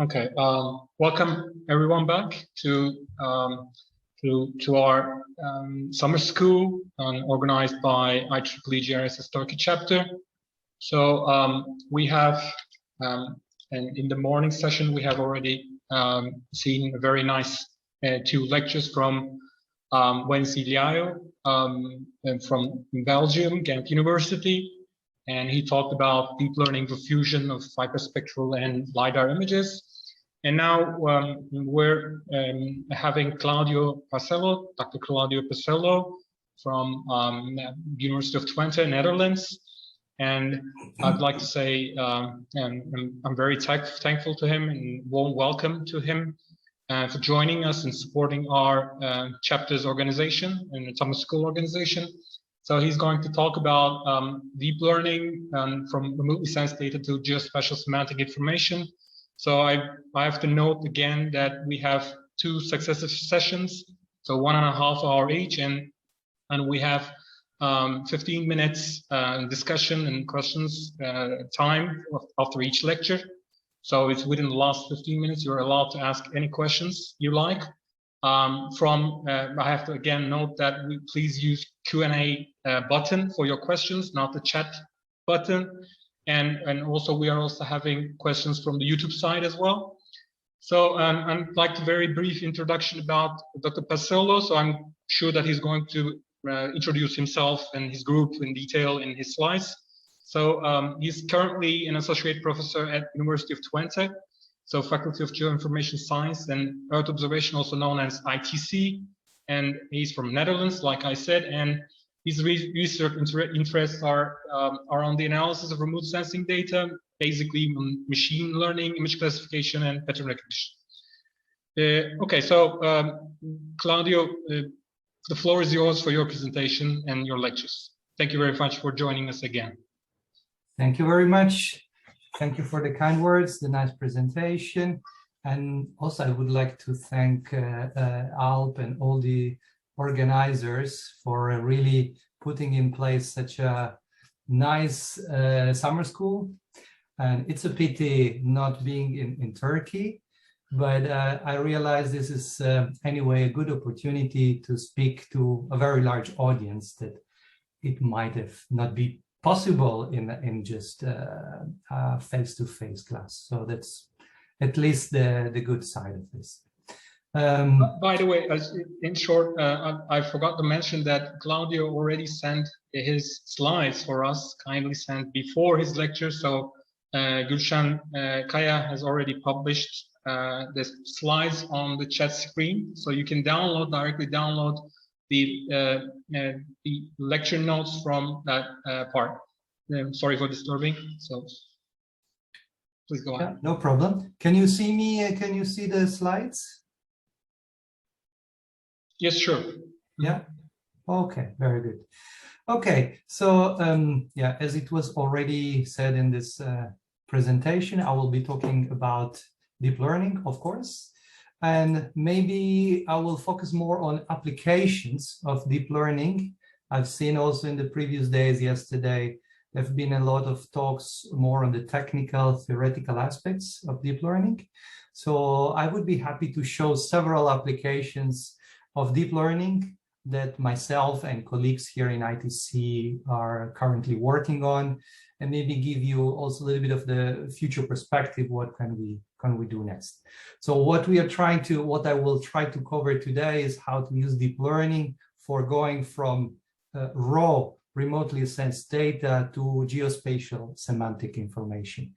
Okay, welcome everyone back to our summer school organized by IEEE GRSS Turkey Chapter. So we have, and in the morning session, we have already seen a very nice two lectures from Wensi Liao from Belgium, Ghent University. And he talked about deep learning for fusion of hyperspectral and LiDAR images. And now we're having Claudio Persello, Dr. Claudio Persello from University of Twente, Netherlands. And I'd like to say I'm very thankful to him and warm welcome to him for joining us and supporting our chapter's organization and the summer school organization. So he's going to talk about deep learning from remotely sensed data to geospatial semantic information. So I have to note again that we have two successive sessions, so 1.5 hours each, and we have 15 minutes discussion and questions time after each lecture. So it's within the last 15 minutes, you're allowed to ask any questions you like. I have to again note that please use Q&A button for your questions, not the chat button. And also we are also having questions from the YouTube side as well. So I'd like a very brief introduction about Dr. Persello. So I'm sure that he's going to introduce himself and his group in detail in his slides. So he's currently an associate professor at University of Twente. So Faculty of Geoinformation Science and Earth Observation, also known as ITC. And he's from Netherlands, like I said, and his research interests are on the analysis of remote sensing data, basically machine learning, image classification, and pattern recognition. Okay, so Claudio, the floor is yours for your presentation and your lectures. Thank you very much for joining us again. Thank you very much. Thank you for the kind words, the nice presentation. And also I would like to thank Alp and all the organizers for really putting in place such a nice summer school. And it's a pity not being in Turkey, but I realize this is anyway a good opportunity to speak to a very large audience that it might have not be possible in just face-to-face class. So that's at least the good side of this. By the way, in short, I forgot to mention that Claudio already sent his slides for us, kindly sent before his lecture. So Gülşen Kaya has already published the slides on the chat screen. So you can directly download the lecture notes from that part. Sorry for disturbing. So please go on. Yeah, no problem. Can you see me? Can you see the slides? Yes, sure. Yeah. Okay, very good. Okay, so yeah, as it was already said in this presentation, I will be talking about deep learning, of course, and maybe I will focus more on applications of deep learning. I've seen also in the previous days, yesterday, there have been a lot of talks more on the technical, theoretical aspects of deep learning. So I would be happy to show several applications of deep learning that myself and colleagues here in ITC are currently working on, and maybe give you also a little bit of the future perspective. What can we do next? So what I will try to cover today is how to use deep learning for going from raw remotely sensed data to geospatial semantic information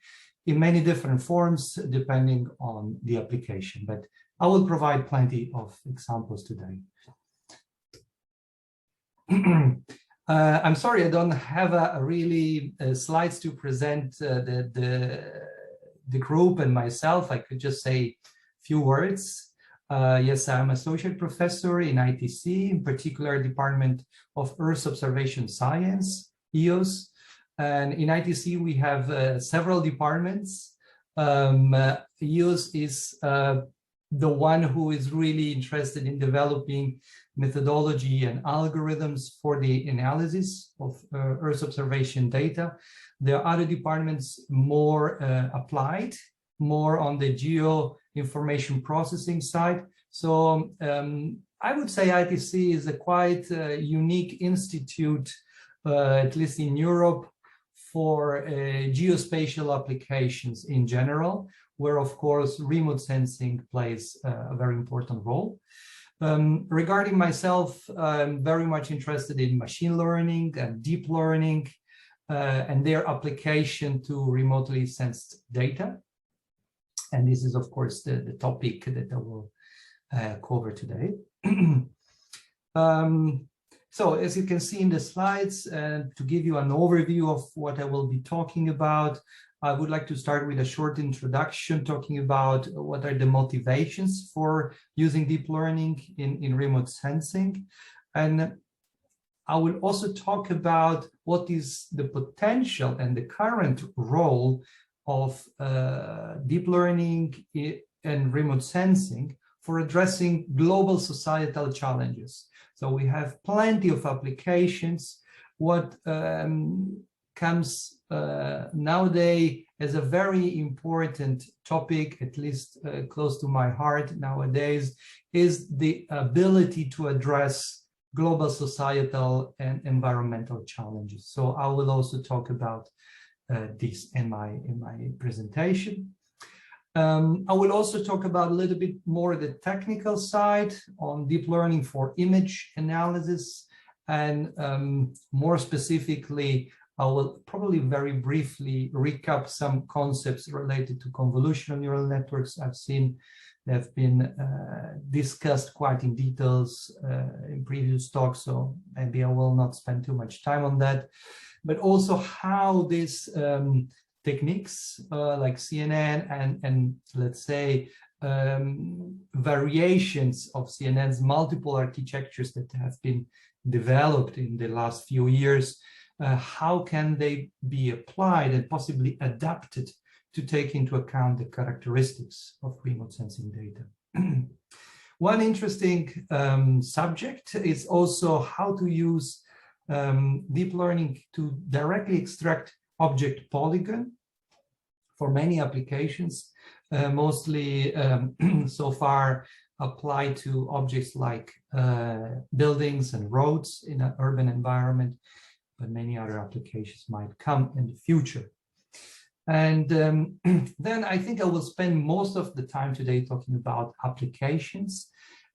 in many different forms depending on the application, but I will provide plenty of examples today. I'm sorry, I don't have a really slides to present the group and myself. I could just say a few words. Yes, I'm associate professor in ITC, in particular Department of Earth Observation Science, EOS. And in ITC, we have several departments. EOS is the one who is really interested in developing methodology and algorithms for the analysis of Earth observation data. There are other departments more applied, more on the geo information processing side. So I would say ITC is a quite unique institute, at least in Europe, for geospatial applications in general, where of course remote sensing plays a very important role. Regarding myself, I'm very much interested in machine learning and deep learning and their application to remotely sensed data. And this is, of course, the topic that I will cover today. So as you can see in the slides, to give you an overview of what I will be talking about, I would like to start with a short introduction talking about what are the motivations for using deep learning in remote sensing. And I will also talk about what is the potential and the current role of deep learning and remote sensing for addressing global societal challenges. So we have plenty of applications. What comes nowadays as a very important topic, at least close to my heart nowadays, is the ability to address global societal and environmental challenges. So I will also talk about this in my presentation. I will also talk about a little bit more the technical side on deep learning for image analysis, and more specifically, I will probably very briefly recap some concepts related to convolutional neural networks I've seen that have been discussed quite in details in previous talks, so maybe I will not spend too much time on that, but also how these techniques like CNN and let's say variations of CNN's multiple architectures that have been developed in the last few years, how can they be applied and possibly adapted to take into account the characteristics of remote sensing data. One interesting subject is also how to use deep learning to directly extract object Polygon for many applications, mostly so far applied to objects like buildings and roads in an urban environment, but many other applications might come in the future. And then I think I will spend most of the time today talking about applications,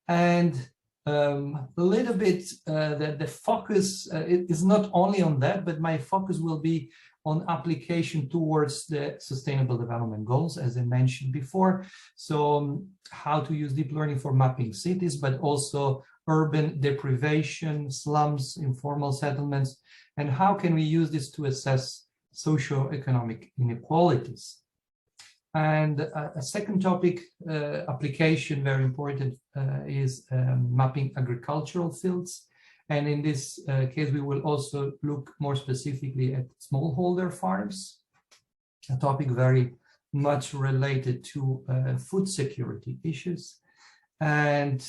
and a little bit the focus is not only on that, but my focus will be on application towards the Sustainable Development Goals, as I mentioned before. So how to use deep learning for mapping cities, but also urban deprivation, slums, informal settlements, and how can we use this to assess socio-economic inequalities. And a second topic, application, very important, is mapping agricultural fields. And in this case, we will also look more specifically at smallholder farms, a topic very much related to food security issues. And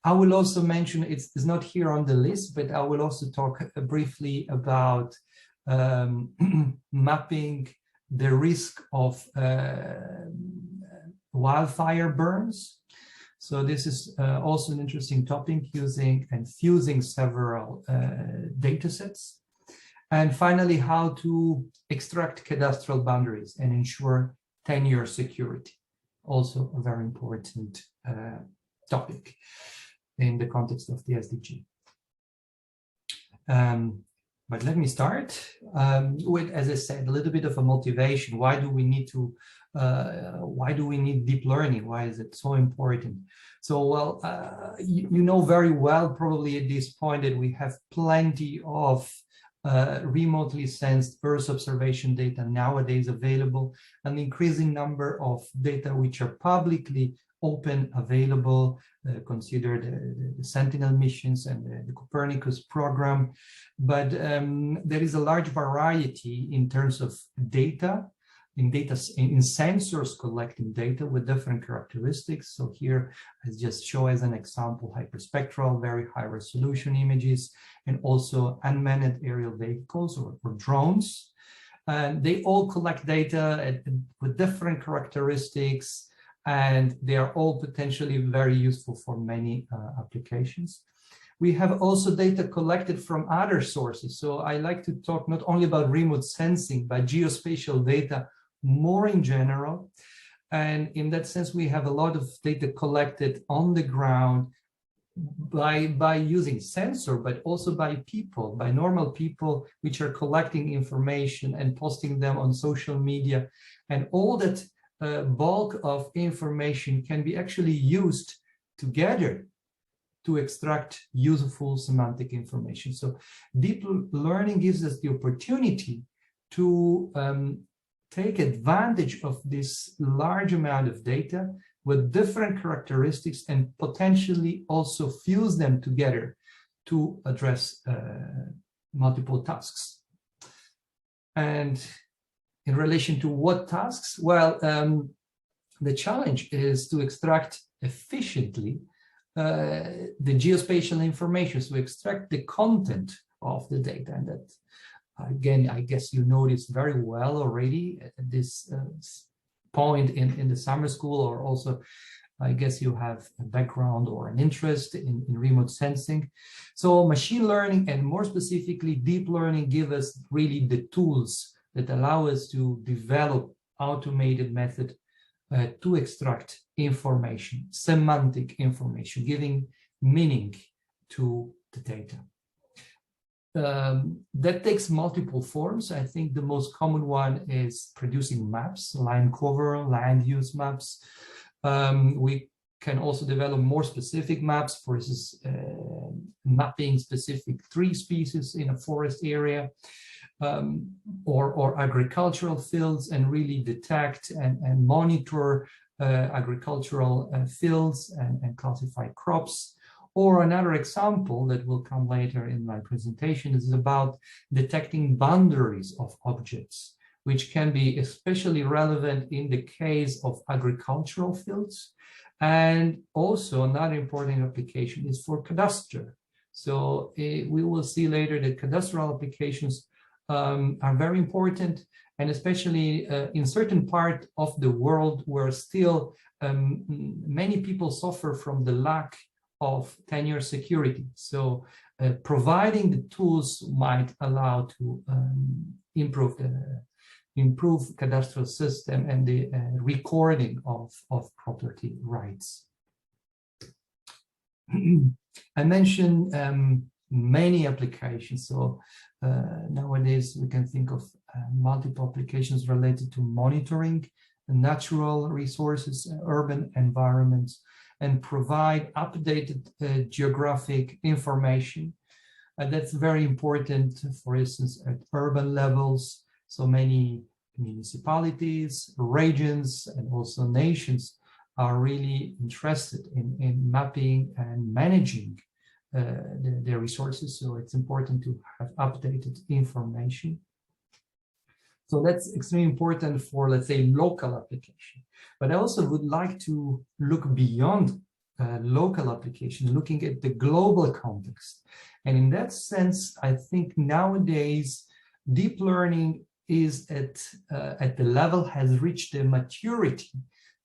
I will also mention, it's not here on the list, but I will also talk briefly about mapping the risk of wildfire burns. So this is also an interesting topic, using and fusing several data sets. And finally, how to extract cadastral boundaries and ensure tenure security. Also a very important topic in the context of the SDG. But let me start with, as I said, a little bit of a motivation. Why do we need to? Why do we need deep learning? Why is it so important? So, well, you know very well, probably at this point, that we have plenty of remotely sensed Earth observation data nowadays available, an increasing number of data which are publicly open, available, consider the Sentinel missions and the Copernicus program. But there is a large variety in terms of data, in sensors collecting data with different characteristics. So here I just show as an example hyperspectral, very high resolution images, and also unmanned aerial vehicles or drones. and they all collect data with different characteristics, and they are all potentially very useful for many applications. We have also data collected from other sources. So I like to talk not only about remote sensing, but geospatial data more in general. And in that sense, we have a lot of data collected on the ground by using sensor, but also by people, by normal people, which are collecting information and posting them on social media. And all that bulk of information can be actually used together to extract useful semantic information. So deep learning gives us the opportunity to take advantage of this large amount of data with different characteristics and potentially also fuse them together to address multiple tasks. And in relation to what tasks? Well, the challenge is to extract efficiently the geospatial information, so extract the content of the data. And that, again, I guess you know this very well already at this point in the summer school, or also I guess you have a background or an interest in remote sensing. So machine learning, and more specifically deep learning, give us really the tools that allow us to develop automated method to extract information, semantic information, giving meaning to the data. That takes multiple forms. I think the most common one is producing maps, line cover, land use maps. We can also develop more specific maps, for instance, mapping specific tree species in a forest area, or agricultural fields, and really detect and monitor agricultural fields and classify crops. Or another example that will come later in my presentation is about detecting boundaries of objects, which can be especially relevant in the case of agricultural fields. And also another important application is for cadastral. So we will see later that cadastral applications are very important, and especially in certain part of the world where still many people suffer from the lack of tenure security. So providing the tools might allow to improve cadastral system and the recording of property rights. I mentioned many applications. So nowadays we can think of multiple applications related to monitoring natural resources, urban environments, and provide updated geographic information. That's very important, for instance, at urban levels. So many municipalities, regions, and also nations are really interested in mapping and managing their resources. So it's important to have updated information. So that's extremely important for, let's say, local application. But I also would like to look beyond local application, looking at the global context. And in that sense, I think nowadays deep learning is at the level, has reached the maturity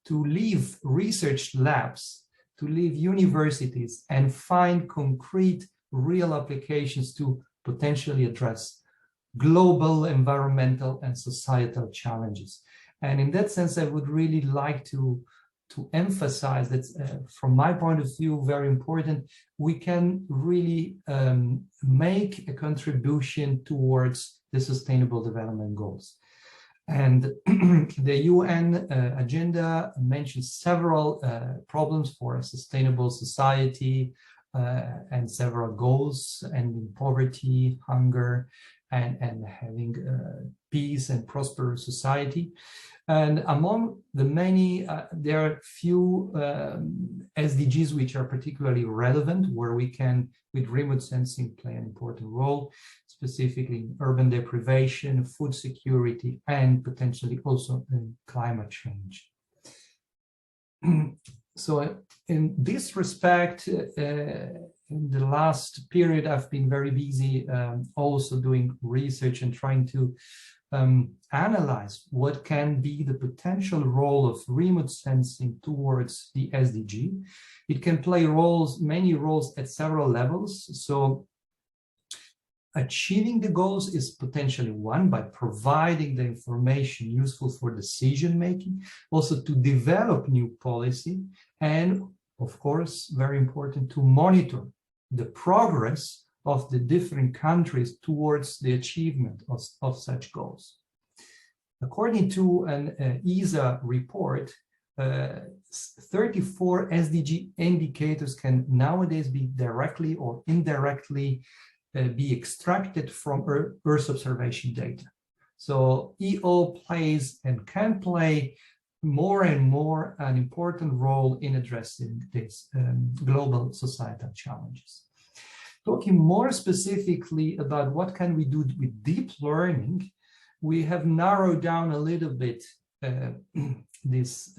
to leave research labs, to leave universities, and find concrete, real applications to potentially address global environmental and societal challenges. And in that sense, I would really like to emphasize that from my point of view, very important, we can really make a contribution towards the Sustainable Development Goals. And the UN agenda mentions several problems for a sustainable society and several goals, ending poverty, hunger, and having peace and prosperous society. And among the many, there are few SDGs which are particularly relevant, where we can, with remote sensing, play an important role, specifically in urban deprivation, food security, and potentially also in climate change. So in this respect, in the last period, I've been very busy also doing research and trying to analyze what can be the potential role of remote sensing towards the SDG. It can play many roles at several levels. So achieving the goals is potentially one, by providing the information useful for decision making, also to develop new policy, and of course, very important, to monitor the progress of the different countries towards the achievement of such goals. According to an ESA report, 34 SDG indicators can nowadays be directly or indirectly be extracted from Earth observation data. So EO plays and can play more and more an important role in addressing these global societal challenges. Talking more specifically about what can we do with deep learning, we have narrowed down a little bit this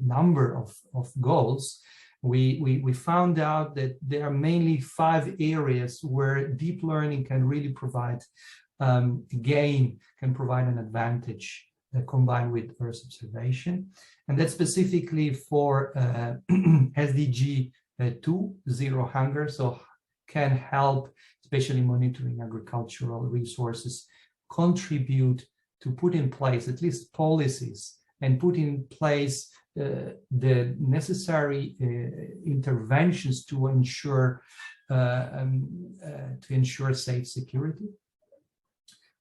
number of goals. We found out that there are mainly 5 areas where deep learning can really provide can provide an advantage combined with Earth observation. And that's specifically for SDG 2, zero hunger, so can help, especially monitoring agricultural resources, contribute to put in place at least policies and put in place the necessary interventions to ensure safe security.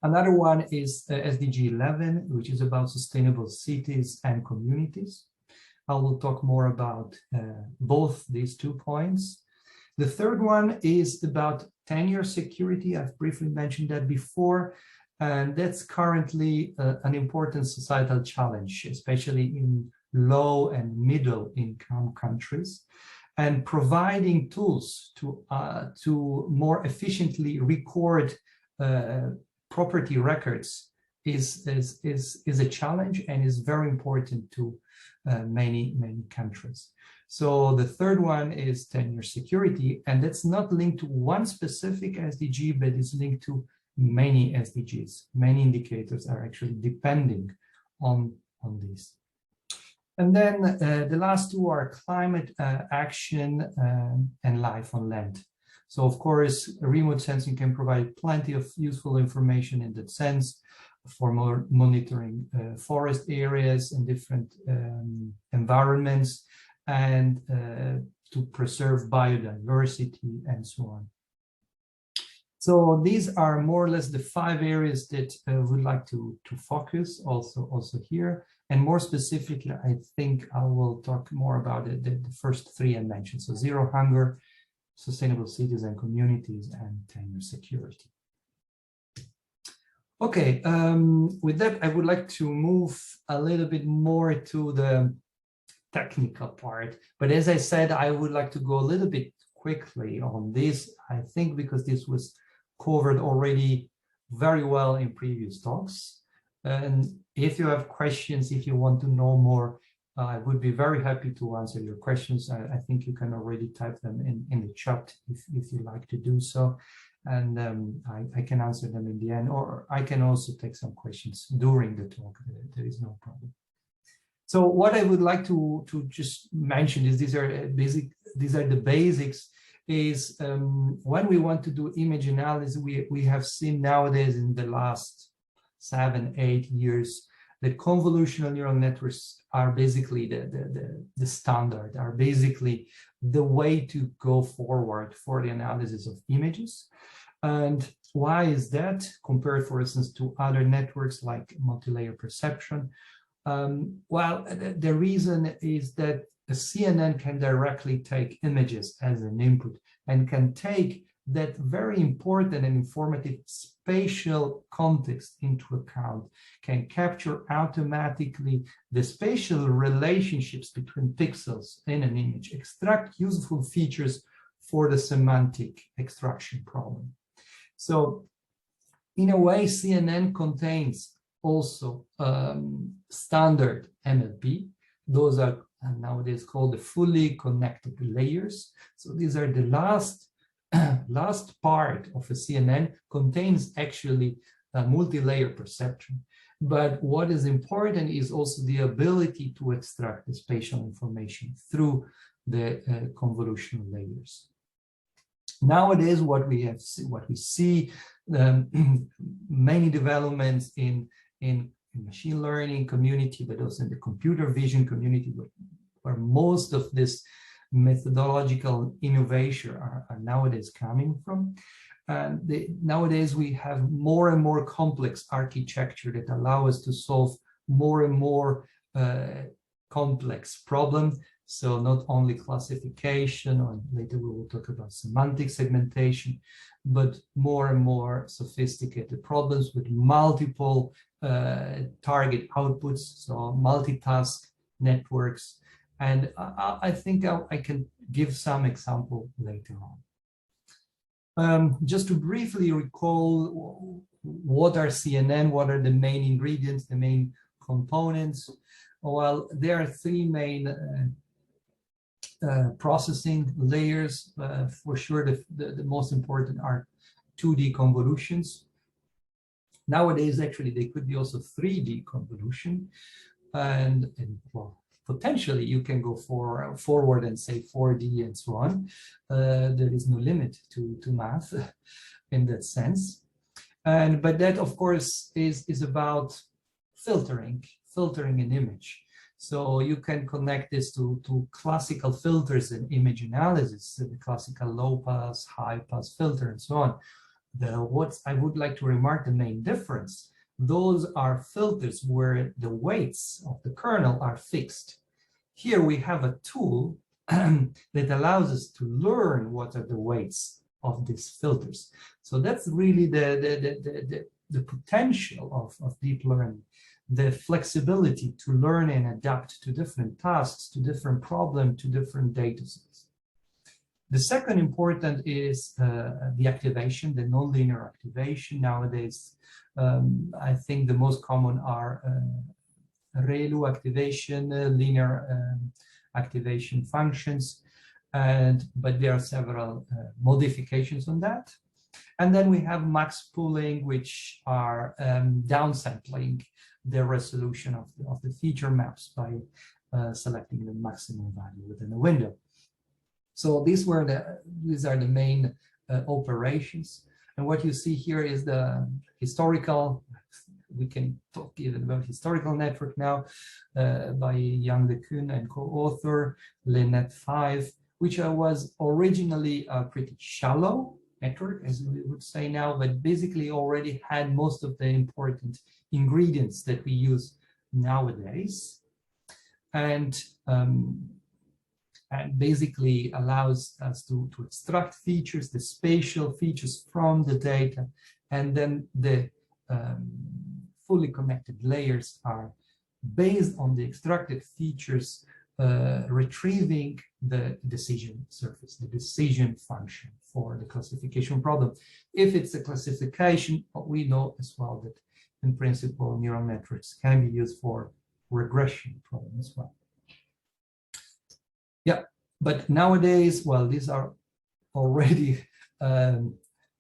Another one is SDG 11, which is about sustainable cities and communities. I will talk more about both these 2 points. The third one is about tenure security. I've briefly mentioned that before, and that's currently an important societal challenge, especially in low and middle income countries, and providing tools to more efficiently record property records is a challenge and is very important to many countries. So the third one is tenure security, and that's not linked to one specific SDG, but is linked to many SDGs. Many indicators are actually depending on these. And then the last 2 are climate action and life on land. So of course, remote sensing can provide plenty of useful information in that sense for more monitoring forest areas and different environments, and to preserve biodiversity and so on. So these are more or less the 5 areas that we'd like to focus also here. And more specifically, I think I will talk more about the first 3 I mentioned. So zero hunger, sustainable cities and communities, and tenure security. Okay, with that, I would like to move a little bit more to the technical part. But as I said, I would like to go a little bit quickly on this, I think, because this was covered already very well in previous talks. And if you have questions, if you want to know more, I would be very happy to answer your questions. I think you can already type them in the chat if you like to do so. And I can answer them in the end, or I can also take some questions during the talk. There is no problem. So what I would like to just mention is these are the basics. Is when we want to do image analysis, we have seen nowadays in the last 7-8 years that convolutional neural networks are basically the standard, are basically the way to go forward for the analysis of images. And why is that compared, for instance, to other networks like multi-layer perception? Well, the reason is that a CNN can directly take images as an input and can take that very important and informative spatial context into account, can capture automatically the spatial relationships between pixels in an image, extract useful features for the semantic extraction problem. So in a way, CNN contains also standard NLP. Those are nowadays called the fully connected layers. So these are the last part of a CNN, contains actually a multi-layer perception. But what is important is also the ability to extract the spatial information through the convolutional layers. Nowadays, what we see many developments in machine learning community, but also in the computer vision community, where most of this methodological innovation are nowadays coming from. And nowadays we have more and more complex architecture that allow us to solve more and more complex problems. So not only classification, or later we will talk about semantic segmentation, but more and more sophisticated problems with multiple target outputs, so multitask networks. And I think I can give some example later on. Just to briefly recall what are CNN, what are the main ingredients, the main components. Well, there are three main processing layers. For sure, the most important are 2D convolutions. Nowadays, actually, they could be also 3D convolution, and well, potentially you can go forward and say 4D and so on. There is no limit to math in that sense. But that, of course, is about filtering an image. So you can connect this to classical filters in image analysis, the classical low pass, high pass filter, and so on. What I would like to remark, the main difference, those are filters where the weights of the kernel are fixed. Here we have a tool that allows us to learn what are the weights of these filters. So that's really the potential of deep learning, the flexibility to learn and adapt to different tasks, to different problems, to different data sets. The second important is the activation, the nonlinear activation. Nowadays, I think the most common are ReLU activation, linear activation functions, but there are several modifications on that. And then we have max pooling, which are downsampling the resolution of the feature maps by selecting the maximum value within a window. So these are the main operations. And what you see here is the historical. We can talk even about historical network now by Yang De Kuhn and co-author LeNet 5, which was originally a pretty shallow network, as we would say now, but basically already had most of the important ingredients that we use nowadays, and basically allows us to extract features, the spatial features from the data, and then the fully connected layers are based on the extracted features, retrieving the decision surface, the decision function for the classification problem. If it's a classification, we know as well that in principle neural networks can be used for regression problem as well. Yeah, but nowadays, well, these are already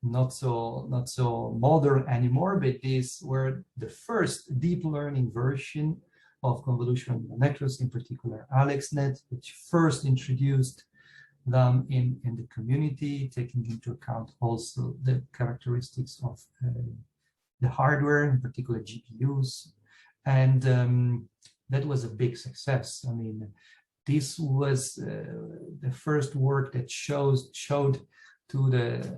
not so modern anymore, but these were the first deep learning version of convolutional networks, in particular AlexNet, which first introduced them in the community, taking into account also the characteristics of the hardware, in particular GPUs. And that was a big success. I mean, this was the first work that showed to the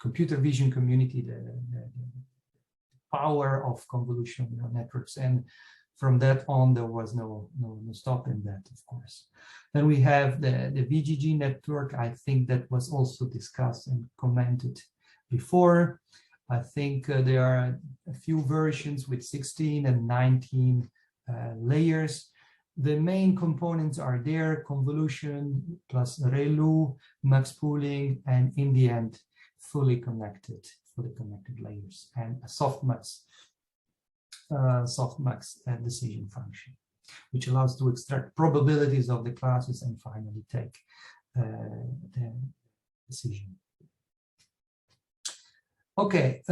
computer vision community the power of convolutional networks. And from that on, there was no stopping that, of course. Then we have the VGG network. I think that was also discussed and commented before. I think there are a few versions with 16 and 19 layers. The main components are there: convolution plus ReLU, max pooling, and in the end, fully connected layers, and a softmax decision function, which allows to extract probabilities of the classes and finally take the decision. Okay,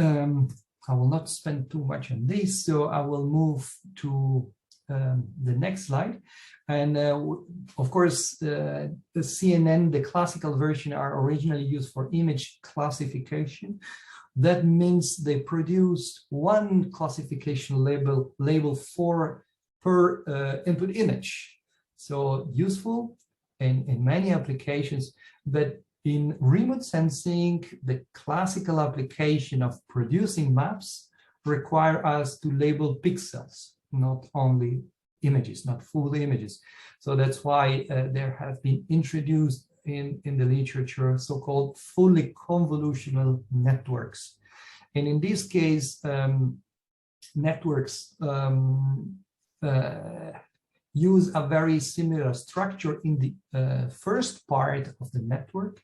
I will not spend too much on this, so I will move to the next slide. And of course, the CNN, the classical version, are originally used for image classification. That means they produce one classification label per input image. So useful in many applications, but in remote sensing, the classical application of producing maps require us to label pixels, not only images, not full images. So that's why there have been introduced in the literature so-called fully convolutional networks. And in this case, networks use a very similar structure in the first part of the network.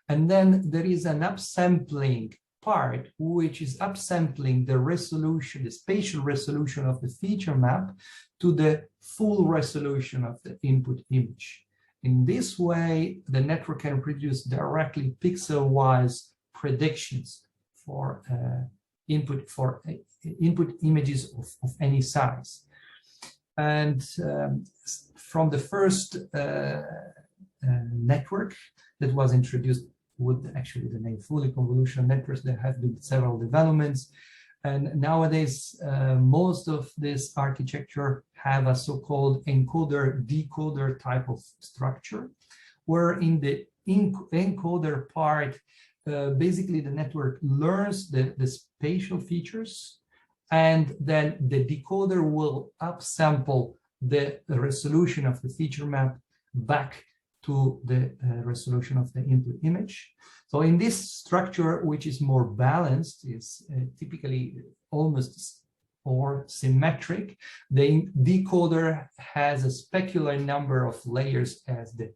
And then there is an upsampling part, which is upsampling the resolution, the spatial resolution of the feature map to the full resolution of the input image. In this way, the network can produce directly pixel-wise predictions for input images of any size. And from the first network that was introduced with actually the name fully convolutional networks, there have been several developments. And nowadays, most of this architecture have a so-called encoder-decoder type of structure, where in the encoder part, basically the network learns the spatial features, and then the decoder will upsample the resolution of the feature map back to the resolution of the input image. So in this structure, which is more balanced, is typically almost or symmetric, the decoder has a specular number of layers as the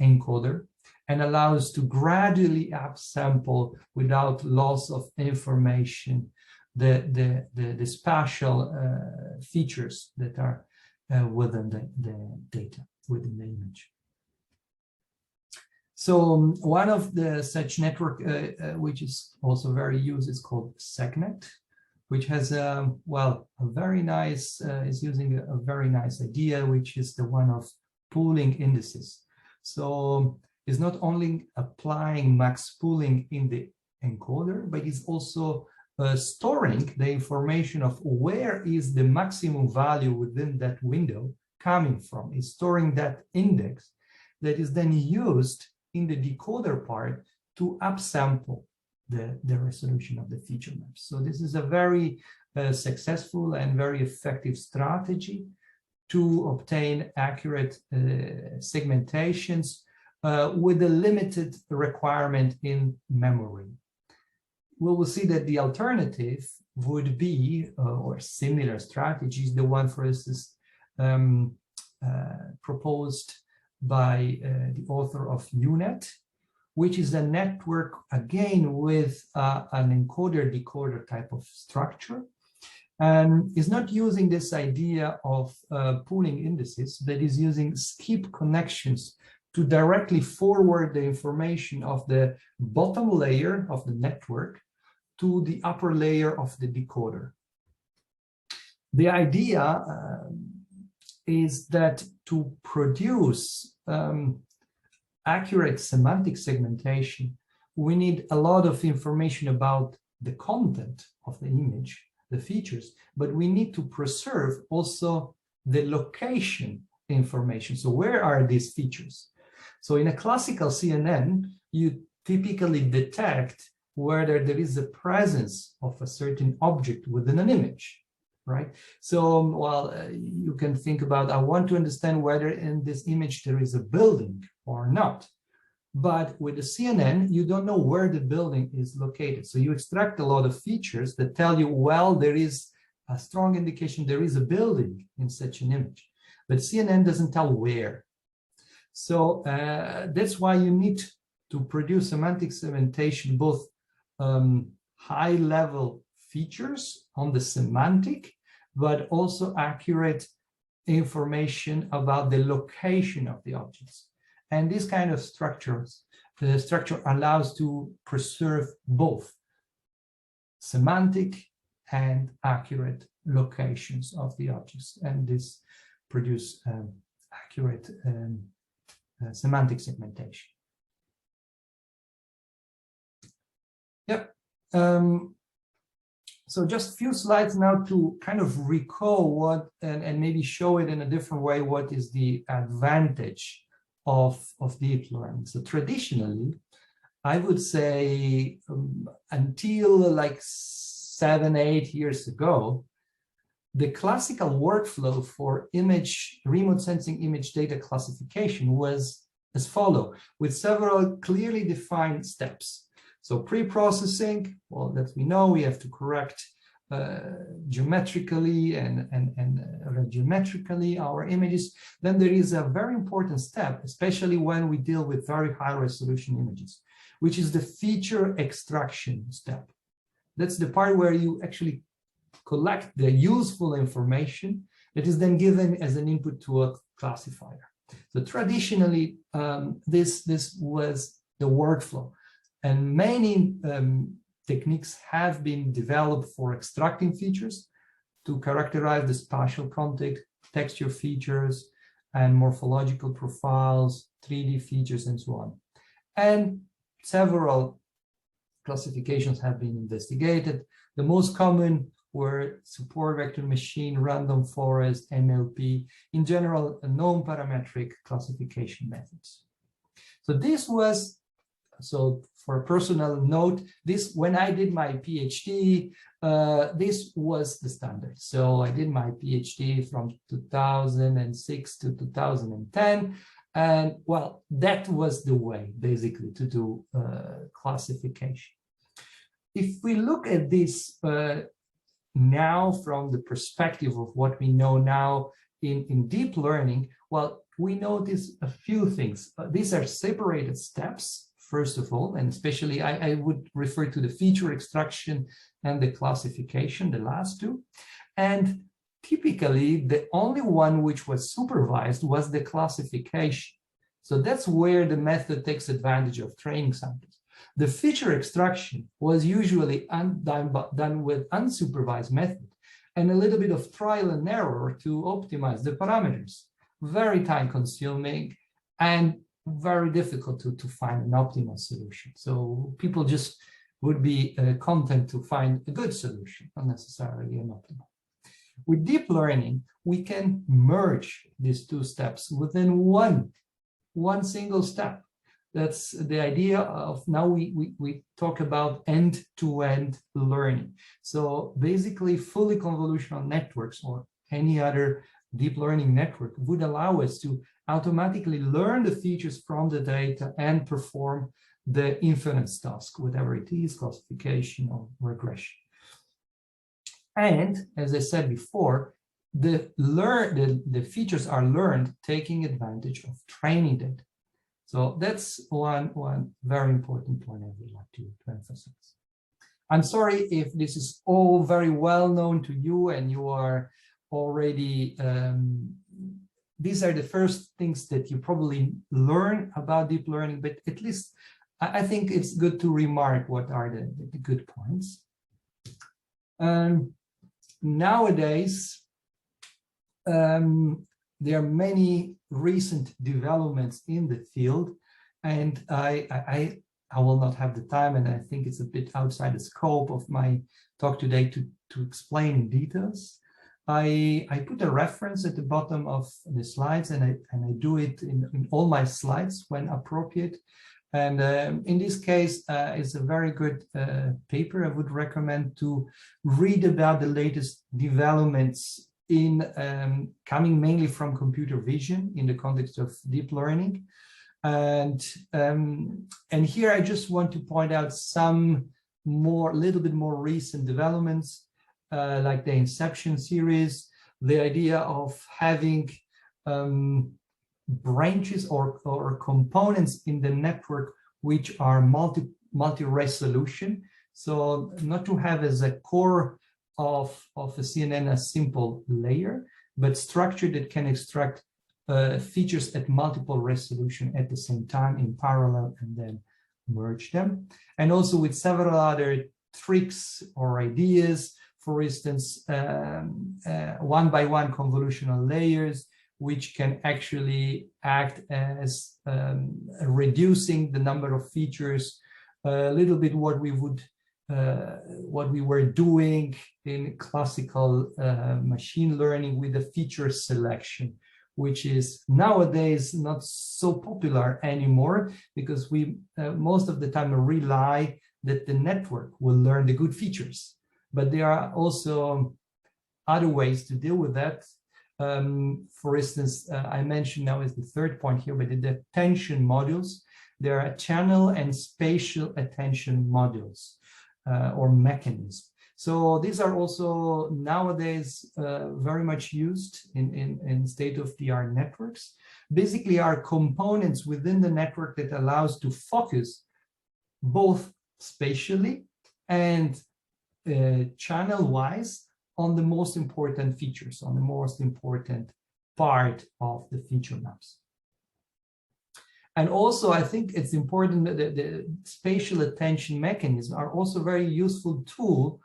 encoder, and allows to gradually upsample without loss of information the spatial features that are within the data, within the image. So one of the such network, which is also very used, is called SegNet, which has well, a very nice, is using a very nice idea, which is the one of pooling indices. So it's not only applying max pooling in the encoder, but it's also storing the information of where is the maximum value within that window coming from. It's storing that index that is then used in the decoder part to upsample the resolution of the feature maps. So this is a very successful and very effective strategy to obtain accurate segmentations with a limited requirement in memory. We will see that the alternative would be, or similar strategies, the one, for instance, proposed by the author of UNet, which is a network, again, with an encoder-decoder type of structure, and is not using this idea of pooling indices, but is using skip connections to directly forward the information of the bottom layer of the network to the upper layer of the decoder. The idea is that to produce accurate semantic segmentation, we need a lot of information about the content of the image, the features, but we need to preserve also the location information. So where are these features? So in a classical CNN, you typically detect whether there is a presence of a certain object within an image, right? So, well, you can think about, I want to understand whether in this image there is a building or not. But with the CNN, you don't know where the building is located. So you extract a lot of features that tell you, well, there is a strong indication there is a building in such an image. But CNN doesn't tell where. So that's why you need to produce semantic segmentation, both high-level features on the semantic, but also accurate information about the location of the objects. And this kind of structures, the structure allows to preserve both semantic and accurate locations of the objects, and this produce accurate semantic segmentation. Yep. So just a few slides now to kind of recall what, and maybe show it in a different way, what is the advantage of deep learning. So traditionally, I would say until like 7-8 years ago, the classical workflow for remote sensing image data classification was as follows, with several clearly defined steps. So pre-processing, well, that we know we have to correct geometrically and geometrically our images. Then there is a very important step, especially when we deal with very high resolution images, which is the feature extraction step. That's the part where you actually collect the useful information that is then given as an input to a classifier. So traditionally, this was the workflow, and many techniques have been developed for extracting features to characterize the spatial context, texture features, and morphological profiles, 3D features, and so on. And several classifications have been investigated. The most common were support vector machine, random forest, MLP, in general, non-parametric classification methods. So this was, so for a personal note, this, when I did my PhD, this was the standard. So I did my PhD from 2006 to 2010. And well, that was the way basically to do classification. If we look at this now from the perspective of what we know now in deep learning, well, we notice a few things. These are separated steps, first of all, and especially I would refer to the feature extraction and the classification, the last two. And typically, the only one which was supervised was the classification. So that's where the method takes advantage of training samples. The feature extraction was usually done with unsupervised method and a little bit of trial and error to optimize the parameters. Very time consuming and very difficult to find an optimal solution. So people just would be content to find a good solution, not necessarily an optimal. With deep learning, we can merge these two steps within one single step. That's the idea of now we talk about end-to-end learning. So basically, fully convolutional networks or any other deep learning network would allow us to automatically learn the features from the data and perform the inference task, whatever it is, classification or regression. And as I said before, the features are learned taking advantage of training data. So that's one very important point I would like to emphasize. I'm sorry if this is all very well known to you and you are already, these are the first things that you probably learn about deep learning, but at least I think it's good to remark what are the good points. Nowadays, there are many recent developments in the field, and I will not have the time, and I think it's a bit outside the scope of my talk today to explain in details. I put a reference at the bottom of the slides, and I do it in all my slides when appropriate. And in this case, it's a very good paper. I would recommend to read about the latest developments in coming mainly from computer vision in the context of deep learning. And here I just want to point out some little bit more recent developments, like the Inception series, the idea of having branches or components in the network which are multi-resolution. So not to have as a core of a CNN a simple layer, but structure that can extract features at multiple resolution at the same time in parallel and then merge them. And also with several other tricks or ideas. For instance, one-by-one convolutional layers, which can actually act as reducing the number of features, a little bit what we were doing in classical machine learning with the feature selection, which is nowadays not so popular anymore, because we most of the time rely that the network will learn the good features. But there are also other ways to deal with that. For instance, I mentioned now is the third point here, but the attention modules. There are channel and spatial attention modules or mechanisms. So these are also nowadays very much used in state-of-the-art networks. Basically are components within the network that allows to focus both spatially and channel-wise on the most important features, on the most important part of the feature maps. And also, I think it's important that the spatial attention mechanisms are also a very useful tool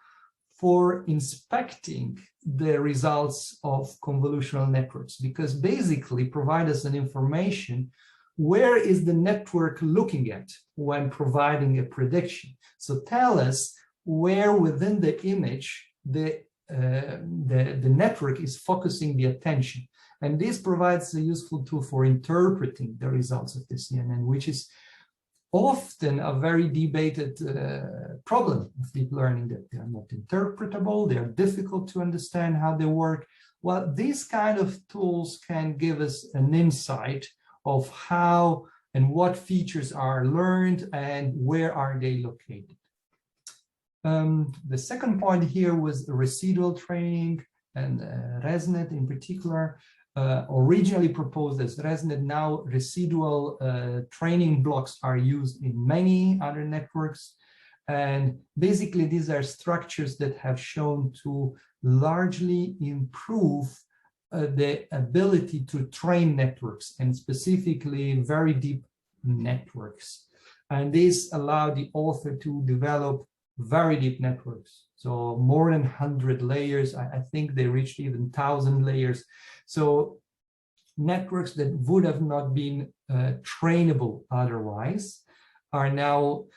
for inspecting the results of convolutional networks, because basically provide us an information where is the network looking at when providing a prediction. So tell us where within the image the network is focusing the attention. And this provides a useful tool for interpreting the results of the CNN, which is often a very debated problem of deep learning, that they are not interpretable, they are difficult to understand how they work. Well, these kind of tools can give us an insight of how and what features are learned and where are they located. The second point here was residual training, and ResNet in particular, originally proposed as ResNet. Now residual training blocks are used in many other networks. And basically these are structures that have shown to largely improve the ability to train networks, and specifically very deep networks. And this allowed the author to develop very deep networks. So more than 100 layers. I think they reached even 1,000 layers. So networks that would have not been trainable otherwise are now,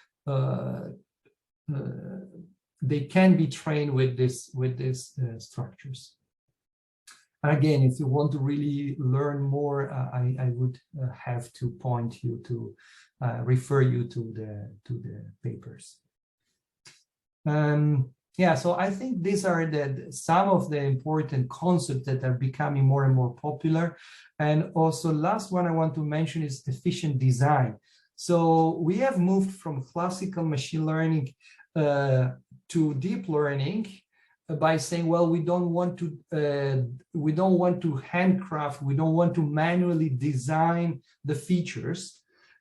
they can be trained with these structures. Again, if you want to really learn more, I would have to point you to, refer you to the papers. Yeah, so I think these are some of the important concepts that are becoming more and more popular. And also last one I want to mention is efficient design. So we have moved from classical machine learning to deep learning by saying, well, we don't want to handcraft, we don't want to manually design the features.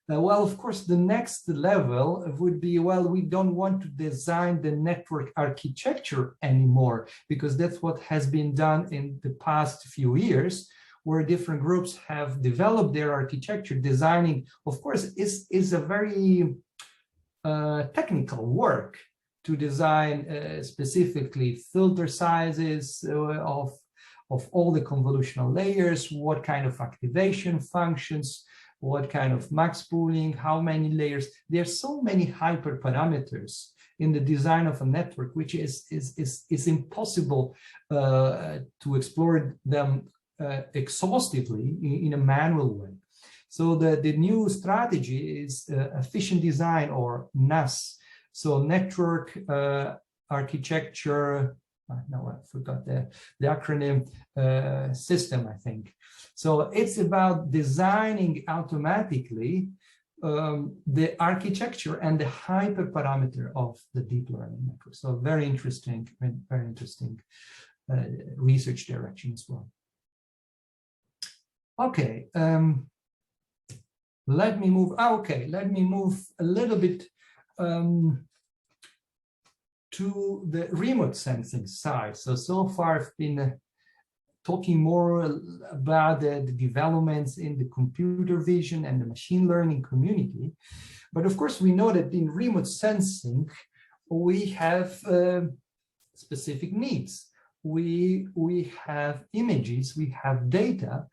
Well, of course, the next level would be, well, we don't want to design the network architecture anymore, because that's what has been done in the past few years, where different groups have developed their architecture. Designing, of course, is a very technical work to design specifically filter sizes of all the convolutional layers, what kind of activation functions, what kind of max pooling, how many layers. There are so many hyperparameters in the design of a network, which is impossible to explore them exhaustively in a manual way. So the new strategy is efficient design, or NAS. So network architecture, no, I forgot the acronym, system, I think. So it's about designing automatically the architecture and the hyperparameter of the deep learning network. So very interesting research direction as well. Okay, let me move. Let me move a little bit to the remote sensing side. So far I've been talking more about the developments in the computer vision and the machine learning community. But of course, we know that in remote sensing, we have specific needs. We have images, we have data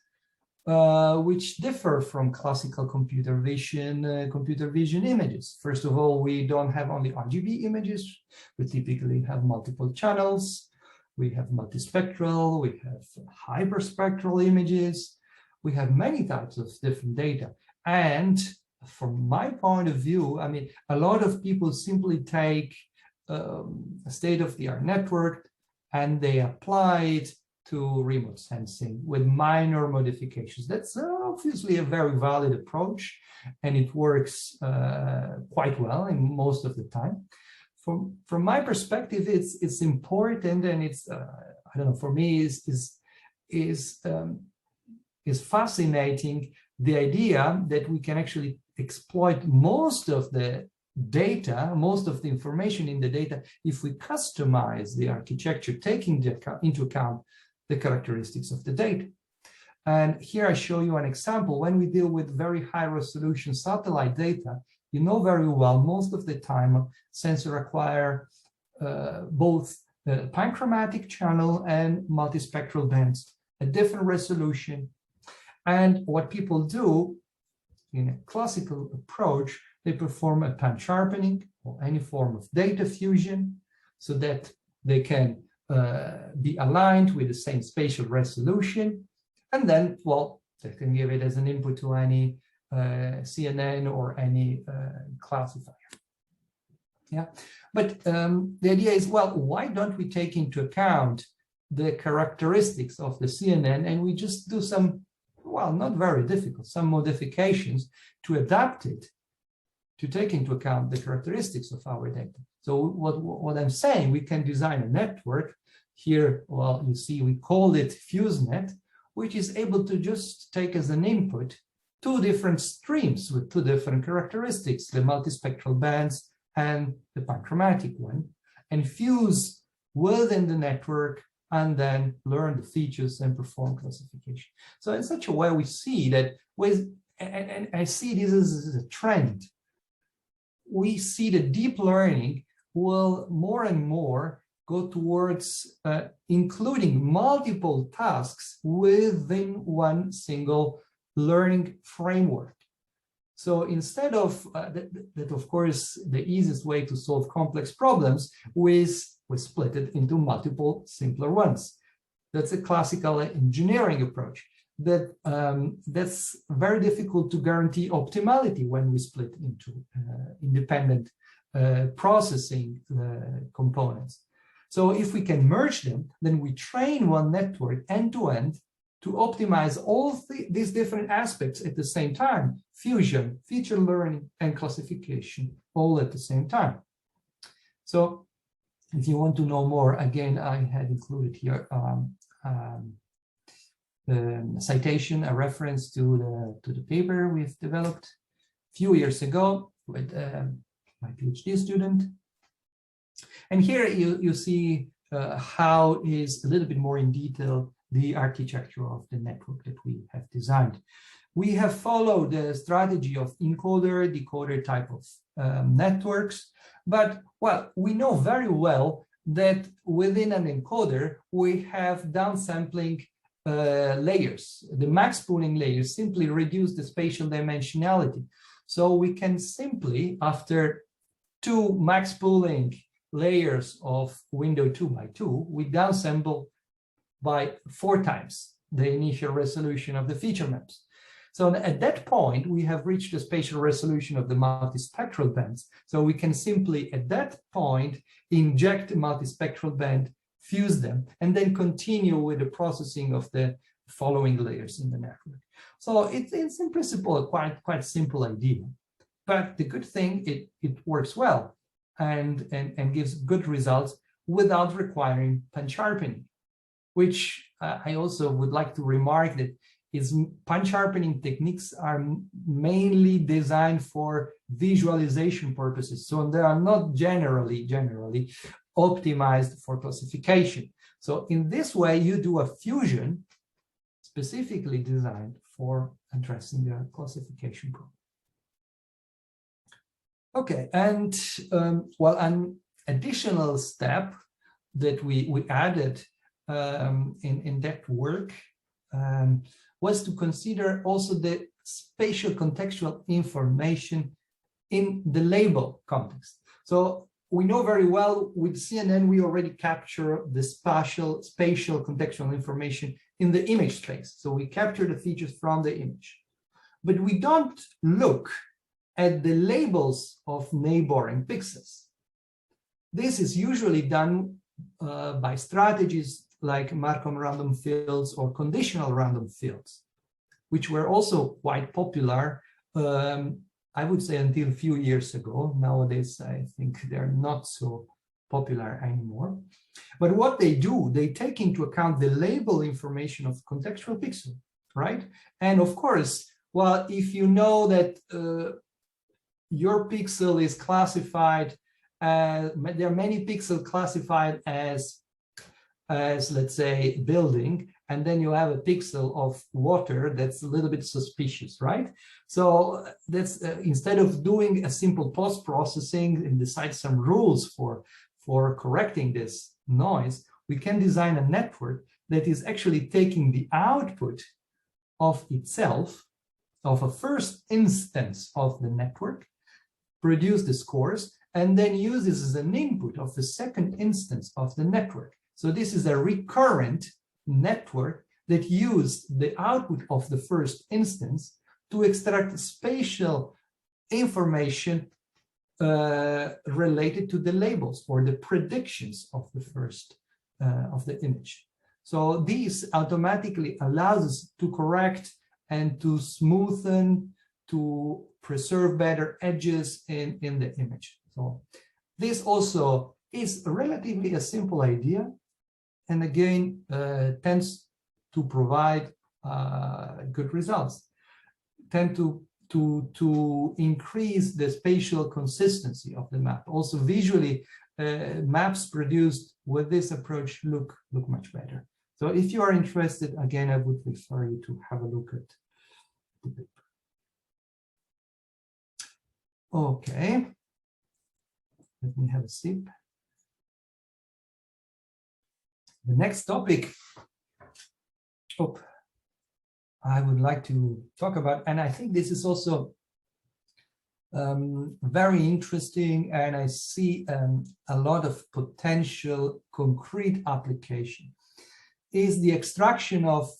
which differ from classical computer vision images. First of all, we don't have only RGB images. We typically have multiple channels. We have multispectral, we have hyperspectral images. We have many types of different data. And from my point of view, I mean, a lot of people simply take a state-of-the-art network and they apply it to remote sensing with minor modifications. That's obviously a very valid approach, and it works quite well in most of the time. From my perspective, it's important, and it's I don't know, for me is fascinating, the idea that we can actually exploit most of the data, most of the information in the data, if we customize the architecture, taking into account the characteristics of the data. And here I show you an example. When we deal with very high resolution satellite data, you know very well, most of the time, sensors acquire both the panchromatic channel and multispectral bands, a different resolution. And what people do in a classical approach, they perform a pan sharpening or any form of data fusion so that they can be aligned with the same spatial resolution. And then, well, they can give it as an input to any CNN or any classifier. Yeah, but the idea is, well, why don't we take into account the characteristics of the CNN and we just do some, well, not very difficult, some modifications to adapt it to take into account the characteristics of our data. So what I'm saying, we can design a network here. Well, you see, we call it FuseNet, which is able to just take as an input two different streams with two different characteristics, the multispectral bands and the panchromatic one, and fuse within the network and then learn the features and perform classification. So in such a way, we see that with, and I see this as a trend. We see that deep learning will more and more go towards including multiple tasks within one single learning framework. So instead of that, of course, the easiest way to solve complex problems we split it into multiple simpler ones. That's a classical engineering approach. That's very difficult to guarantee optimality when we split into independent processing components. So if we can merge them, then we train one network end-to-end to optimize all these different aspects at the same time: fusion, feature learning, and classification, all at the same time. So if you want to know more, again, I had included here the citation, a reference to the paper we've developed a few years ago with my PhD student. And here you see how is a little bit more in detail the architecture of the network that we have designed. We have followed the strategy of encoder, decoder type of networks, but, well, we know very well that within an encoder, we have downsampling layers. The max pooling layers simply reduce the spatial dimensionality. So we can simply, after two max pooling layers of window 2x2, we downsample by 4 times the initial resolution of the feature maps. So at that point, we have reached the spatial resolution of the multispectral bands. So we can simply, at that point, inject a multispectral band, fuse them, and then continue with the processing of the following layers in the network. So it's in principle a quite simple idea. But the good thing, it works well and gives good results without requiring pan sharpening, which I also would like to remark that pan sharpening techniques are mainly designed for visualization purposes. So they are not generally optimized for classification. So in this way, you do a fusion specifically designed for addressing the classification problem. Okay, and well, additional step that we added in that work was to consider also the spatial contextual information in the label context. So we know very well with CNN, we already capture the spatial contextual information in the image space. So we capture the features from the image. But we don't look at the labels of neighboring pixels. This is usually done by strategies like Markov random fields or conditional random fields, which were also quite popular, I would say, until a few years ago. Nowadays, I think they're not so popular anymore. But what they do, they take into account the label information of contextual pixel, right? And of course, well, if you know that your pixel is classified as, there are many pixels classified as let's say building, and then you have a pixel of water, that's a little bit suspicious, right? So that's instead of doing a simple post-processing and decide some rules for correcting this noise, we can design a network that is actually taking the output of itself, of a first instance of the network, produce the scores, and then use this as an input of the second instance of the network. So this is a recurrent network that used the output of the first instance to extract spatial information related to the labels or the predictions of the first of the image. So this automatically allows us to correct and to smoothen, to preserve better edges in the image. So this also is relatively a simple idea, and again tends to provide good results, tend to increase the spatial consistency of the map. Also visually, maps produced with this approach look much better. So if you are interested, again, I would refer you to have a look at the paper. Okay, let me have a sip. The next topic I would like to talk about, and I think this is also very interesting, and I see a lot of potential concrete application, is the extraction of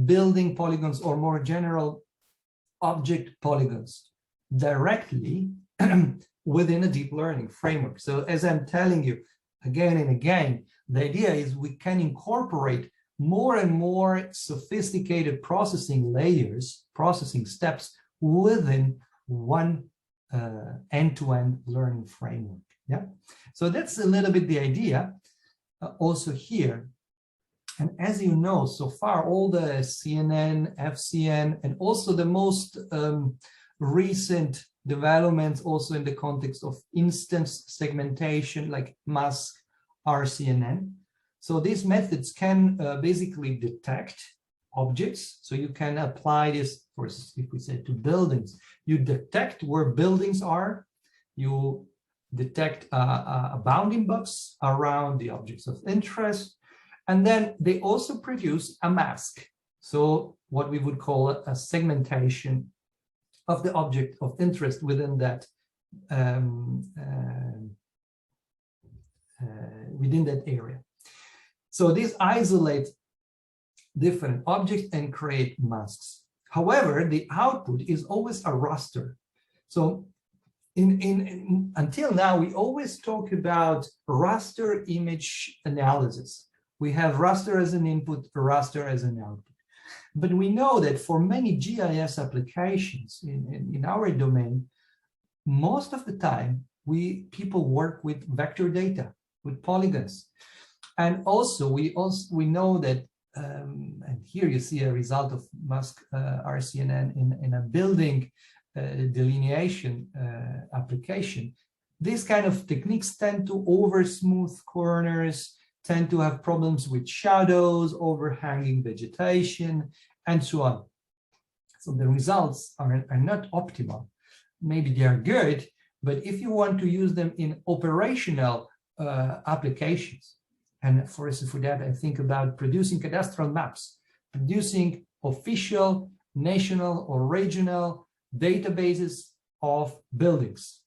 building polygons, or more general object polygons, directly within a deep learning framework. So as I'm telling you again and again, the idea is we can incorporate more and more sophisticated processing layers, processing steps within one end-to-end learning framework. Yeah, so that's a little bit the idea also here. And as you know, so far all the CNN, FCN, and also the most recent developments also in the context of instance segmentation like mask RCNN. So these methods can basically detect objects. So you can apply this, for instance, if we say to buildings, you detect where buildings are, you detect a bounding box around the objects of interest, and then they also produce a mask. So what we would call a segmentation of the object of interest within that area. So these isolate different objects and create masks. However, the output is always a raster. So until now, we always talk about raster image analysis. We have raster as an input, raster as an output. But we know that for many GIS applications in our domain, most of the time, people work with vector data, with polygons. And also, we know that, and here you see a result of mask RCNN in a building delineation application. These kind of techniques tend to over smooth corners, tend to have problems with shadows, overhanging vegetation, and so on. So the results are not optimal. Maybe they are good, but if you want to use them in operational applications. And for that, I think about producing cadastral maps, producing official, national, or regional databases of buildings.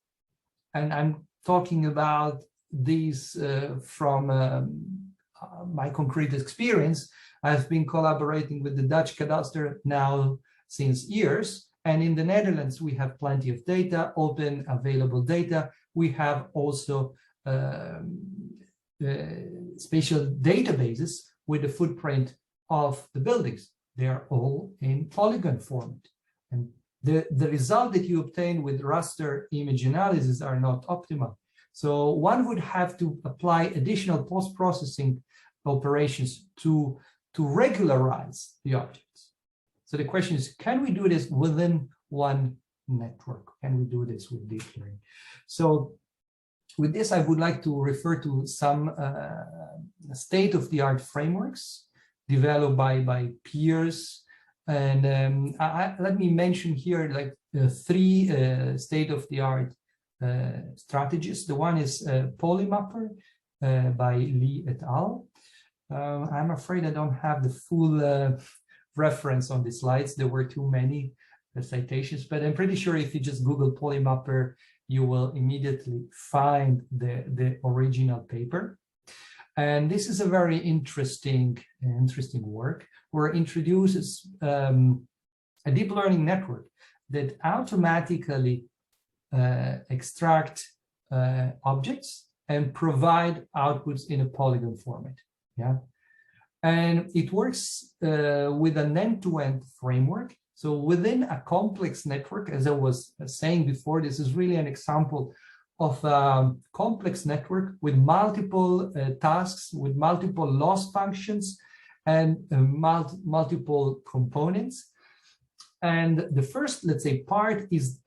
And I'm talking about these from my concrete experience. I've been collaborating with the Dutch Cadastral now since years. And in the Netherlands, we have plenty of data, open available data. We have also spatial databases with the footprint of the buildings. They are all in Polygon format. And the result that you obtain with raster image analysis are not optimal. So one would have to apply additional post-processing operations to regularize the objects. So the question is, can we do this within one network? Can we do this with deep learning? So with this, I would like to refer to some state-of-the-art frameworks developed by peers. And let me mention here like three state-of-the-art strategies. The one is Polymapper by Lee et al. I'm afraid I don't have the full reference on the slides. There were too many citations, but I'm pretty sure if you just Google Polymapper, you will immediately find the original paper. And this is a very interesting work where it introduces a deep learning network that automatically extract objects and provide outputs in a Polygon format. Yeah, and it works with an end-to-end framework. So within a complex network, as I was saying before, this is really an example of a complex network with multiple tasks, with multiple loss functions and multiple components. And the first, let's say, part is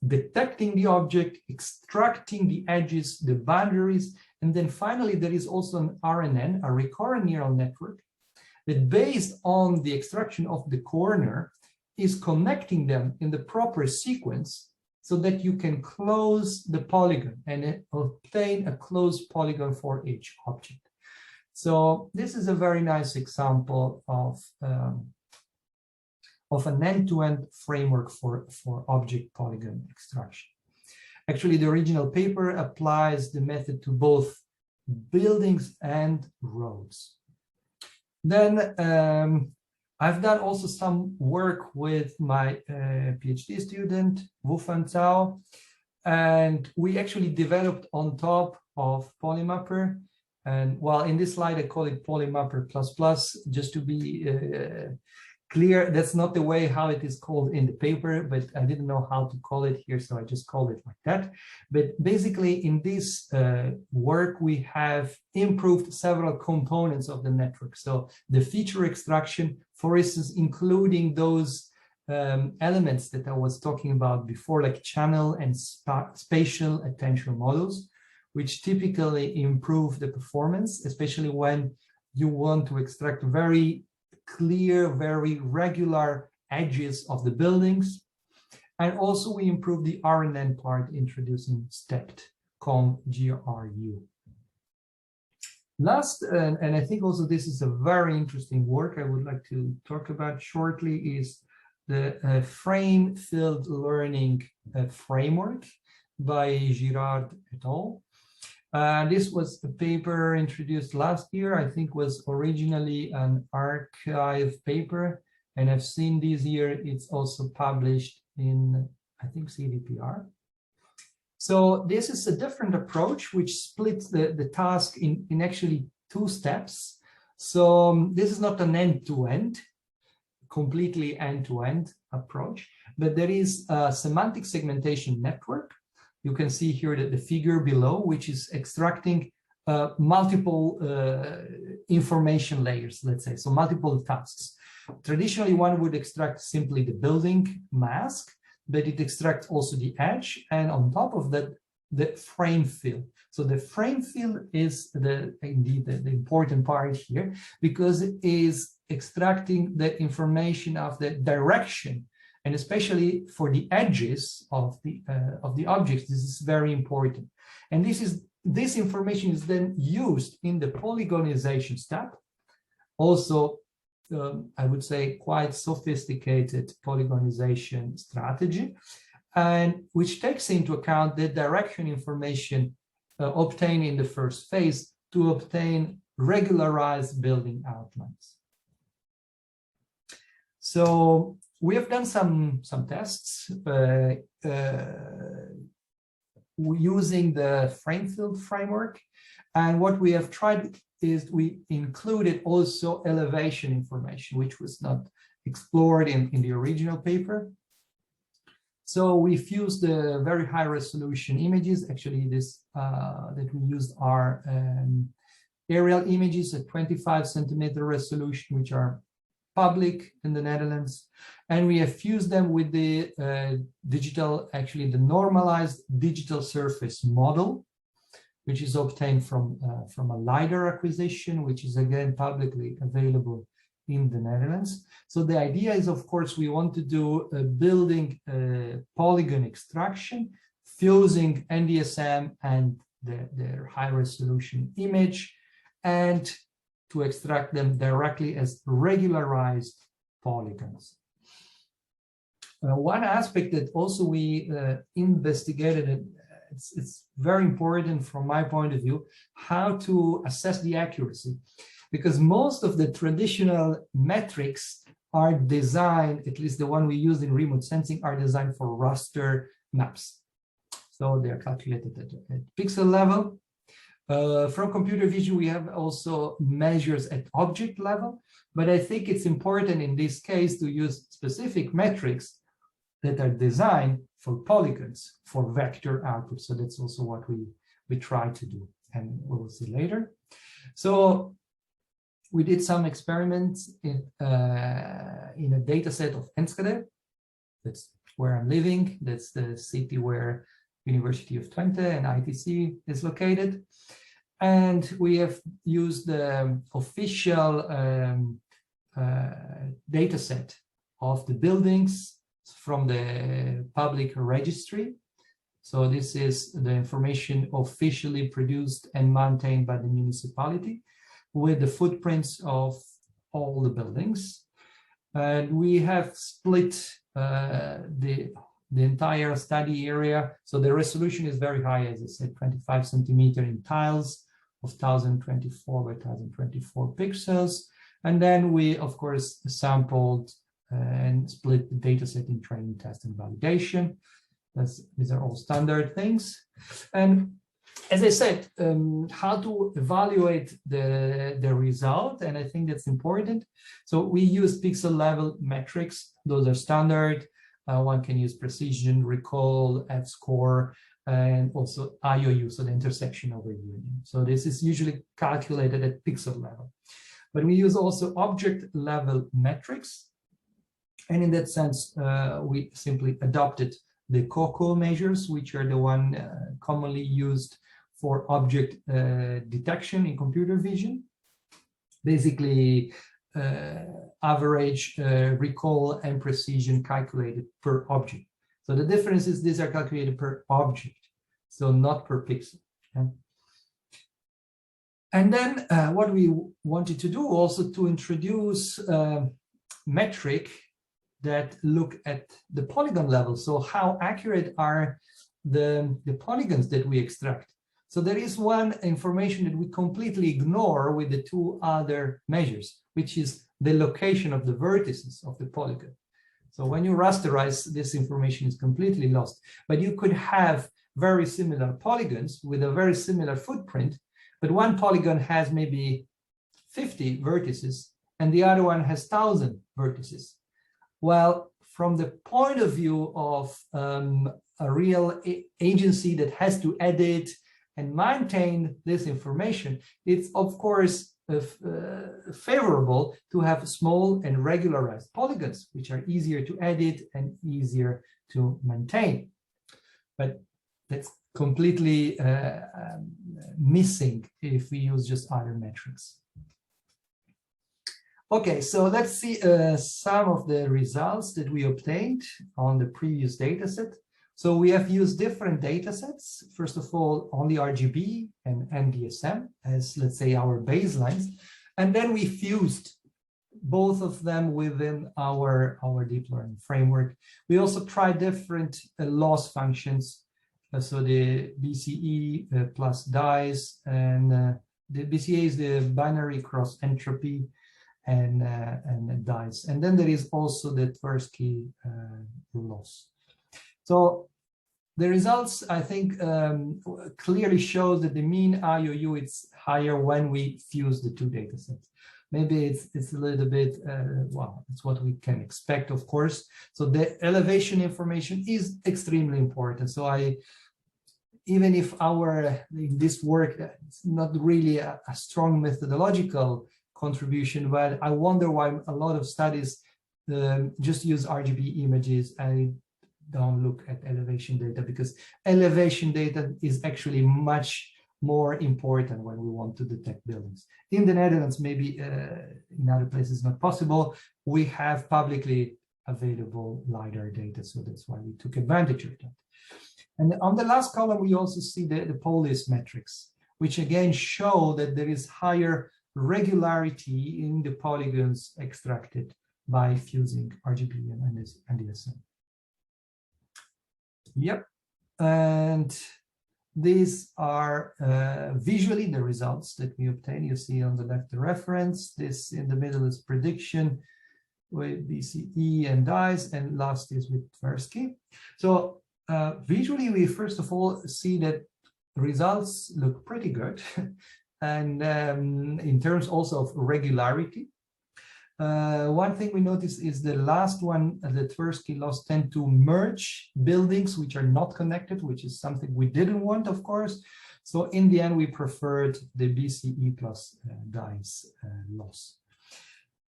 detecting the object, extracting the edges, the boundaries, and then finally there is also an RNN, a recurrent neural network, that based on the extraction of the corner is connecting them in the proper sequence so that you can close the polygon and obtain a closed polygon for each object. So this is a very nice example of an end-to-end framework for object polygon extraction. Actually, the original paper applies the method to both buildings and roads. Then I've done also some work with my PhD student, Wu-Fan Cao, and we actually developed on top of Polymapper. And while in this slide, I call it Polymapper++, just to be clear, that's not the way how it is called in the paper, but I didn't know how to call it here, so I just called it like that. But basically, in this work, we have improved several components of the network. So the feature extraction, for instance, including those elements that I was talking about before, like channel and spatial attention models, which typically improve the performance, especially when you want to extract very clear, very regular edges of the buildings. And also we improve the RNN part, introducing stepped com-GRU. Last, and I think also this is a very interesting work I would like to talk about shortly, is the frame-filled learning framework by Girard et al. This was a paper introduced last year, I think was originally an archive paper, and I've seen this year it's also published in, I think, CDPR. So this is a different approach which splits the task in actually two steps. So this is not an end-to-end, completely end-to-end approach, but there is a semantic segmentation network. You can see here that the figure below, which is extracting multiple information layers, let's say, so multiple tasks. Traditionally, one would extract simply the building mask, but it extracts also the edge, and on top of that, the frame fill. So the frame fill is indeed the important part here, because it is extracting the information of the direction. And especially for the edges of the objects, this is very important. And this is this information is then used in the polygonization step. Also, I would say quite sophisticated polygonization strategy, and which takes into account the direction information obtained in the first phase to obtain regularized building outlines. So we have done some tests using the frame-field framework, and what we have tried is we included also elevation information, which was not explored in the original paper. So we've used the very high resolution images. Actually, this that we used are aerial images at 25 centimeter resolution, which are public in the Netherlands. And we have fused them with the the normalized digital surface model, which is obtained from a LiDAR acquisition, which is again publicly available in the Netherlands. So the idea is, of course, we want to do a building polygon extraction, fusing NDSM and their high resolution image, and to extract them directly as regularized polygons. One aspect that also we investigated, and it's very important from my point of view, how to assess the accuracy, because most of the traditional metrics are designed, at least the one we use in remote sensing, are designed for raster maps. So they're calculated at pixel level. From computer vision, we have also measures at object level, but I think it's important in this case to use specific metrics that are designed for polygons, for vector output. So that's also what we try to do, and we'll see later. So we did some experiments in a data set of Enschede. That's where I'm living. That's the city where University of Twente and ITC is located. And we have used the official data set of the buildings from the public registry. So this is the information officially produced and maintained by the municipality with the footprints of all the buildings. And we have split the entire study area. So the resolution is very high, as I said, 25 centimeter in tiles of 1024 by 1024 pixels. And then we, of course, sampled and split the data set in training, test, and validation. These are all standard things. And as I said, how to evaluate the result, and I think that's important. So we use pixel level metrics. Those are standard. One can use precision, recall, F-score, and also IOU, so the intersection over union. So this is usually calculated at pixel level. But we use also object level metrics. And in that sense, we simply adopted the COCO measures, which are the one commonly used for object detection in computer vision. Basically, average recall and precision calculated per object. So the difference is these are calculated per object, so not per pixel. Okay? And then what we wanted to do also to introduce metric that look at the polygon level. So how accurate are the polygons that we extract? So there is one information that we completely ignore with the two other measures, which is the location of the vertices of the polygon. So when you rasterize, this information is completely lost. But you could have very similar polygons with a very similar footprint, but one polygon has maybe 50 vertices and the other one has 1,000 vertices. Well, from the point of view of a real agency that has to edit and maintain this information, it's of course favorable to have small and regularized polygons, which are easier to edit and easier to maintain. But that's completely missing if we use just other metrics. Okay, so let's see some of the results that we obtained on the previous dataset. So we have used different data sets. First of all, only RGB and NDSM as, let's say, our baselines. And then we fused both of them within our deep learning framework. We also tried different loss functions. So the BCE plus dice, and the BCA is the binary cross entropy, and dice. And then there is also the Tversky loss. So the results, I think, clearly show that the mean IOU is higher when we fuse the two data sets. Maybe it's a little bit, well, it's what we can expect, of course. So the elevation information is extremely important. So even if in this work, it's not really a strong methodological contribution, but I wonder why a lot of studies just use RGB images and don't look at elevation data, because elevation data is actually much more important when we want to detect buildings. In the Netherlands, maybe in other places not possible, we have publicly available LiDAR data, so that's why we took advantage of that. And on the last column, we also see the POLIS metrics, which again show that there is higher regularity in the polygons extracted by fusing RGB and NDSM. Yep, and these are visually the results that we obtain. You see on the left the reference, this in the middle is prediction with BCE and dice, and last is with Tversky. So visually, we first of all see that results look pretty good. And in terms also of regularity, one thing we notice is the last one, the Tversky loss, tend to merge buildings which are not connected, which is something we didn't want, of course. So in the end, we preferred the BCE plus dice loss.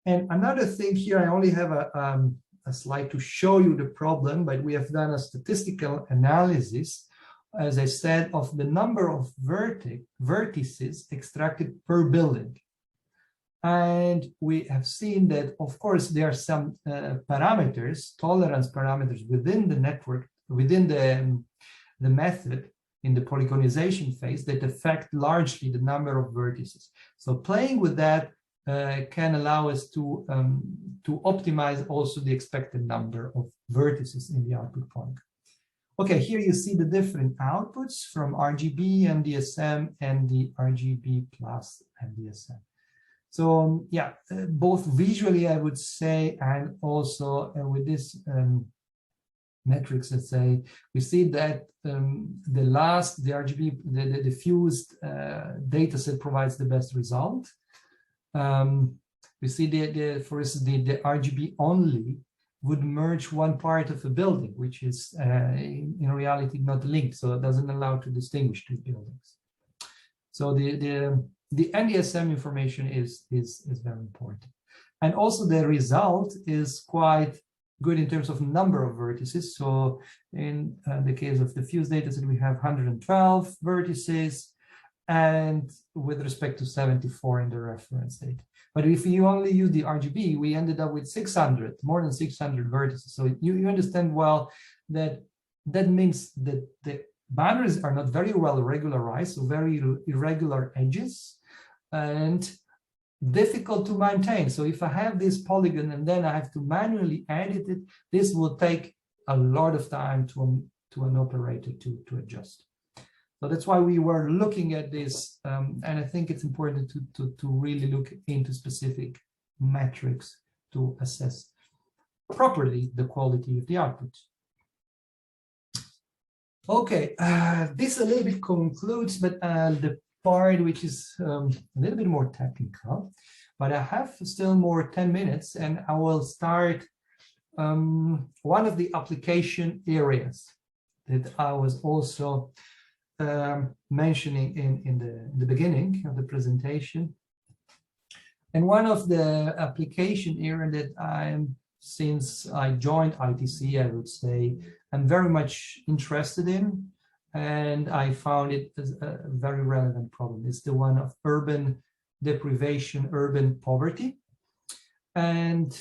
And another thing here, I only have a slide to show you the problem, but we have done a statistical analysis, as I said, of the number of vertices extracted per building. And we have seen that, of course, there are some parameters, tolerance parameters within the network, within the method in the polygonization phase that affect largely the number of vertices. So playing with that can allow us to optimize also the expected number of vertices in the output polygon. Okay, here you see the different outputs from RGB, NDSM, and the RGB plus NDSM. So yeah, both visually, I would say, and also with this metrics, let's say, we see that the RGB, the fused data set provides the best result. We see for instance, the RGB only would merge one part of a building, which is in reality not linked, so it doesn't allow to distinguish two buildings. So the NDSM information is very important. And also the result is quite good in terms of number of vertices. So in the case of the fused dataset, we have 112 vertices, and with respect to 74 in the reference data. But if you only use the RGB, we ended up with 600, more than 600 vertices. So you understand well that that means that the boundaries are not very well regularized, so very irregular edges, and difficult to maintain. So if I have this polygon and then I have to manually edit it, this will take a lot of time to an operator to adjust. So that's why we were looking at this, and I think it's important to really look into specific metrics to assess properly the quality of the output. Okay, this a little bit concludes, but the part which is a little bit more technical, but I have still more 10 minutes, and I will start one of the application areas that I was also mentioning in the beginning of the presentation. And one of the application area that I'm, since I joined ITC, I would say, I'm very much interested in, and I found it as a very relevant problem. It's the one of urban deprivation, urban poverty. And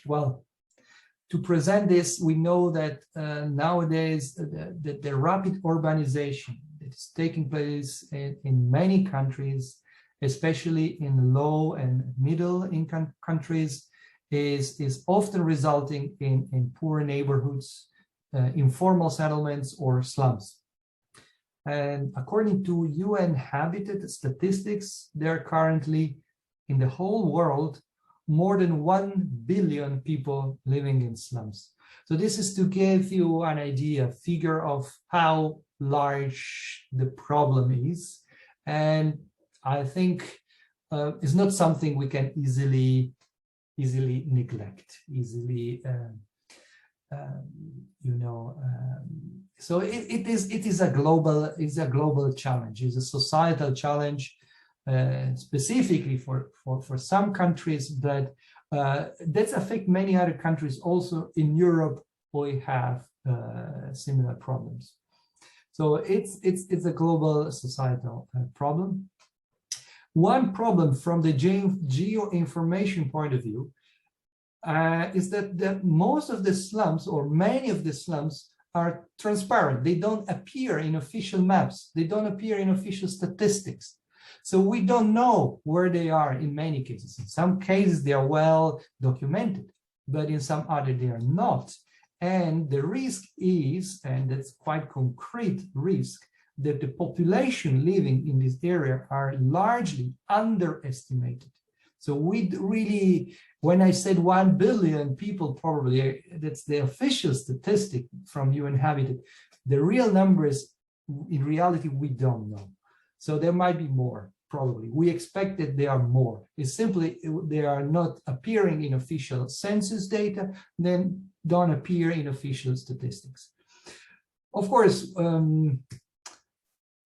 well, To present this, we know that nowadays the rapid urbanization that is taking place in many countries, especially in low and middle income countries, is often resulting in poor neighborhoods, informal settlements, or slums. And according to UN Habitat statistics, there are currently in the whole world more than 1 billion people living in slums. So this is to give you an idea, figure of how large the problem is. And I think it's not something we can easily neglect, so it is a global challenge. It's a societal challenge, specifically for some countries, but that affect many other countries. Also in Europe, we have similar problems. So it's a global societal problem. One problem from the geo-information point of view is that most of the slums, or many of the slums, are transparent. They don't appear in official maps. They don't appear in official statistics. So we don't know where they are in many cases. In some cases, they are well documented, but in some other, they are not. And the risk is, and that's quite concrete risk, that the population living in this area are largely underestimated. So we really, when I said 1 billion people, probably that's the official statistic from UN Habitat. The real numbers, in reality, we don't know. So there might be more, probably. We expect that there are more. It's simply they are not appearing in official census data, then don't appear in official statistics. Of course,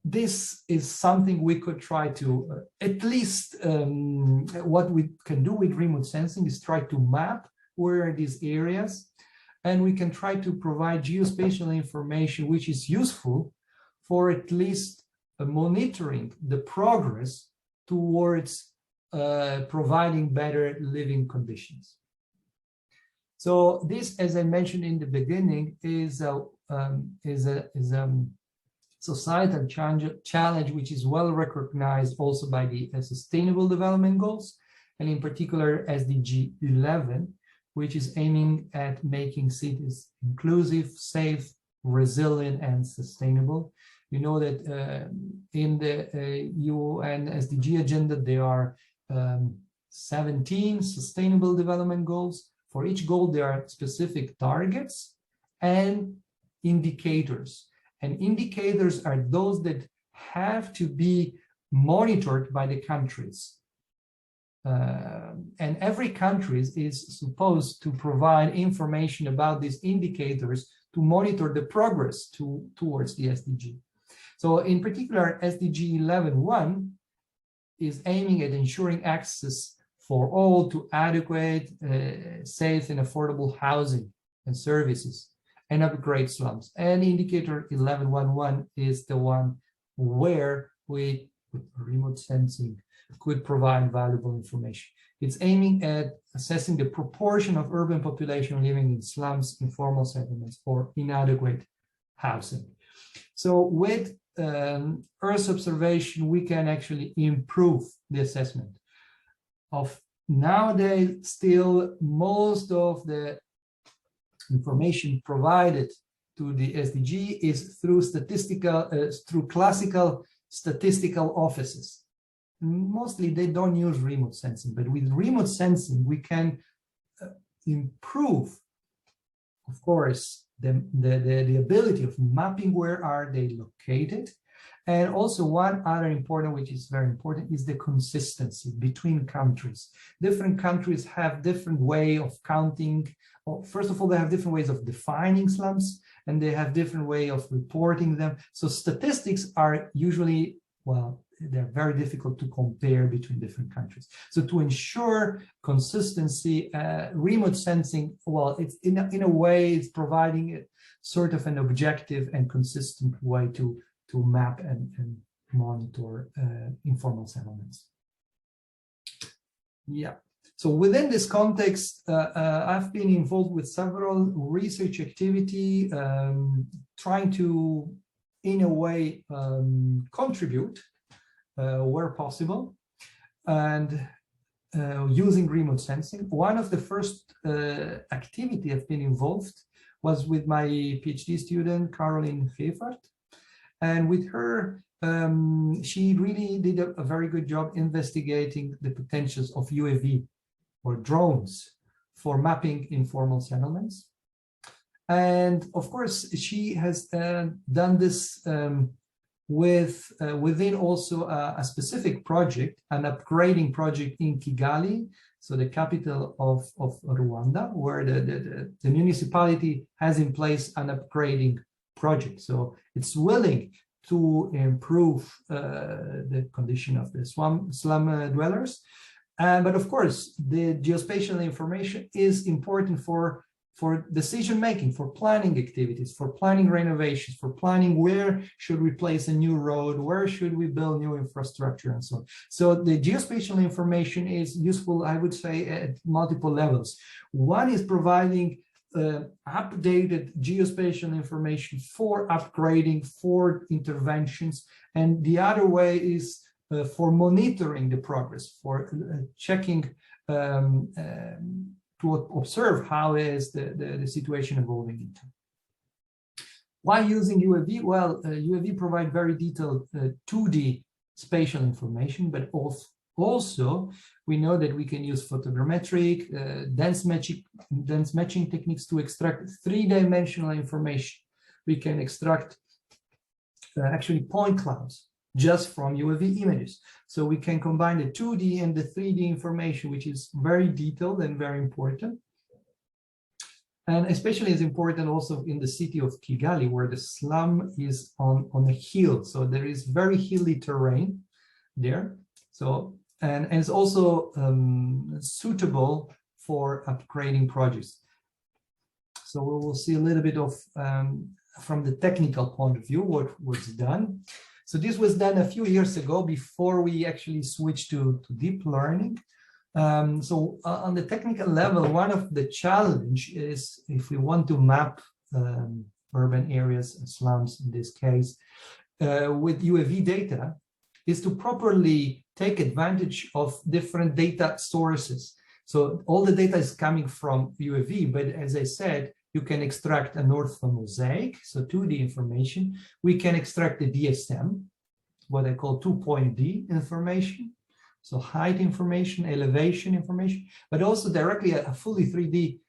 this is something we could try to, at least what we can do with remote sensing is try to map where are these areas, and we can try to provide geospatial information which is useful for at least monitoring the progress towards providing better living conditions. So this, as I mentioned in the beginning, is a societal challenge which is well recognized also by the Sustainable Development Goals, and in particular SDG 11, which is aiming at making cities inclusive, safe, resilient, and sustainable. You know that in the UN SDG agenda, there are 17 Sustainable Development Goals. For each goal, there are specific targets and indicators. And indicators are those that have to be monitored by the countries. And every country is supposed to provide information about these indicators to monitor the progress towards the SDG. So in particular, SDG 11.1 is aiming at ensuring access for all to adequate, safe and affordable housing and services, and upgrade slums. And indicator 11.1.1 is the one where we, with remote sensing, could provide valuable information. It's aiming at assessing the proportion of urban population living in slums, informal settlements, or inadequate housing. So with Earth observation, we can actually improve the assessment of nowadays. Still, most of the information provided to the SDG is through through classical statistical offices. Mostly they don't use remote sensing, but with remote sensing we can improve, of course, the ability of mapping where are they located. And also one other important, which is very important, is the consistency between countries. Different countries have different way of counting. First of all, they have different ways of defining slums, and they have different way of reporting them. So statistics are usually, well, they're very difficult to compare between different countries. So to ensure consistency, remote sensing, well, it's in a way, it's providing a sort of an objective and consistent way to map and monitor informal settlements. Yeah. So within this context, I've been involved with several research activity, trying to, in a way, contribute where possible, and using remote sensing. One of the first activity I've been involved was with my PhD student, Caroline Fevert. And with her, she really did a very good job investigating the potentials of UAV or drones for mapping informal settlements. And of course, she has done this within also a specific project, an upgrading project in Kigali, so the capital of Rwanda, where the municipality has in place an upgrading project. So it's willing to improve the condition of the slum dwellers. But of course, the geospatial information is important for decision-making, for planning activities, for planning renovations, for planning where should we place a new road, where should we build new infrastructure, and so on. So the geospatial information is useful, I would say, at multiple levels. One is providing updated geospatial information for upgrading, for interventions, and the other way is for monitoring the progress, for checking to observe how is the situation evolving in time. Why using UAV? Well, UAV provide very detailed 2D spatial information, but also we know that we can use photogrammetric, dense matching techniques to extract three-dimensional information. We can extract actually point clouds just from UAV images. So we can combine the 2D and the 3D information, which is very detailed and very important. And especially is important also in the city of Kigali, where the slum is on a hill. So there is very hilly terrain there. So, and it's also suitable for upgrading projects. So we will see a little bit of, from the technical point of view, what was done. So this was done a few years ago before we actually switched to deep learning. So on the technical level, one of the challenge is if we want to map urban areas and slums in this case with UAV data, is to properly take advantage of different data sources. So all the data is coming from UAV, but as I said, you can extract an orthomosaic, so 2D information. We can extract the DSM, what I call 2-point D information, so height information, elevation information, but also directly a fully 3D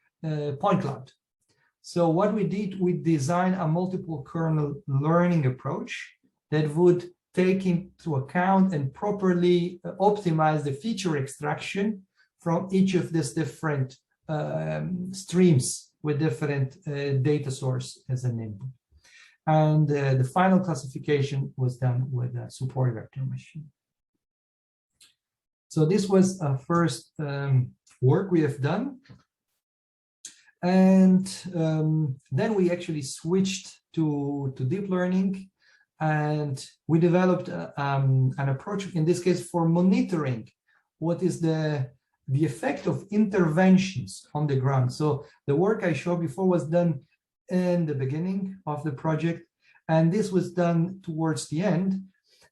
point cloud. So what we did, we designed a multiple kernel learning approach that would take into account and properly optimize the feature extraction from each of these different streams with different data source as an input. And the final classification was done with a support vector machine. So this was a first work we have done. And then we actually switched to deep learning, and we developed an approach, in this case, for monitoring what is the effect of interventions on the ground. So the work I showed before was done in the beginning of the project, and this was done towards the end.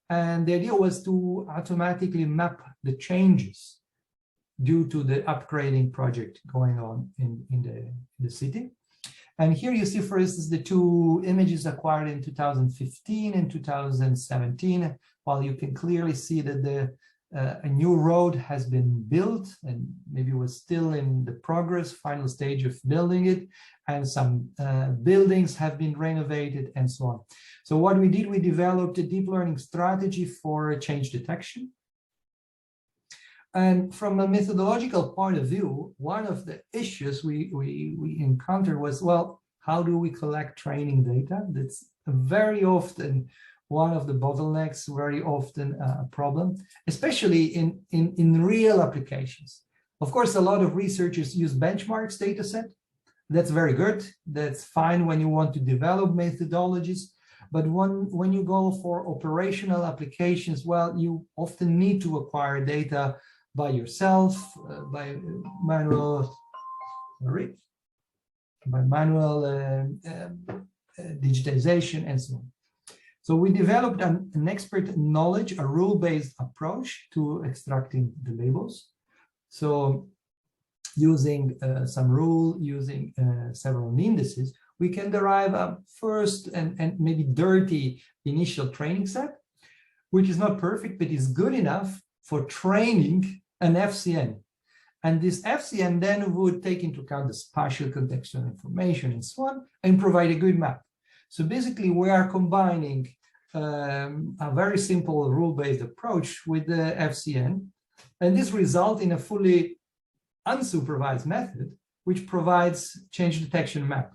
And the idea was to automatically map the changes due to the upgrading project going on in the city. And here you see, for instance, the two images acquired in 2015 and 2017, while you can clearly see that a new road has been built and maybe was still in the final stage of building it, and some buildings have been renovated and so on. So what we did, we developed a deep learning strategy for change detection. And from a methodological point of view, one of the issues we encountered was, well, how do we collect training data? That's very often one of the bottlenecks, very often a problem, especially in real applications. Of course, a lot of researchers use benchmarks data set. That's very good. That's fine when you want to develop methodologies. But when you go for operational applications, well, you often need to acquire data by yourself, by manual digitization, and so on. So we developed an expert knowledge, a rule-based approach to extracting the labels. So using some rule, using several indices, we can derive a first and maybe dirty initial training set, which is not perfect, but is good enough for training an FCN. And this FCN then would take into account the spatial contextual information and so on, and provide a good map. So basically, we are combining a very simple rule-based approach with the FCN, and this results in a fully unsupervised method, which provides change detection map.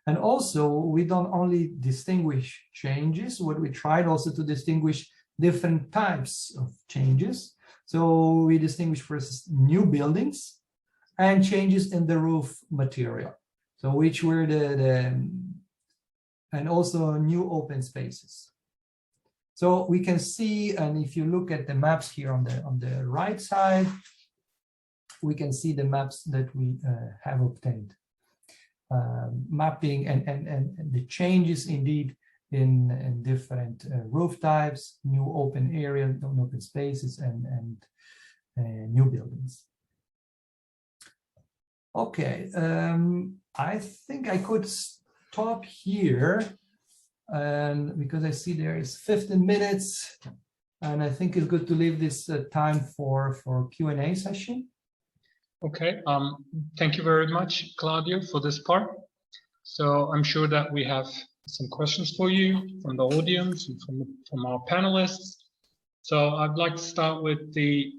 And also, we don't only distinguish changes, what we tried also to distinguish different types of changes. So we distinguish first new buildings and changes in the roof material. So which were and also new open spaces. So we can see, and if you look at the maps here on the right side, we can see the maps that we have obtained. Mapping and the changes indeed in different roof types, new open areas, open spaces, and new buildings. Okay, I think I could stop here, and because I see there is 15 minutes, and I think it's good to leave this time for Q&A session. Okay, thank you very much, Claudio, for this part. So I'm sure that we have some questions for you from the audience and from our panelists. So I'd like to start with the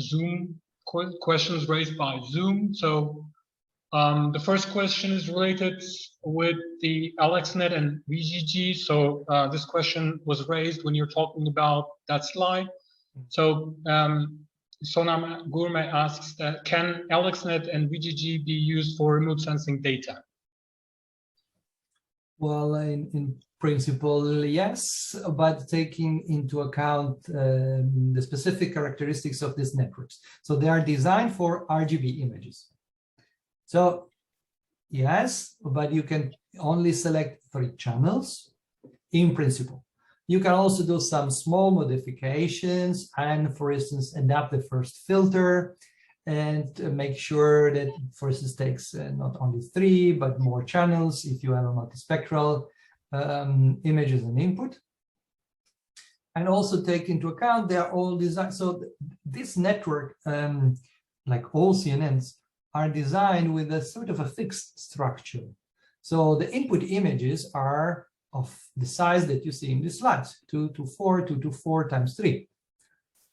Zoom questions raised by Zoom. So the first question is related with the AlexNet and VGG. So this question was raised when you're talking about that slide. So Sonam Gourmet asks that, can AlexNet and VGG be used for remote sensing data? Well, in principle, yes, but taking into account the specific characteristics of these networks. So they are designed for RGB images. So yes, but you can only select 3 channels in principle. You can also do some small modifications and, for instance, adapt the first filter and make sure that, for instance, takes not only 3, but more channels if you have a multispectral image as an input. And also take into account they're all designed. So this network, like all CNNs, are designed with a sort of a fixed structure. So the input images are of the size that you see in the slides, 2 to 4, 2 to 4 times 3.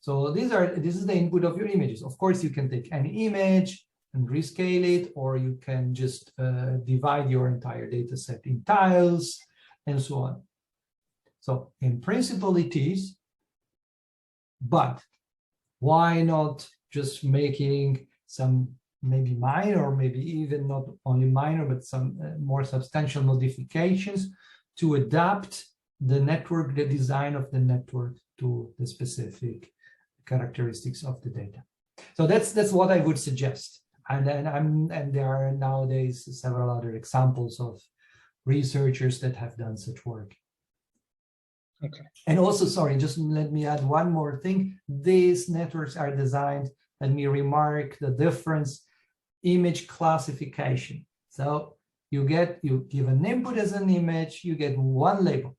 So this is the input of your images. Of course, you can take any image and rescale it, or you can just divide your entire data set in tiles and so on. So in principle it is, but why not just making some maybe minor, or maybe even not only minor, but some more substantial modifications to adapt the network, the design of the network to the specific characteristics of the data. So that's what I would suggest. And there are nowadays several other examples of researchers that have done such work. Okay. And also, sorry, just let me add one more thing. These networks are designed, let me remark the difference, image classification. So you give an input as an image, you get one label.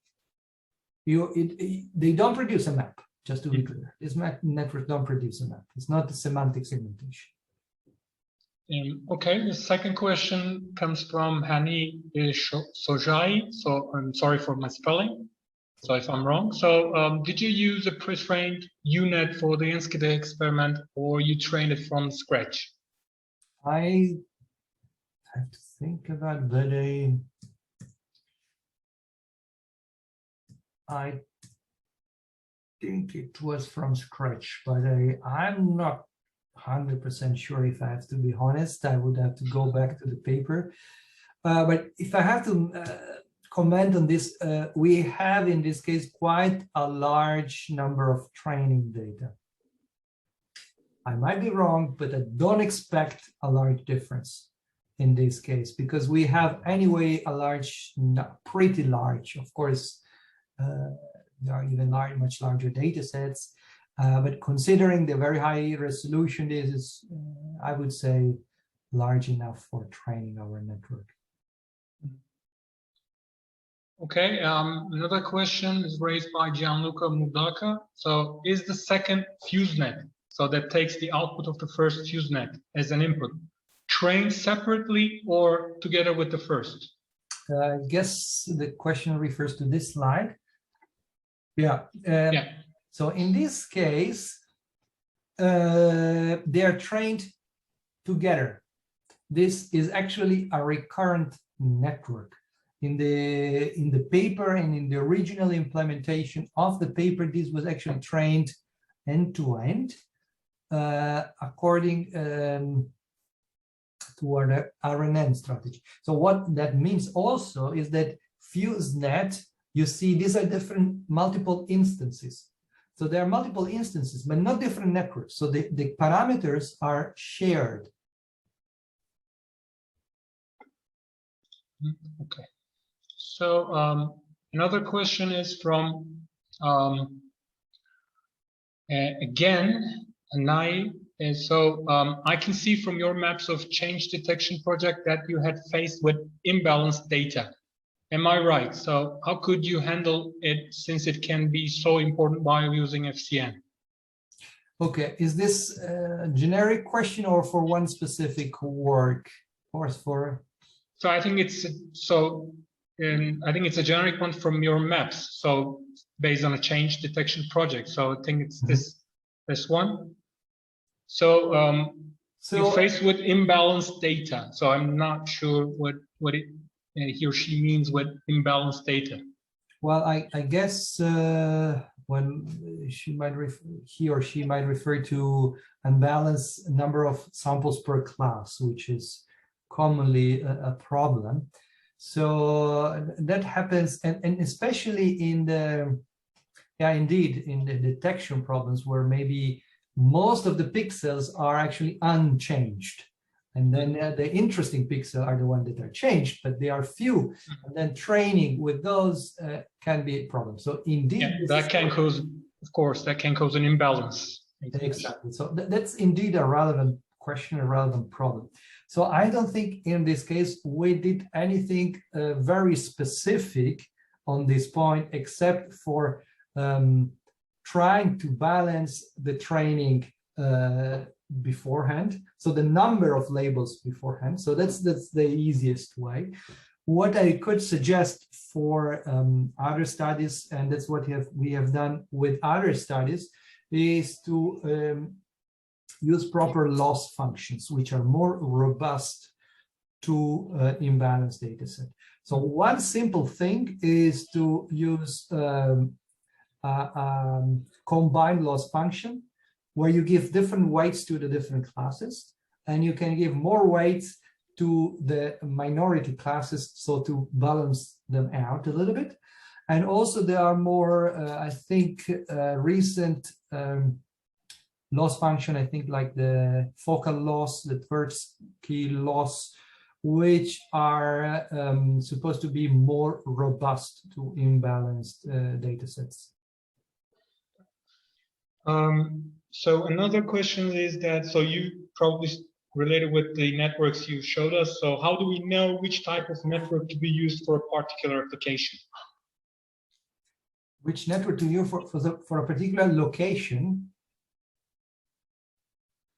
They don't produce a map, just to be clear. These networks don't produce a map. It's not a semantic segmentation. Okay, the second question comes from Hani Sojai. So I'm sorry for my spelling. So if I'm wrong. So did you use a pre-trained UNet for the Enschede experiment, or you trained it from scratch? I have to think about that. I think it was from scratch, but I'm not 100% sure. If I have to be honest, I would have to go back to the paper. But if I have to comment on this, we have in this case quite a large number of training data. I might be wrong, but I don't expect a large difference in this case, because we have anyway a large, pretty large, of course, there are even much larger data sets, but considering the very high resolution, this is, I would say, large enough for training our network. Okay, another question is raised by Gianluca Mudaka. So is the second FuseNet, so that takes the output of the first FuseNet as an input, trained separately or together with the first? I guess the question refers to this slide. Yeah. Yeah. So in this case, they are trained together. This is actually a recurrent network. In the paper and in the original implementation of the paper, this was actually trained end-to-end according to our RNN strategy. So what that means also is that FuseNet, you see, these are different multiple instances. So there are multiple instances, but not different networks. So the parameters are shared. Okay. So another question is from, again, Anai. And so I can see from your maps of change detection project that you had faced with imbalanced data. Am I right? So how could you handle it, since it can be so important while using FCN? Okay, is this a generic question or for one specific work or for? So I think it's I think it's a generic one from your maps. So based on a change detection project. So I think it's this one. So you're faced with imbalanced data. So I'm not sure what he or she means with imbalanced data. Well, I guess when he or she might refer to unbalanced number of samples per class, which is commonly a problem. So that happens, and especially in the, indeed, in the detection problems where maybe most of the pixels are actually unchanged. And then the interesting pixels are the ones that are changed, but they are few. And then training with those can be a problem. So indeed, that can cause, of course, that can cause an imbalance. Exactly. So that's indeed a relevant question, a relevant problem. So I don't think in this case we did anything very specific on this point, except for trying to balance the training beforehand, so the number of labels beforehand. So that's the easiest way. What I could suggest for other studies, and that's what we have done with other studies, is to use proper loss functions, which are more robust to imbalanced data set. So one simple thing is to use combined loss function, where you give different weights to the different classes, and you can give more weights to the minority classes, so to balance them out a little bit. And also there are more, I think, recent loss function, I think, like the focal loss, the Tversky loss, which are supposed to be more robust to imbalanced data sets. So another question is that, so you probably related with the networks you showed us. So how do we know which type of network to be used for a particular application? Which network to use for a particular location?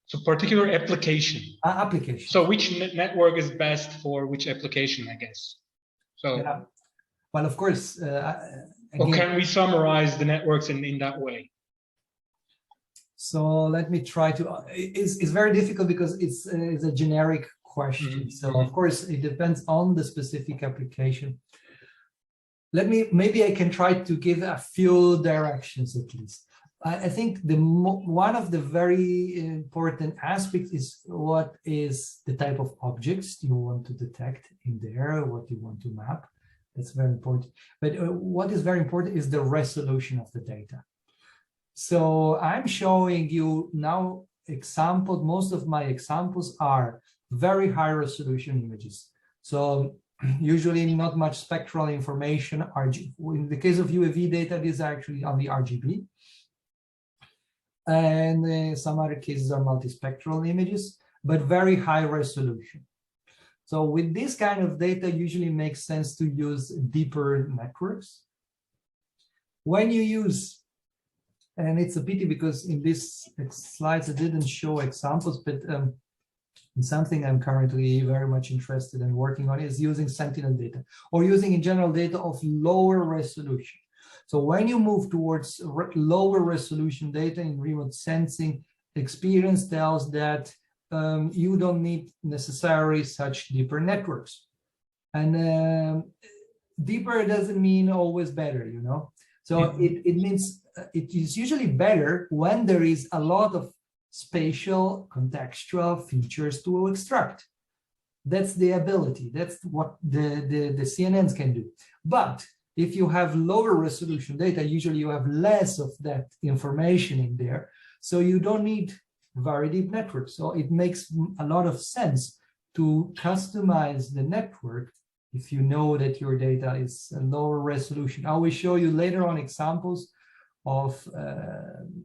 So particular application. Application. So which network is best for which application, I guess? So. Yeah. Well, of course. Again, or can we summarize the networks in that way? So let me try to. It's very difficult because it's a generic question. So of course it depends on the specific application. Maybe I can try to give a few directions at least. I think one of the very important aspects is what is the type of objects you want to detect in there, what you want to map. That's very important. But what is very important is the resolution of the data. So I'm showing you now examples, most of my examples are very high resolution images. So usually not much spectral information. In the case of UAV data, these are actually only RGB. And some other cases are multispectral images, but very high resolution. So with this kind of data, usually makes sense to use deeper networks. When you use, and it's a pity because in these slides I didn't show examples, but something I'm currently very much interested in working on is using Sentinel data, or using in general data of lower resolution. So when you move towards lower resolution data in remote sensing, experience tells that you don't need necessarily such deeper networks. And deeper doesn't mean always better, you know. So it means it is usually better when there is a lot of spatial contextual features to extract. That's the ability. That's what the CNNs can do. But if you have lower resolution data, usually you have less of that information in there. So you don't need very deep networks. So it makes a lot of sense to customize the network if you know that your data is a lower resolution. I will show you later on examples of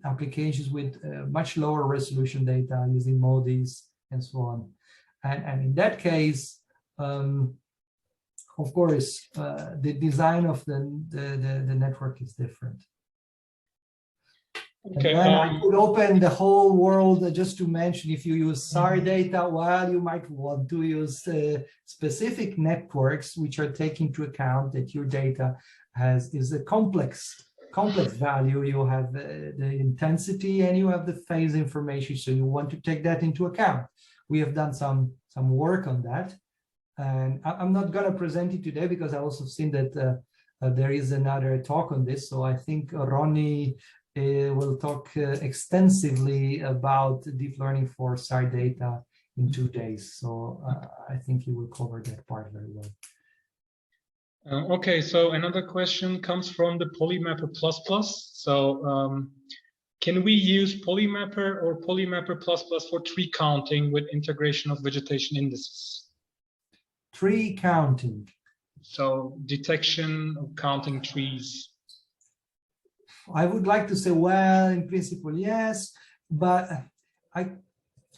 applications with much lower resolution data using MODIs and so on. And in that case, of course, the design of the network is different. Okay. And then I could open the whole world just to mention, if you use SAR data, well, you might want to use specific networks which are taking into account that your data is a complex value. You have the intensity and you have the phase information, so you want to take that into account. We have done some work on that, and I'm not going to present it today because I also seen that there is another talk on this. So I think Ronnie will talk extensively about deep learning for SAR data in 2 days. So I think he will cover that part very well. Okay, so another question comes from the Polymapper++. So can we use Polymapper or Polymapper++ for tree counting with integration of vegetation indices? Tree counting. So detection of counting trees. I would like to say, well, in principle, yes, but I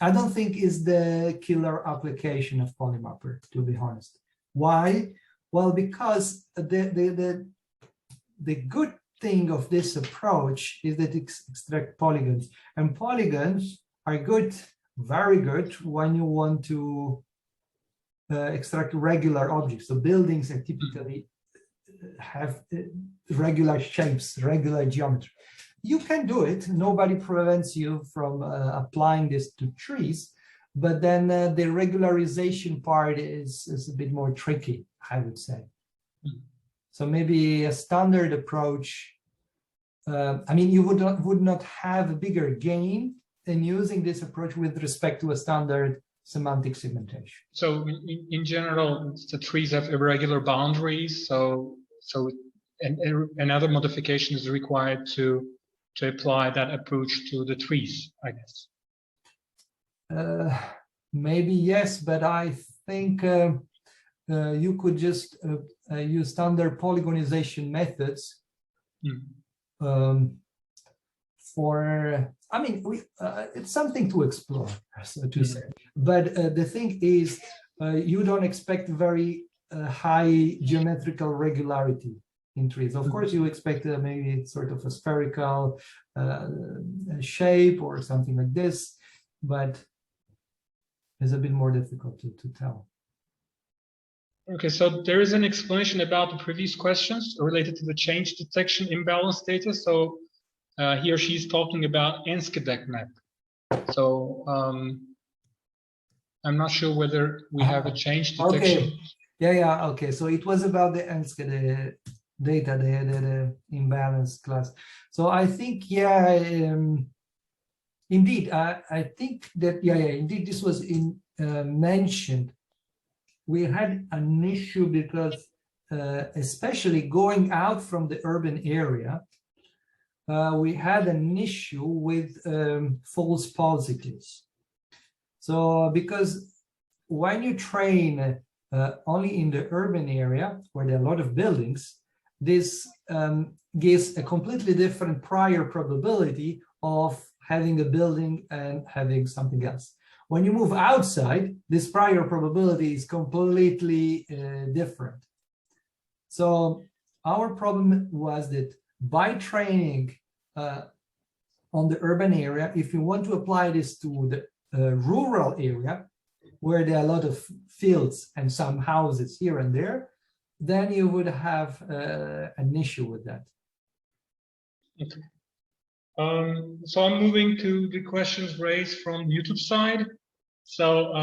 don't think is the killer application of Polymapper, to be honest. Why? Well, because the good thing of this approach is that it extracts polygons, and polygons are good, very good, when you want to extract regular objects. So buildings are typically have regular shapes, regular geometry. You can do it. Nobody prevents you from applying this to trees, but then the regularization part is a bit more tricky, I would say. So maybe a standard approach. I mean, you would not have a bigger gain than using this approach with respect to a standard semantic segmentation. So in general, the trees have irregular boundaries. So another modification is required to apply that approach to the trees, I guess. Maybe yes, but I think you could just use standard polygonization methods for, I mean, it's something to explore, so to say. But the thing is, you don't expect very high geometrical regularity in trees. Of course, you expect maybe sort of a spherical shape or something like this, but it's a bit more difficult to tell. Okay, so there is an explanation about the previous questions related to the change detection imbalance data. So he or she is talking about Enschede map. So I'm not sure whether we have a change detection. Okay. Yeah. Okay. So it was about the Enschede data, the imbalance class. So I think, yeah, indeed, I think that, yeah, indeed, this was mentioned. We had an issue because, especially going out from the urban area, we had an issue with false positives. So because when you train only in the urban area where there are a lot of buildings, this gives a completely different prior probability of having a building and having something else. When you move outside, this prior probability is completely different. So our problem was that by training on the urban area, if you want to apply this to the rural area, where there are a lot of fields and some houses here and there, then you would have an issue with that. Okay. So I'm moving to the questions raised from YouTube side. So,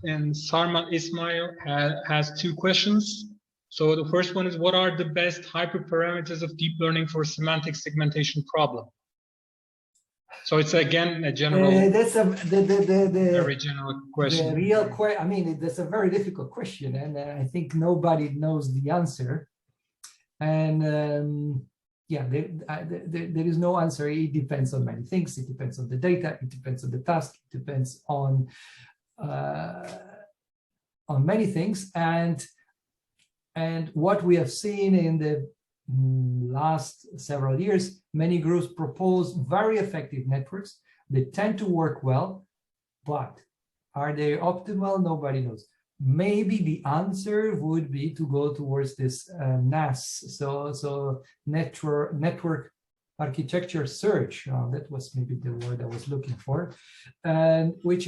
and Sarma Ismail has two questions. So the first one is, what are the best hyperparameters of deep learning for semantic segmentation problem? So it's again a general, that's very general question. The real question, I mean, that's a very difficult question, and I think nobody knows the answer. And yeah, there is no answer. It depends on many things. It depends on the data. It depends on the task. It depends on many things. And what we have seen in the last several years, many groups propose very effective networks. They tend to work well, but are they optimal? Nobody knows. Maybe the answer would be to go towards this NAS, so network architecture search. That was maybe the word I was looking for, and which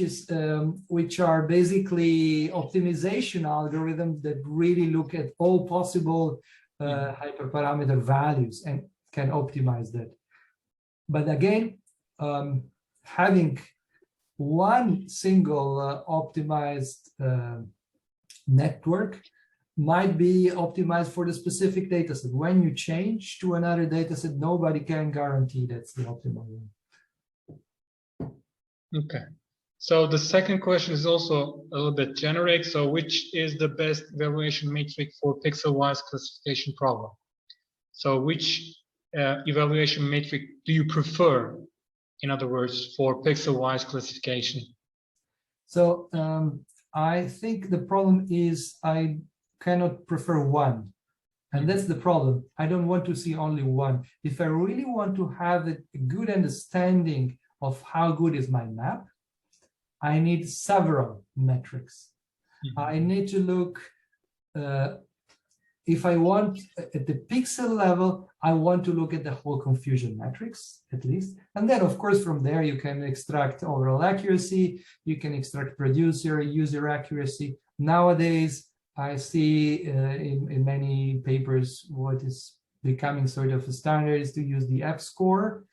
are basically optimization algorithms that really look at all possible hyperparameter values and can optimize that. But again, having one single optimized network might be optimized for the specific dataset. When you change to another dataset, nobody can guarantee that's the optimal one. Okay. So the second question is also a little bit generic. So which is the best evaluation metric for pixel-wise classification problem? So which evaluation metric do you prefer, in other words, for pixel-wise classification? So I think the problem is I cannot prefer one. And that's the problem. I don't want to see only one. If I really want to have a good understanding of how good is my map, I need several metrics. I need to look, if I want at the pixel level, I want to look at the whole confusion matrix at least. And then of course, from there, you can extract overall accuracy. You can extract producer, user accuracy. Nowadays, I see in many papers, what is becoming sort of a standard is to use the F-score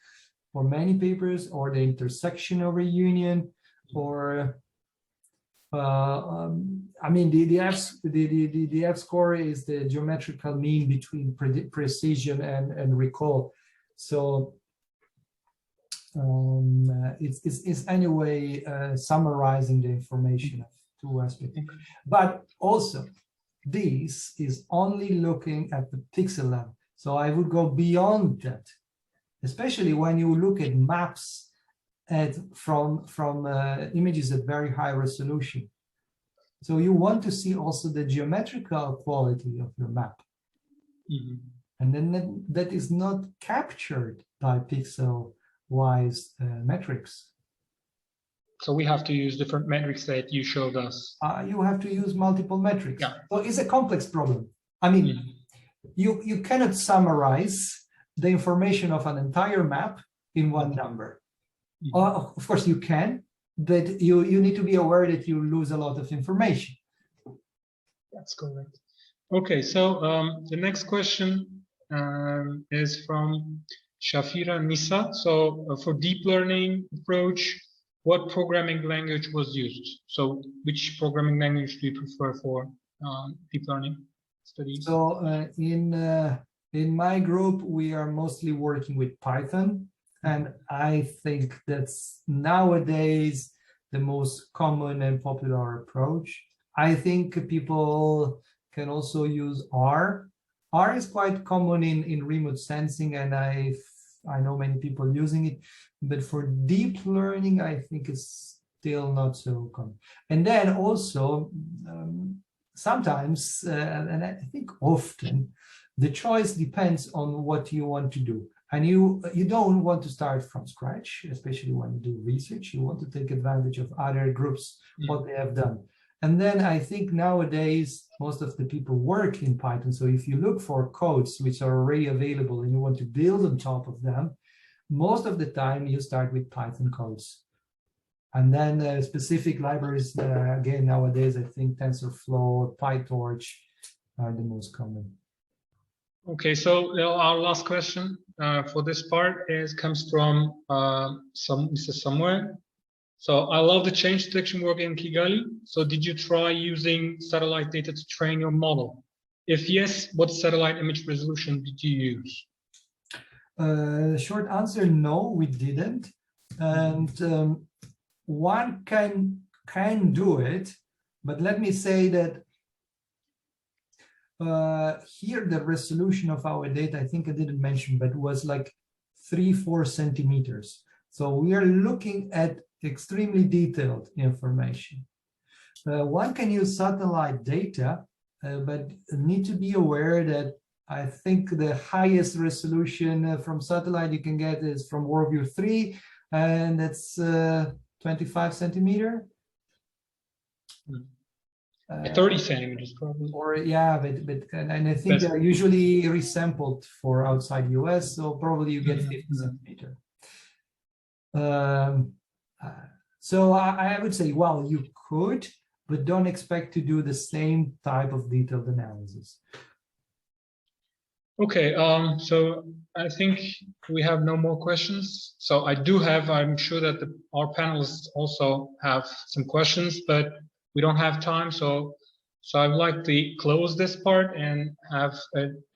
for many papers, or the intersection over union, or I mean, the F-score is the geometrical mean between precision and recall. So it's anyway summarizing the information of two aspects. But also, this is only looking at the pixel level. So I would go beyond that, especially when you look at maps from images at very high resolution. So you want to see also the geometrical quality of your map. And then that is not captured by pixel-wise metrics. So we have to use different metrics that you showed us. You have to use multiple metrics. Yeah. So it's a complex problem. I mean, you cannot summarize the information of an entire map in one number. Of course you can, but you need to be aware that you lose a lot of information. That's correct. Okay, so the next question is from Shafira Nisa. So for deep learning approach, what programming language was used? So which programming language do you prefer for deep learning studies? So in my group, we are mostly working with Python. And I think that's nowadays the most common and popular approach. I think people can also use R. R is quite common in remote sensing, and I know many people using it, but for deep learning, I think it's still not so common. And then also, sometimes, and I think often, the choice depends on what you want to do. And you don't want to start from scratch, especially when you do research. You want to take advantage of other groups, what they have done. And then I think nowadays, most of the people work in Python. So if you look for codes which are already available and you want to build on top of them, most of the time you start with Python codes. And then specific libraries, again, nowadays, I think TensorFlow, PyTorch are the most common. Okay, so our last question for this part comes from Mr. Samuel. So I love the change detection work in Kigali. So did you try using satellite data to train your model? If yes, what satellite image resolution did you use? Short answer, no, we didn't. And one can do it, but let me say that here the resolution of our data, I think I didn't mention, but was like 3-4 centimeters. So we are looking at extremely detailed information. One can use satellite data, but need to be aware that I think the highest resolution from satellite you can get is from WorldView 3, and that's 25 centimeter. 30 centimeters probably. Or yeah, but and I think they're usually resampled for outside US, so probably you get 50 centimeter. So I would say, well, you could, but don't expect to do the same type of detailed analysis. Okay, so I think we have no more questions. So I'm sure that our panelists also have some questions, but we don't have time. So I'd like to close this part and have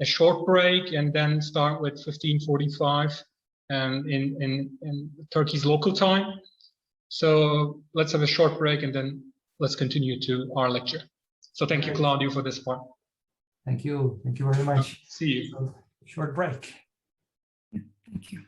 a short break and then start with 15:45 in Turkey's local time. So let's have a short break and then let's continue to our lecture. So thank you, Claudio, for this part. Thank you. Thank you very much. See you. So, short break. Thank you.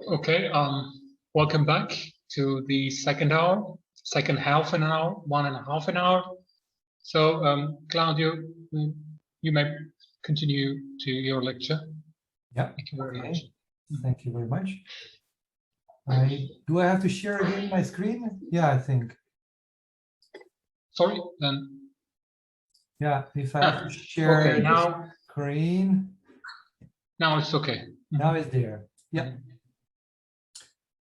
Okay, welcome back to the second half an hour, 1.5 an hour. So, Claudio, you may continue to your lecture. Yeah. Thank you very okay. much. Thank you very much. Do I have to share again my screen? Yeah, I think. Sorry, then. Yeah, if I have to share okay, now, screen. Now it's okay. Now it's there. Yeah.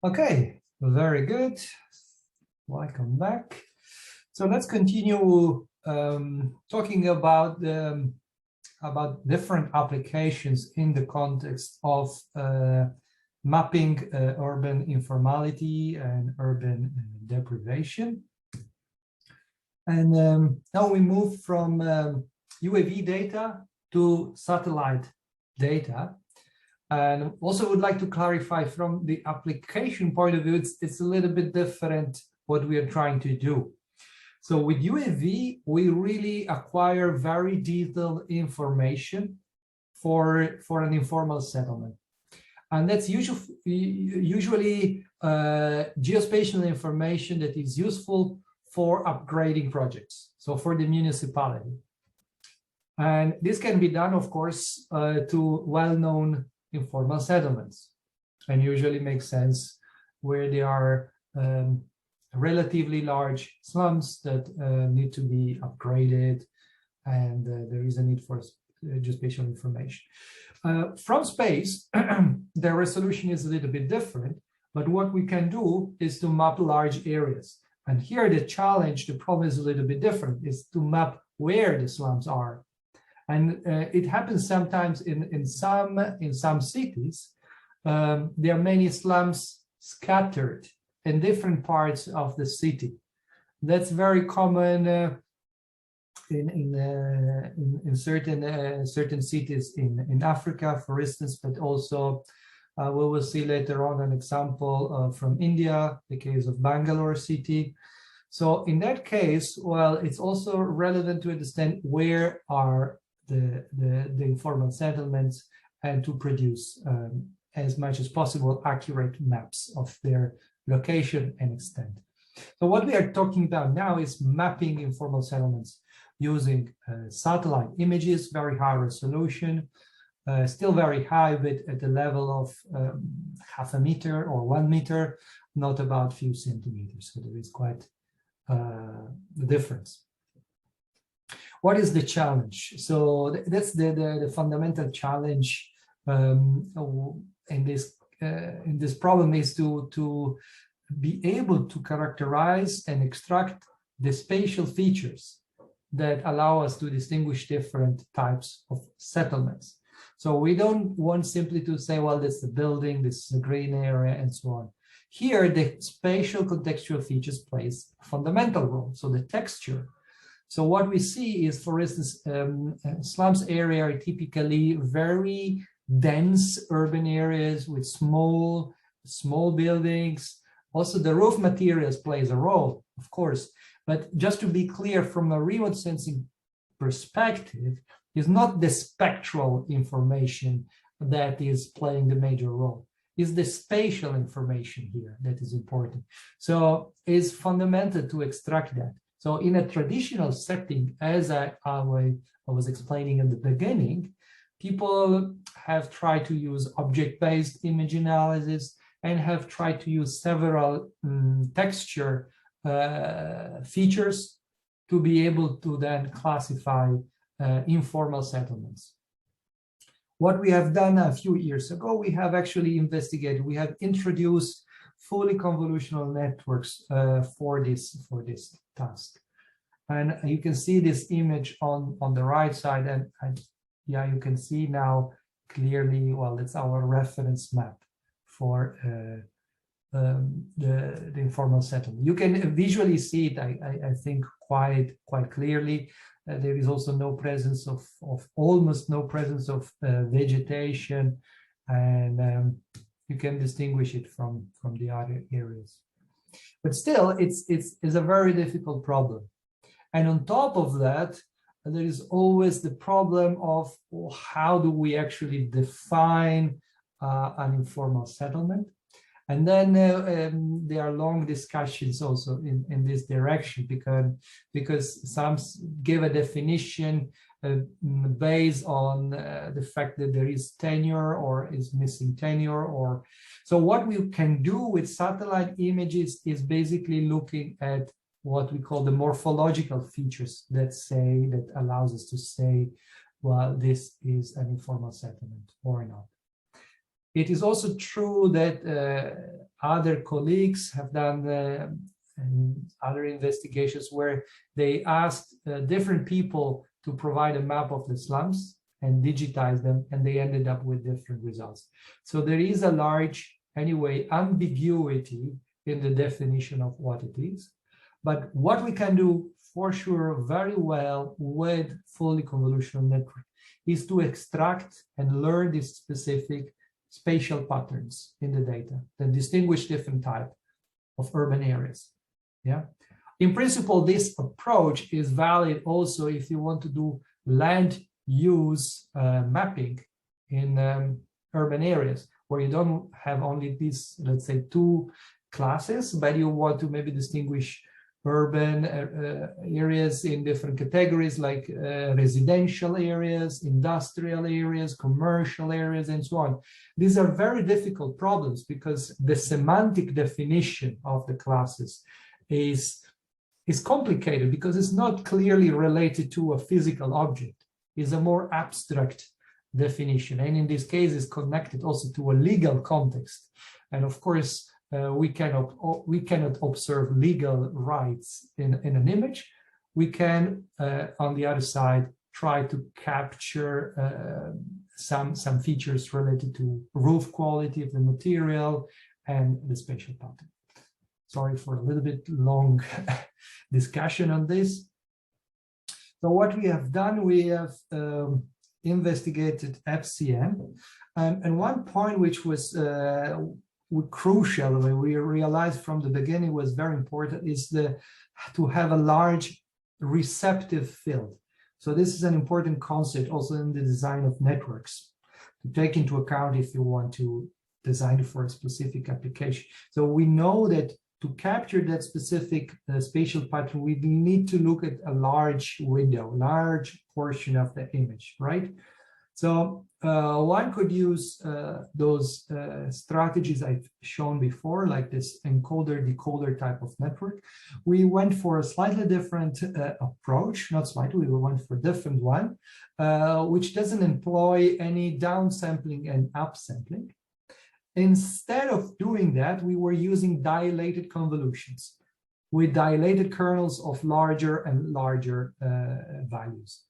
Okay, very good. Welcome back. So let's continue talking about different applications in the context of mapping urban informality and urban deprivation. And now we move from UAV data to satellite data. And also would like to clarify from the application point of view, it's a little bit different what we are trying to do. So with UAV, we really acquire very detailed information for an informal settlement. And that's usually geospatial information that is useful for upgrading projects, so for the municipality. And this can be done, of course, to well-known informal settlements, and usually makes sense where there are relatively large slums that need to be upgraded, and there is a need for geospatial information. From space, the resolution is a little bit different, but what we can do is to map large areas. And here the challenge, the problem is a little bit different, is to map where the slums are. And it happens sometimes in some cities. There are many slums scattered in different parts of the city. That's very common in certain cities in Africa, for instance, but also we will see later on an example from India, the case of Bangalore city. So in that case, well, it's also relevant to understand where are the informal settlements and to produce as much as possible accurate maps of their location and extent. So what we are talking about now is mapping informal settlements using satellite images, very high resolution, still very high, but at the level of 0.5 meter or 1 meter, not about a few centimeters. So there is quite the difference. What is the challenge? So that's the fundamental challenge in this problem is to be able to characterize and extract the spatial features that allow us to distinguish different types of settlements. So we don't want simply to say, well, this is the building, this is the green area, and so on. Here, the spatial contextual features plays a fundamental role. So the texture. So what we see is, for instance, slums area are typically very dense urban areas with small buildings. Also, the roof materials plays a role, of course. But just to be clear, from a remote sensing perspective, is not the spectral information that is playing the major role. It's the spatial information here that is important. So it's fundamental to extract that. So in a traditional setting, as I was explaining in the beginning, people have tried to use object-based image analysis and have tried to use several texture features to be able to then classify informal settlements. What we have done a few years ago, we have actually investigated, we have introduced fully convolutional networks for this task. And you can see this image on the right side, and yeah, you can see now clearly, well, it's our reference map for the informal settlement. You can visually see it, I think, quite clearly. There is also no presence of almost no presence of vegetation, and you can distinguish it from the other areas. But still, it's a very difficult problem. And on top of that, there is always the problem of how do we actually define an informal settlement. And then there are long discussions also in this direction, because some give a definition based on the fact that there is tenure or is missing tenure. Or so what we can do with satellite images is basically looking at what we call the morphological features that allows us to say, well, this is an informal settlement or not. It is also true that other colleagues have done other investigations where they asked different people to provide a map of the slums and digitize them, and they ended up with different results. So there is a large, anyway, ambiguity in the definition of what it is. But what we can do for sure very well with fully convolutional network is to extract and learn this specific spatial patterns in the data that distinguish different types of urban areas. Yeah, in principle, this approach is valid also if you want to do land use mapping in urban areas, where you don't have only these, let's say, two classes, but you want to maybe distinguish urban areas in different categories, like residential areas, industrial areas, commercial areas, and so on. These are very difficult problems because the semantic definition of the classes is complicated, because it's not clearly related to a physical object. It's a more abstract definition, and in this case is connected also to a legal context. And of course, we cannot observe legal rights in an image. We can, on the other side, try to capture some features related to roof quality of the material and the spatial pattern. Sorry for a little bit long discussion on this. So what we have done, we have investigated FCM, and one point which was crucial, when we realized from the beginning was very important, is to have a large receptive field. So this is an important concept also in the design of networks to take into account if you want to design for a specific application. So we know that to capture that specific spatial pattern, we need to look at a large window, large portion of the image, right? So one could use those strategies I've shown before, like this encoder-decoder type of network. We went for a slightly different approach, not slightly, we went for a different one, which doesn't employ any downsampling and upsampling. Instead of doing that, we were using dilated convolutions with dilated kernels of larger and larger values.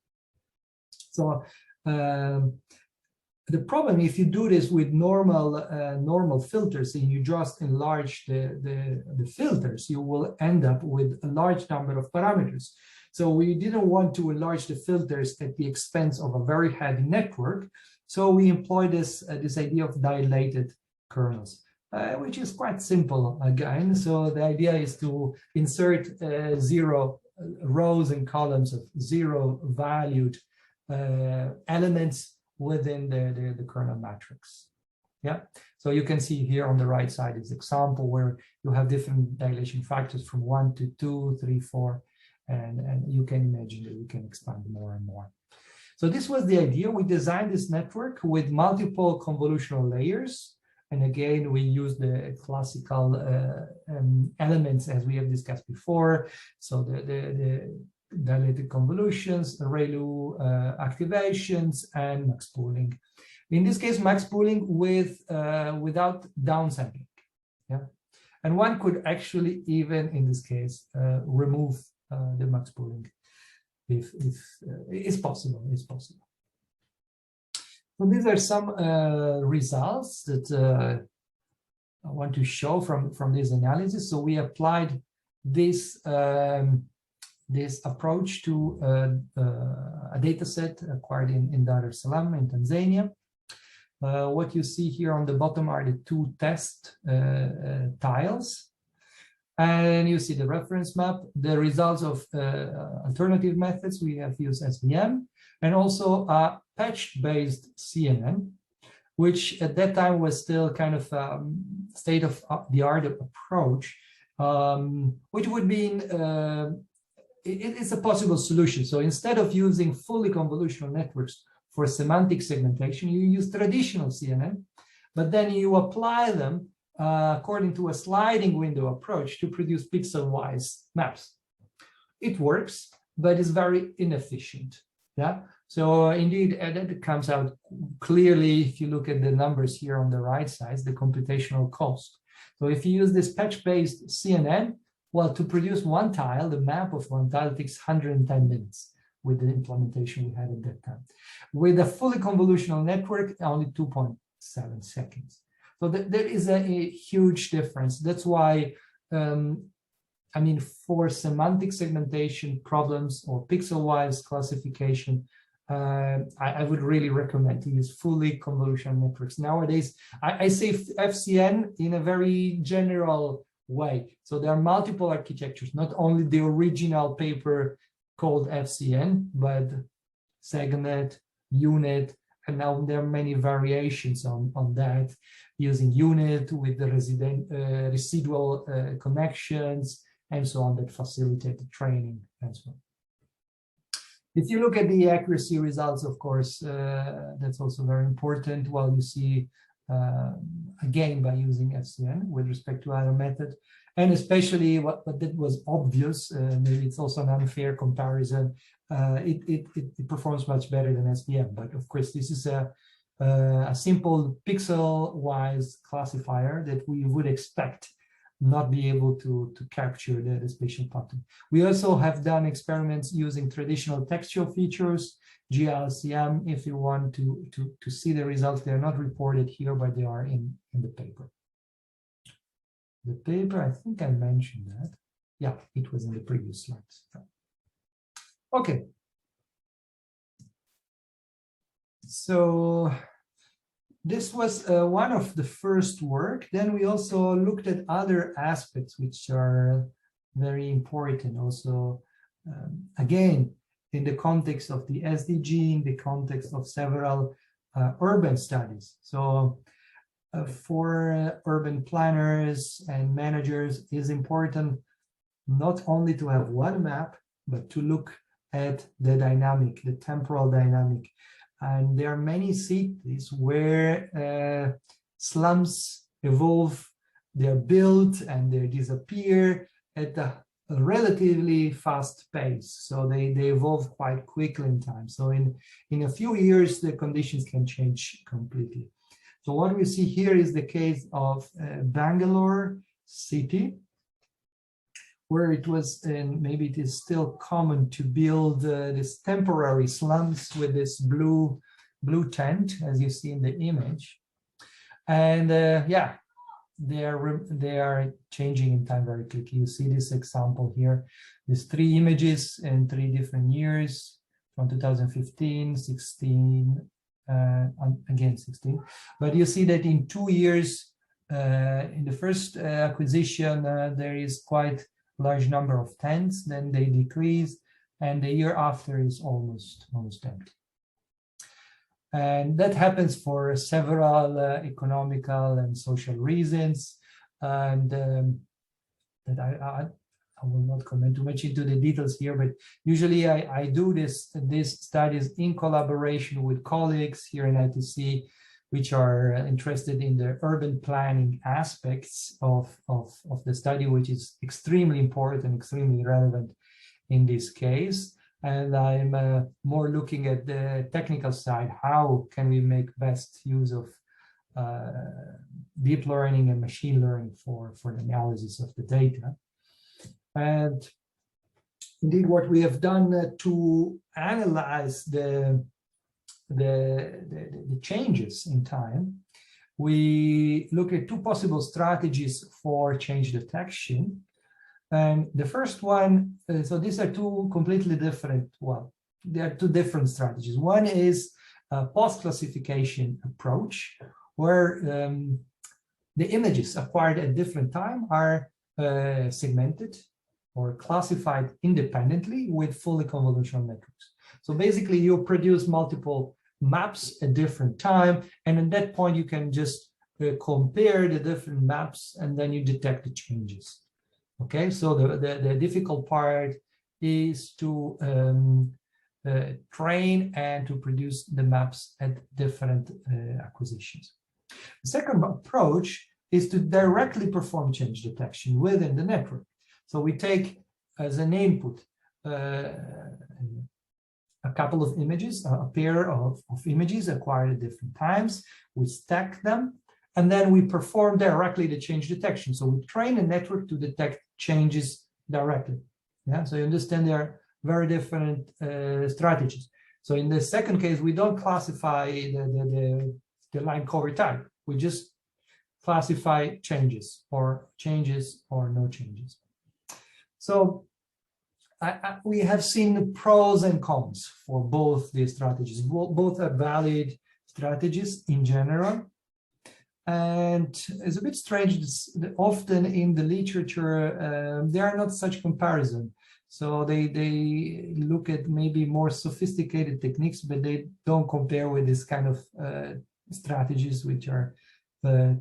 So the problem, if you do this with normal filters and you just enlarge the filters, you will end up with a large number of parameters. So we didn't want to enlarge the filters at the expense of a very heavy network. So we employed this idea of dilated kernels, which is quite simple again. So the idea is to insert 0 rows and columns of 0 valued elements within the kernel matrix. Yeah, so you can see here on the right side is example where you have different dilation factors from 1 to 2, 3, 4, and you can imagine that you can expand more and more. So this was the idea. We designed this network with multiple convolutional layers, and again we use the classical elements as we have discussed before. So the dilated convolutions, ReLU activations, and max pooling. In this case, max pooling without downsampling. Yeah, and one could actually even in this case remove the max pooling if it's possible. It's possible. So these are some results that want to show from this analysis. So we applied this this approach to a data set acquired in Dar es Salaam in Tanzania. What you see here on the bottom are the two test tiles. And you see the reference map, the results of alternative methods. We have used SVM and also a patch-based CNN, which at that time was still kind of state-of-the-art approach, which would mean it's a possible solution. So instead of using fully convolutional networks for semantic segmentation, you use traditional CNN, but then you apply them according to a sliding window approach to produce pixel-wise maps. It works, but it's very inefficient. Yeah. So indeed, that comes out clearly if you look at the numbers here on the right side, the computational cost. So if you use this patch-based CNN, well, to produce one tile, the map of one tile takes 110 minutes with the implementation we had at that time. With a fully convolutional network, only 2.7 seconds. So there is a huge difference. That's why, I mean, for semantic segmentation problems or pixel-wise classification, I would really recommend to use fully convolutional networks. Nowadays, I say FCN in a very general way. So there are multiple architectures, not only the original paper called FCN, but segment, unit, and now there are many variations on that, using unit with the residual connections and so on that facilitate the training and so on. If you look at the accuracy results, of course, that's also very important. Well, you see, again, by using FCN with respect to other methods, and especially what that was obvious, maybe it's also an unfair comparison, it performs much better than SVM. But of course, this is a simple pixel-wise classifier that we would expect not be able to capture the spatial pattern. We also have done experiments using traditional textual features, GLCM. If you want to see the results, they're not reported here, but they are in the paper. The paper, I think I mentioned that. Yeah, it was in the previous slides. Okay. So this was one of the first work. Then we also looked at other aspects which are very important also, again, in the context of the SDG, in the context of several urban studies. So for urban planners and managers, it is important not only to have one map, but to look at the dynamic, the temporal dynamic. And there are many cities where slums evolve, they're built and they disappear at a relatively fast pace. So they evolve quite quickly in time. So in a few years, the conditions can change completely. So what we see here is the case of Bangalore city, where it was, and maybe it is still common to build this temporary slums with this blue tent, as you see in the image. And yeah, they are changing in time very quickly. You see this example here. There's 3 images in 3 different years, from 2015, 16, again 16. But you see that in 2 years, in the first acquisition, there is quite large number of tents, then they decrease, and the year after is almost empty. And that happens for several economical and social reasons, and that I will not comment too much into the details here, but usually I do these studies in collaboration with colleagues here in ITC, which are interested in the urban planning aspects of the study, which is extremely important, extremely relevant in this case. And I'm more looking at the technical side. How can we make best use of deep learning and machine learning for the analysis of the data? And indeed, what we have done to analyze the changes in time, we look at two possible strategies for change detection. And the first one, so these are two completely different, well, there are two different strategies. One is a post-classification approach, where the images acquired at different time are segmented or classified independently with fully convolutional networks. So basically, you produce multiple maps at different time, and at that point, you can just compare the different maps, and then you detect the changes. Okay, so the difficult part is to train and to produce the maps at different acquisitions. The second approach is to directly perform change detection within the network. So we take as an input a couple of images, a pair of images acquired at different times. We stack them, and then we perform directly the change detection. So we train a network to detect changes directly. Yeah, so you understand there are very different strategies. So in the second case, we don't classify the line cover type. We just classify changes or no changes. So we have seen the pros and cons for both these strategies. Both are valid strategies in general. And it's a bit strange that often in the literature, there are not such comparison. So they look at maybe more sophisticated techniques, but they don't compare with this kind of strategies, which are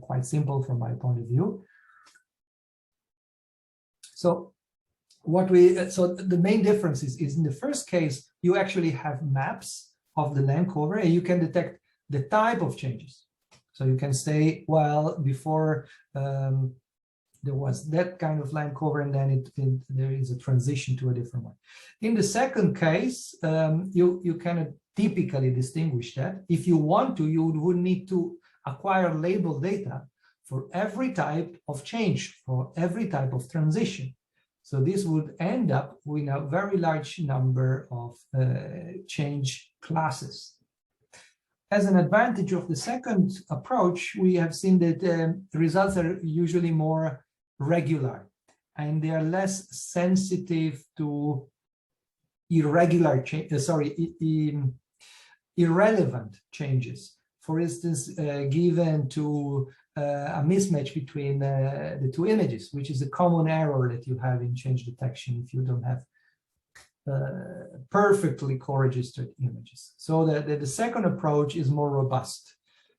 quite simple from my point of view. So the main difference is in the first case, you actually have maps of the land cover, and you can detect the type of changes. So you can say, well, before there was that kind of land cover, and then there is a transition to a different one. In the second case, you can typically distinguish that. If you want to, you would need to acquire label data for every type of change, for every type of transition. So this would end up with a very large number of change classes. As an advantage of the second approach, we have seen that the results are usually more regular, and they are less sensitive to irrelevant changes. For instance, given to a mismatch between the two images, which is a common error that you have in change detection if you don't have perfectly co-registered images. So the second approach is more robust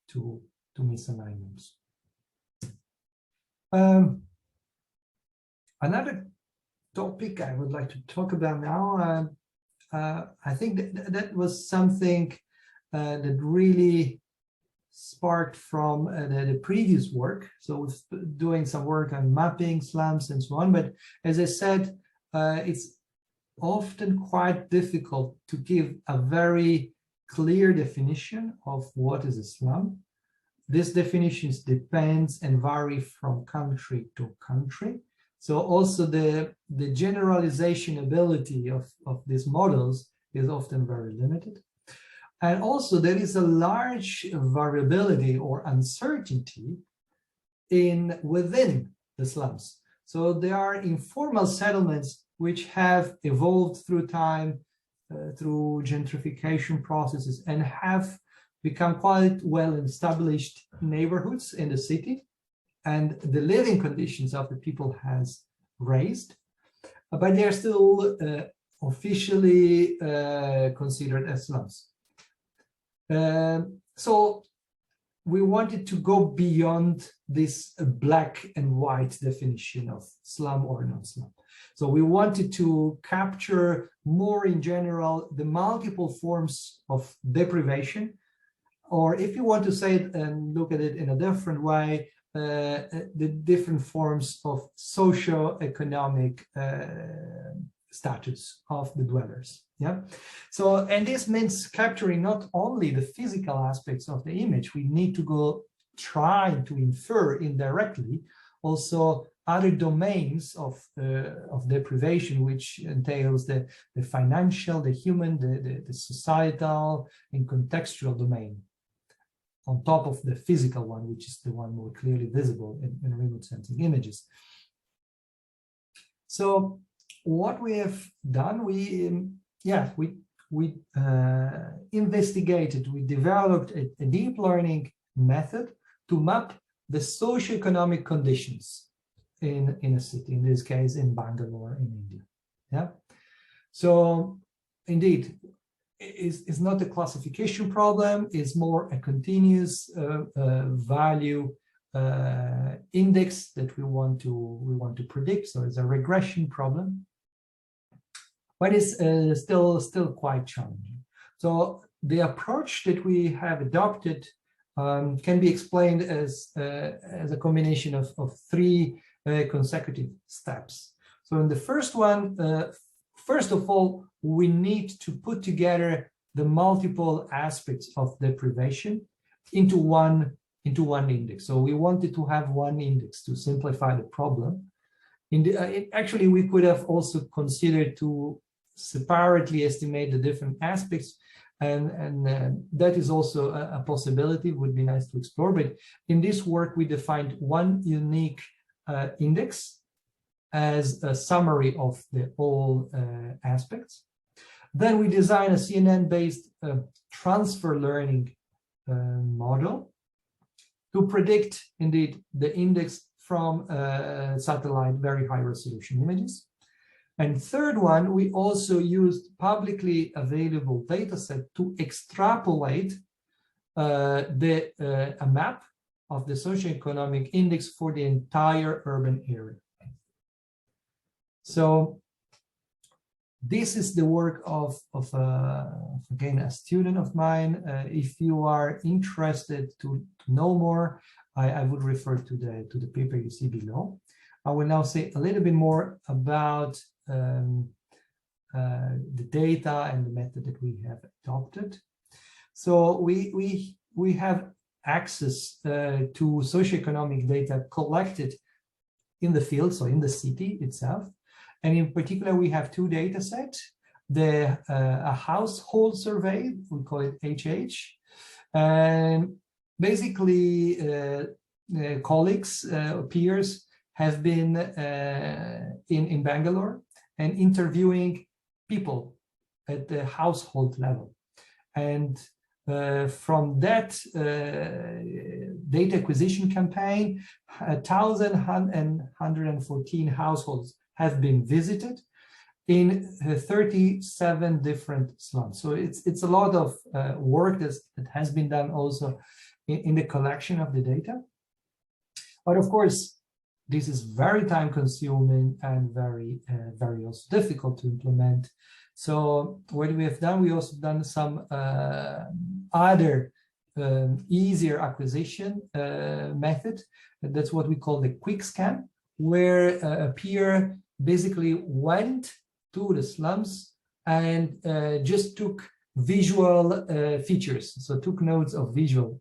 to misalignments. Another topic I would like to talk about now, I think that was something that really sparked from the previous work. So doing some work on mapping, slums, and so on. But as I said, it's often quite difficult to give a very clear definition of what is a slum. This definition depends and vary from country to country. So also the generalization ability of these models is often very limited. And also there is a large variability or uncertainty within the slums. So there are informal settlements which have evolved through time, through gentrification processes, and have become quite well established neighborhoods in the city, and the living conditions of the people has raised, but they are still officially considered as slums. So we wanted to go beyond this black and white definition of slum or non-slum. So we wanted to capture more in general the multiple forms of deprivation, or if you want to say it and look at it in a different way, the different forms of socio-economic status of the dwellers. Yeah. So, and this means capturing not only the physical aspects of the image, we need to try to infer indirectly also other domains of deprivation, which entails the financial, the human, the societal and contextual domain. on top of the physical one, which is the one more clearly visible in remote sensing images. So what we have done, we investigated, we developed a deep learning method to map the socio-economic conditions in a city, in this case in Bangalore in India. Yeah. So indeed, it's not a classification problem, it's more a continuous value index that we want to predict. So it's a regression problem, but it's still quite challenging. So the approach that we have adopted can be explained as a combination of three consecutive steps. So in the first one, first of all, we need to put together the multiple aspects of deprivation into one index. So we wanted to have one index to simplify the problem. Actually, we could have also considered to separately estimate the different aspects, and that is also a possibility. Would be nice to explore. But in this work, we defined one unique index as a summary of the all aspects. Then we design a CNN-based transfer learning model to predict, indeed, the index from satellite very high resolution images. And third one, we also used publicly available data set to extrapolate a map of the socioeconomic index for the entire urban area. So this is the work of again, a student of mine. If you are interested to know more, I would refer to the paper you see below. I will now say a little bit more about the data and the method that we have adopted. So we have access to socioeconomic data collected in the field, so in the city itself. And in particular, we have two data sets, a household survey, we call it HH. And basically, colleagues, peers have been in Bangalore and interviewing people at the household level. And from that data acquisition campaign, 1,114 households have been visited in 37 different slums. So it's a lot of work that has been done also in the collection of the data. But of course, this is very time consuming and very also difficult to implement. So what we have done, we also done some other easier acquisition method. That's what we call the quick scan, where a peer basically went to the slums and just took visual features. So took notes of visual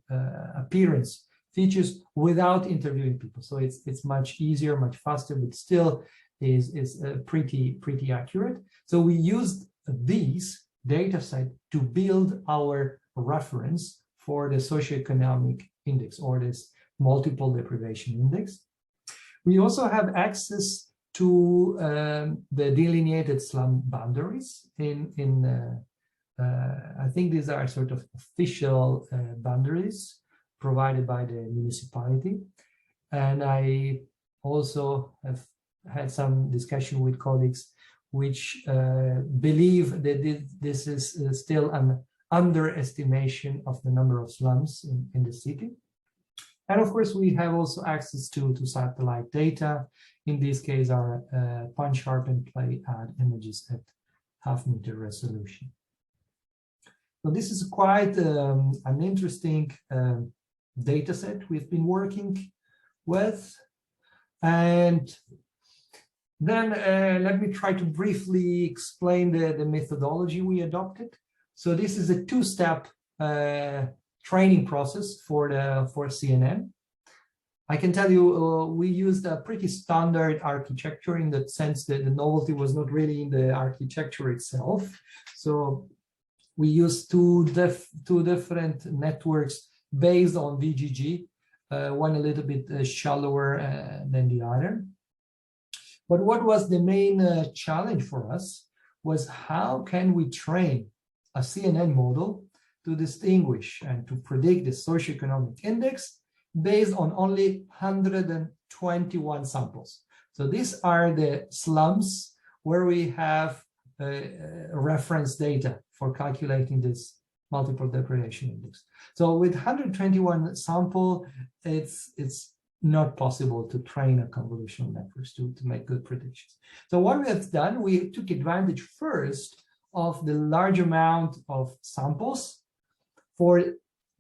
appearance features without interviewing people. So it's much easier, much faster, but still is pretty accurate. So we used these data set to build our reference for the socioeconomic index, or this multiple deprivation index. We also have access to the delineated slum boundaries I think these are sort of official boundaries provided by the municipality. And I also have had some discussion with colleagues which believe that this is still an underestimation of the number of slums in the city. And of course, we have also access to satellite data. In this case, our punch, sharpen, play, add images at half-meter resolution. So this is quite an interesting data set we've been working with. And then let me try to briefly explain the methodology we adopted. So this is a two-step training process for CNN. I can tell you we used a pretty standard architecture in that sense that the novelty was not really in the architecture itself. So we used two different networks based on VGG, one a little bit shallower than the other. But what was the main challenge for us was how can we train a CNN model to distinguish and to predict the socioeconomic index based on only 121 samples. So these are the slums where we have reference data for calculating this multiple deprivation index. So with 121 sample, it's not possible to train a convolutional networks to make good predictions. So what we have done, we took advantage first of the large amount of samples for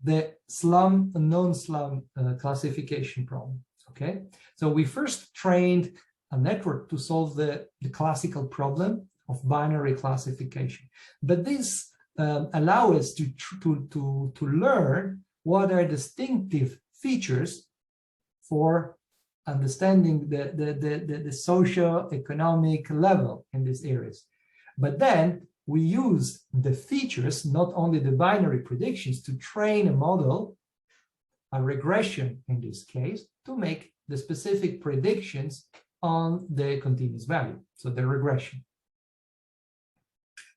the slum and non-slum classification problem. Okay, so we first trained a network to solve the classical problem of binary classification, but this allow us to learn what are distinctive features for understanding the socio-economic level in these areas. But then we use the features, not only the binary predictions, to train a model, a regression in this case, to make the specific predictions on the continuous value, so the regression.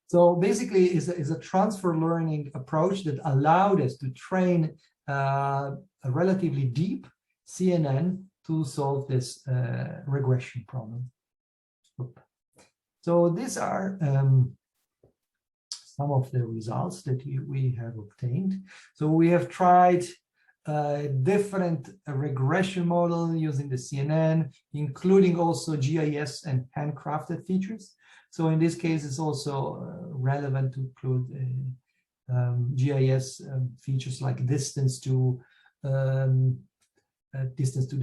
So basically is a transfer learning approach that allowed us to train a relatively deep CNN to solve this regression problem. So these are some of the results that we have obtained. So we have tried different regression model using the CNN, including also GIS and handcrafted features. So in this case, it's also relevant to include GIS features like distance to the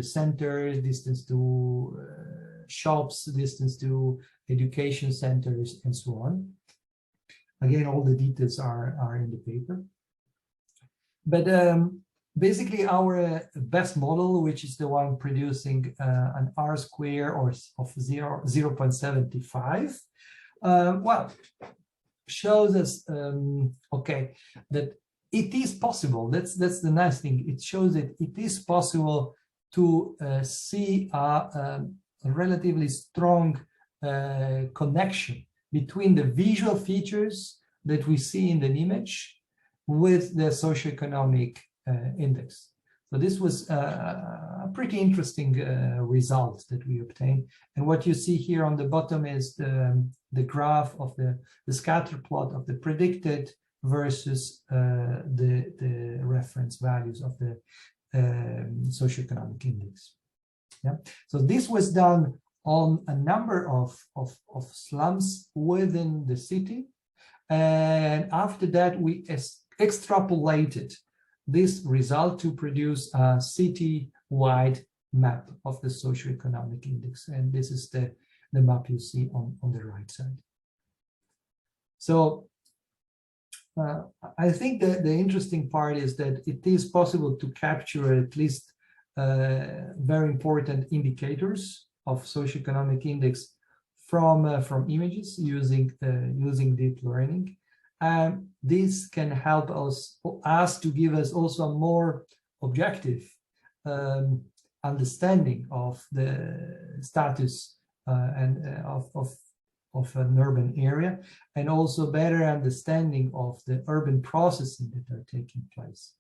center, distance to shops, distance to education centers, and so on. Again, all the details are in the paper. But basically, our best model, which is the one producing an R square or of 0.75, well, shows us, okay, that it is possible. That's the nice thing. It shows that it is possible to see a relatively strong connection between the visual features that we see in an image with the socioeconomic index. So this was a pretty interesting result that we obtained. And what you see here on the bottom is the graph of the scatter plot of the predicted versus the reference values of the socioeconomic index. Yeah. So this was done on a number of slums within the city. And after that, we extrapolated this result to produce a city-wide map of the socioeconomic index. And this is the map you see on the right side. So I think that the interesting part is that it is possible to capture at least very important indicators of socioeconomic index from images using deep learning. And this can help us to give us also a more objective understanding of the status of an urban area, and also better understanding of the urban processing that are taking place.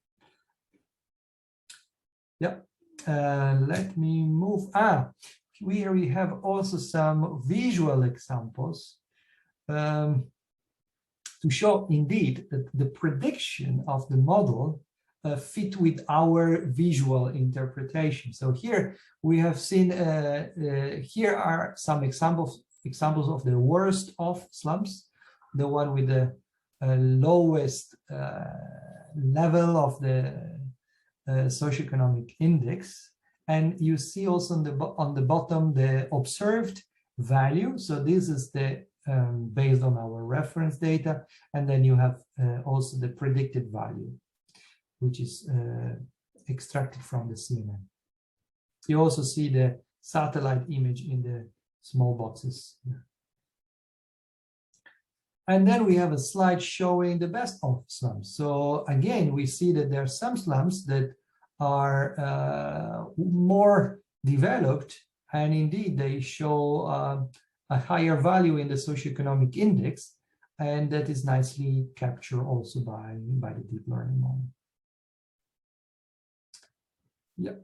Yeah, let me move. Here we have also some visual examples to show indeed that the prediction of the model fit with our visual interpretation. So here we have seen, here are some examples of the worst of slums, the one with the lowest level of the socioeconomic index. And you see also on the bottom the observed value. So this is the based on our reference data, and then you have also the predicted value, which is extracted from the CNN. You also see the satellite image in the small boxes. And then we have a slide showing the best of slums. So again, we see that there are some slums that are more developed, and indeed they show a higher value in the socioeconomic index, and that is nicely captured also by the deep learning model. Yeah.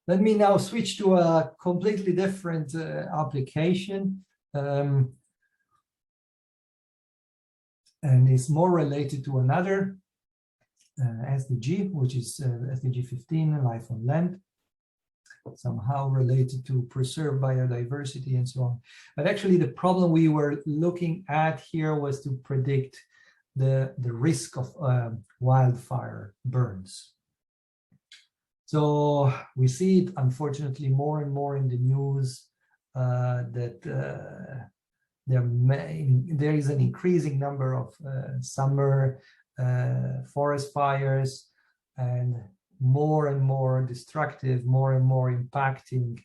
Let me now switch to a completely different application, and it's more related to another SDG, which is SDG 15, life on land, somehow related to preserve biodiversity and so on. But actually the problem we were looking at here was to predict the risk of wildfire burns. So we see it, unfortunately, more and more in the news that there is an increasing number of summer forest fires, and more destructive, more and more impacting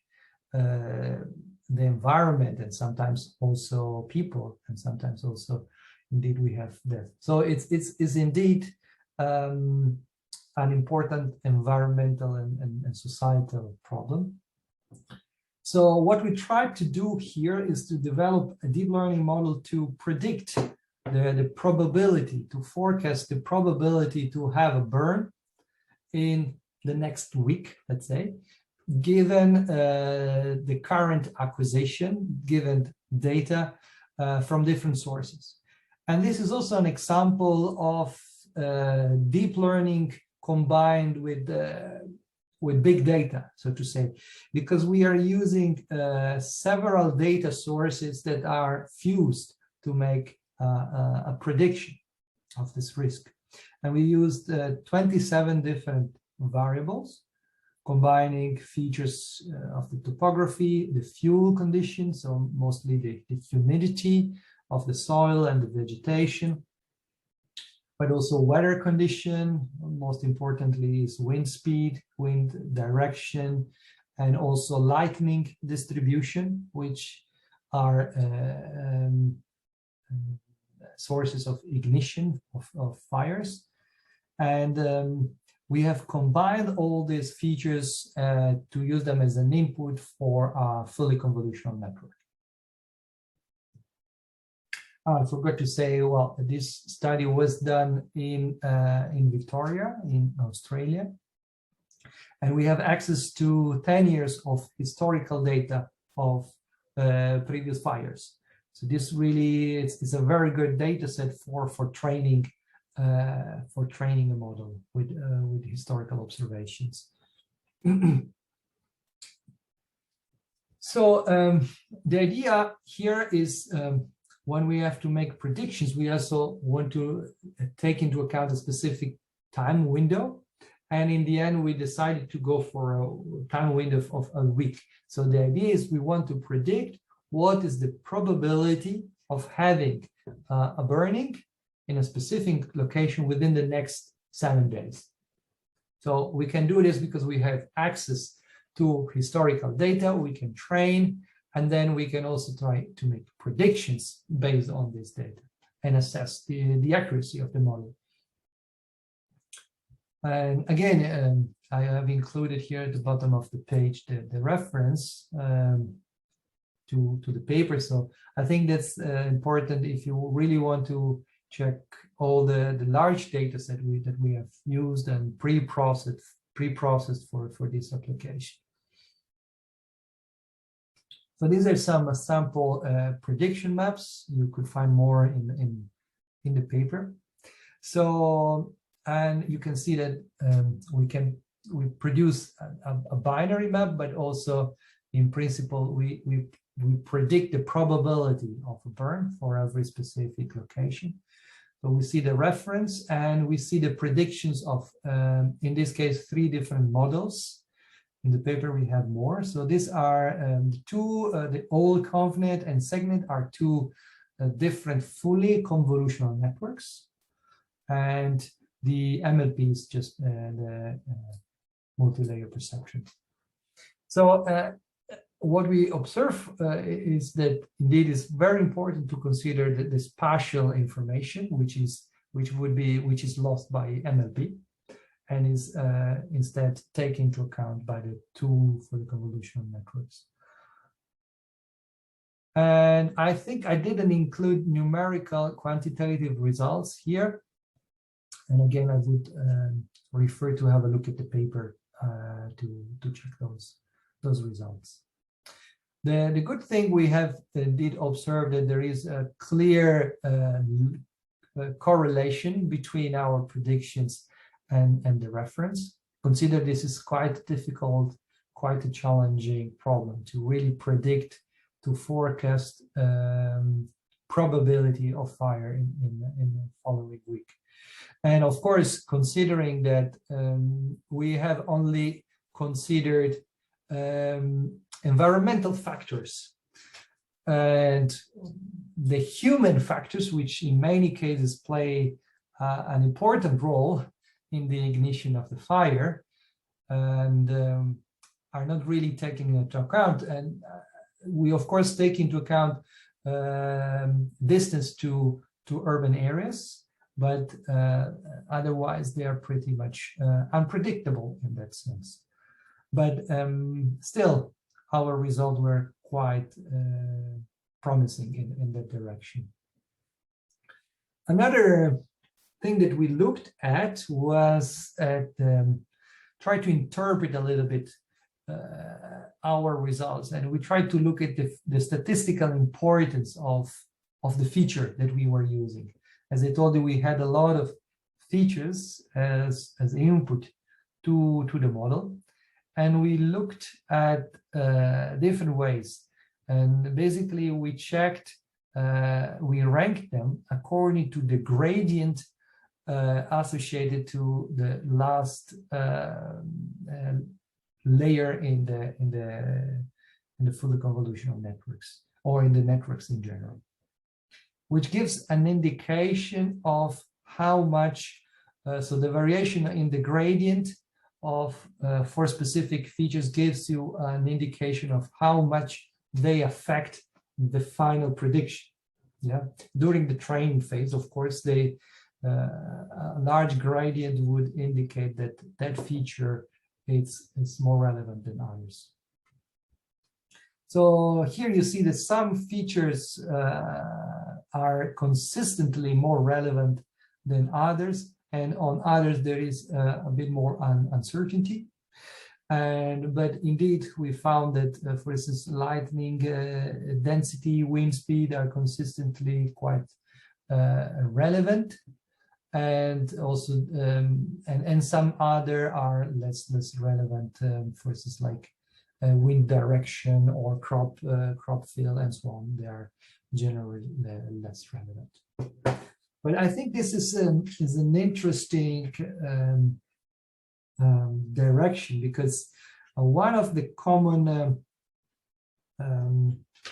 the environment, and sometimes also people, and sometimes also indeed we have death. So it's indeed an important environmental and societal problem. So what we tried to do here is to develop a deep learning model to predict the probability, to forecast the probability to have a burn in the next week, let's say, given the current acquisition, given data from different sources. And this is also an example of deep learning combined with big data, so to say, because we are using several data sources that are fused to make a prediction of this risk. And we used 27 different variables, combining features of the topography, the fuel conditions, so mostly the humidity of the soil and the vegetation, but also weather condition. Most importantly is wind speed, wind direction, and also lightning distribution, which are sources of ignition of fires. And we have combined all these features to use them as an input for a fully convolutional network. I forgot to say, well, this study was done in Victoria, in Australia, and we have access to 10 years of historical data of previous fires. So this really is a very good data set for training a model with historical observations. So the idea here is when we have to make predictions, we also want to take into account a specific time window. And in the end, we decided to go for a time window of a week. So the idea is we want to predict what is the probability of having a burning in a specific location within the next 7 days. So we can do this because we have access to historical data, we can train, and then we can also try to make predictions based on this data and assess the accuracy of the model. And again, I have included here at the bottom of the page the reference to the paper. So I think that's important if you really want to check all the large data set that we have used and pre-processed for this application. So these are some sample prediction maps. You could find more in the paper. So, and you can see that we produce a binary map, but also in principle we predict the probability of a burn for every specific location. So we see the reference and we see the predictions of, in this case, 3 different models. In the paper, we have more. So these are the old ConvNet and SegNet are 2 different fully convolutional networks. And the MLP is just the multi-layer perception. So what we observe is that indeed it's very important to consider the spatial information, which is lost by MLP, and is instead taken into account by the tool for the convolutional networks. And I think I didn't include numerical quantitative results here. And again, I would refer to have a look at the paper to check those results. The good thing we have did observe that there is a clear correlation between our predictions and the reference. Consider this is quite difficult, quite a challenging problem to really predict, to forecast probability of fire in the following week. And of course, considering that we have only considered environmental factors and the human factors, which in many cases play an important role in the ignition of the fire, and are not really taken into account. And we of course take into account distance to urban areas, but otherwise they are pretty much unpredictable in that sense. But still, our results were quite promising in that direction. Another thing that we looked at was try to interpret a little bit our results, and we tried to look at the statistical importance of the feature that we were using. As I told you, we had a lot of features as input to the model, and we looked at different ways. And basically, we checked, we ranked them according to the gradient associated to the last layer in the fully convolutional networks, or in the networks in general, which gives an indication of how much, so the variation in the gradient of for specific features gives you an indication of how much they affect the final prediction. Yeah, during the training phase, of course, a large gradient would indicate that that feature is more relevant than others. So here you see that some features are consistently more relevant than others, and on others there is a bit more uncertainty. But indeed, we found that, for instance, lightning density, wind speed are consistently quite relevant, and also and some other are less relevant. For instance, like wind direction or crop field and so on, they are generally less relevant. But I think this is an interesting direction, because one of the common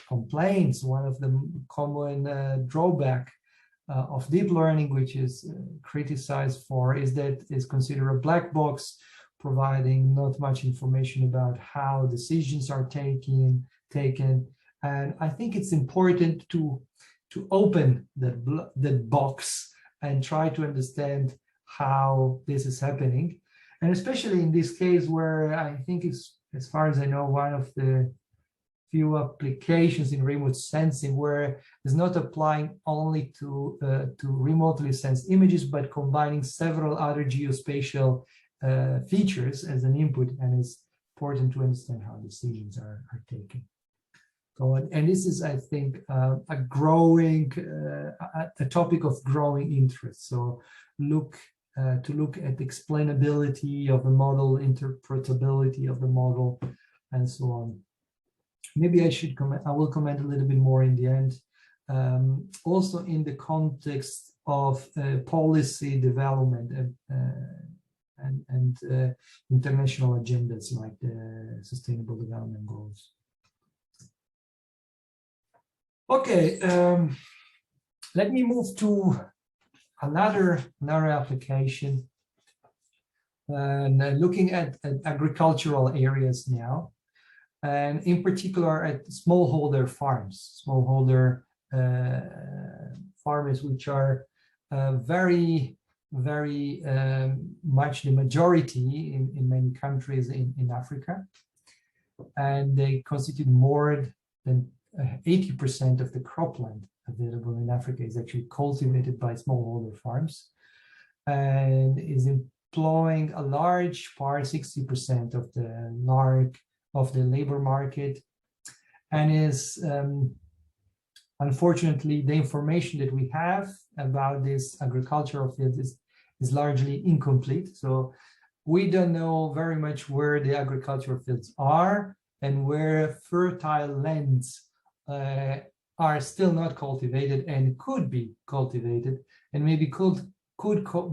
complaints, one of the common drawback of deep learning, which is criticized for, is that it's considered a black box, providing not much information about how decisions are taken. And I think it's important to open that box and try to understand how this is happening. And especially in this case, where I think it's, as far as I know, one of the few applications in remote sensing where it's not applying only to remotely sensed images, but combining several other geospatial features as an input, and it's important to understand how decisions are taken. So, and this is, I think, a growing, a topic of growing interest. So to look at the explainability of the model, interpretability of the model, and so on. Maybe I should comment, I will comment a little bit more in the end. Also in the context of policy development and international agendas like the Sustainable Development Goals. Okay, let me move to another application, and looking at agricultural areas now. and in particular at smallholder farms, smallholder farmers, which are very much the majority in many countries in Africa, and they constitute more than 80% of the cropland available in Africa is actually cultivated by smallholder farms, and is employing a large part, 60% of the labor market, and is unfortunately, the information that we have about this agricultural field is largely incomplete. So we don't know very much where the agricultural fields are and where fertile lands are still not cultivated and could be cultivated, and maybe could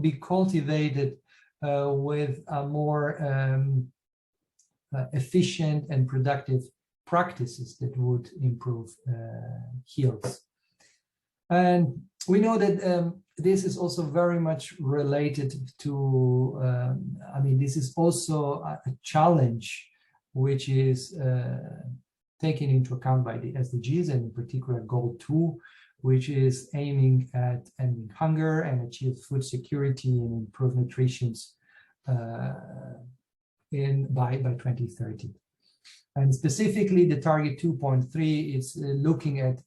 be cultivated with a more efficient and productive practices that would improve yields. And we know that this is also very much related to, I mean, this is also a challenge which is taken into account by the SDGs, and in particular Goal 2, which is aiming at ending hunger and achieve food security and improve nutrition by 2030. And specifically, the target 2.3 is looking at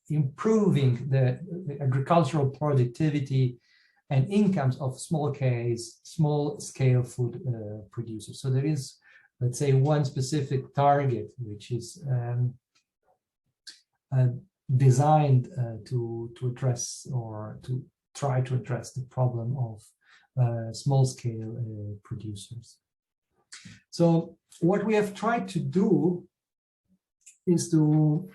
improving the agricultural productivity and incomes of small-scale food producers. So there is, let's say, one specific target which is designed to address or to try to address the problem of small-scale producers. So what we have tried to do is to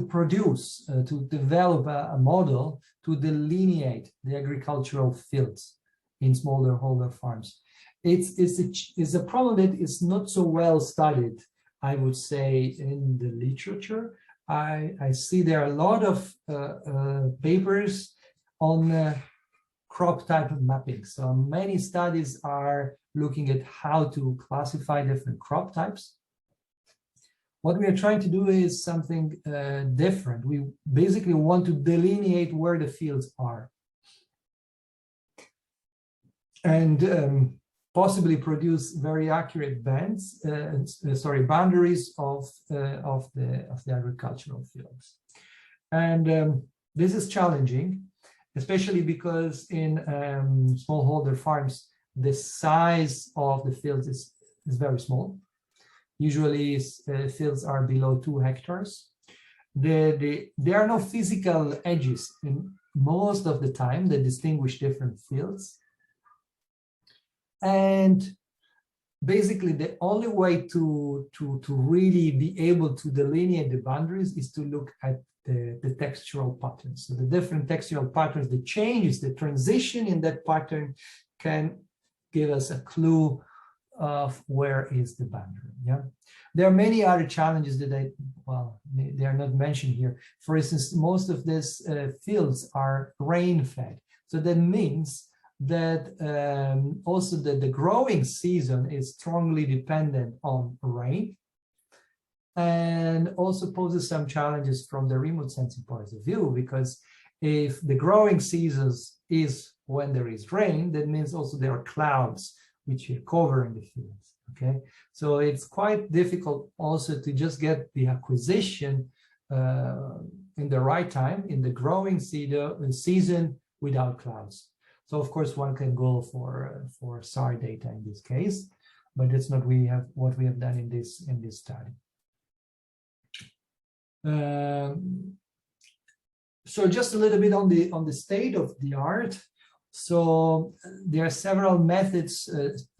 produce, to develop a model to delineate the agricultural fields in smallholder farms. It's a problem that is not so well studied, I would say, in the literature. I see there are a lot of papers on crop type mapping. So many studies are looking at how to classify different crop types. What we are trying to do is something different. We basically want to delineate where the fields are and possibly produce very accurate boundaries of the agricultural fields. And this is challenging, especially because in smallholder farms, the size of the fields is very small. Usually fields are below 2 hectares. There are no physical edges in most of the time that distinguish different fields. And basically the only way to really be able to delineate the boundaries is to look at the textural patterns. So the different textural patterns, the changes, the transition in that pattern can give us a clue of where is the boundary. Yeah, there are many other challenges that they are not mentioned here. For instance, most of these fields are rain-fed, so that means that also the growing season is strongly dependent on rain, and also poses some challenges from the remote sensing point of view, because if the growing seasons is when there is rain, that means also there are clouds which are covering the fields. Okay, so it's quite difficult also to just get the acquisition in the right time in the growing season without clouds. So of course one can go for SAR data in this case, but that's not what we have done in this study. So just a little bit on the state of the art. So there are several methods,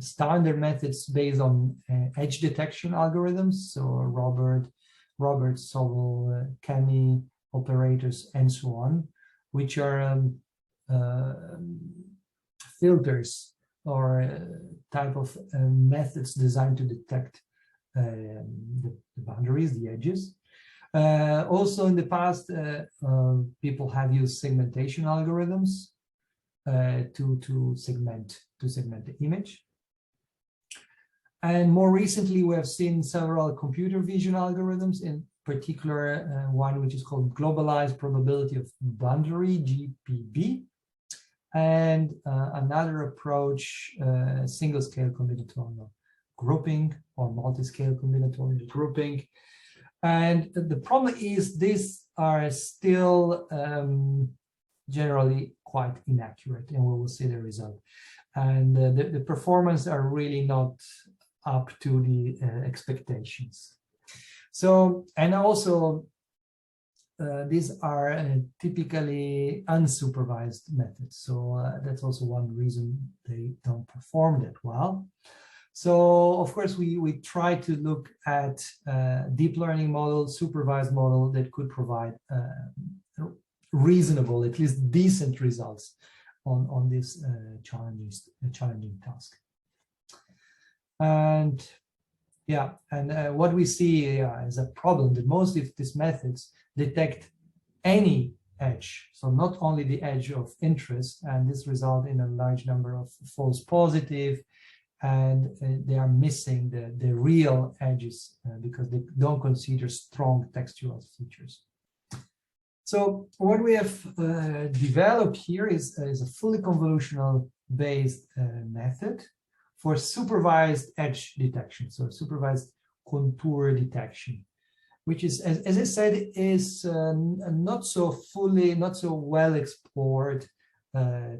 standard methods based on edge detection algorithms. So Robert, Sobel, Kami, operators, and so on, which are filters or type of methods designed to detect the boundaries, the edges. Also in the past, people have used segmentation algorithms to segment the image. And more recently, we have seen several computer vision algorithms, in particular one which is called globalized probability of boundary, GPB, and another approach, single-scale combinatorial grouping or multi-scale combinatorial grouping. And the problem is these are still generally quite inaccurate, and we will see the result. And the performance are really not up to the expectations. So, and also these are typically unsupervised methods. So that's also one reason they don't perform that well. So of course, we try to look at deep learning model, supervised model that could provide reasonable, at least decent results on this challenging task. And yeah, and what we see is a problem that most of these methods detect any edge, so not only the edge of interest, and this results in a large number of false positive, and they are missing the real edges because they don't consider strong textual features. So what we have developed here is a fully convolutional based method for supervised edge detection, so supervised contour detection, which is, as I said, is not so well explored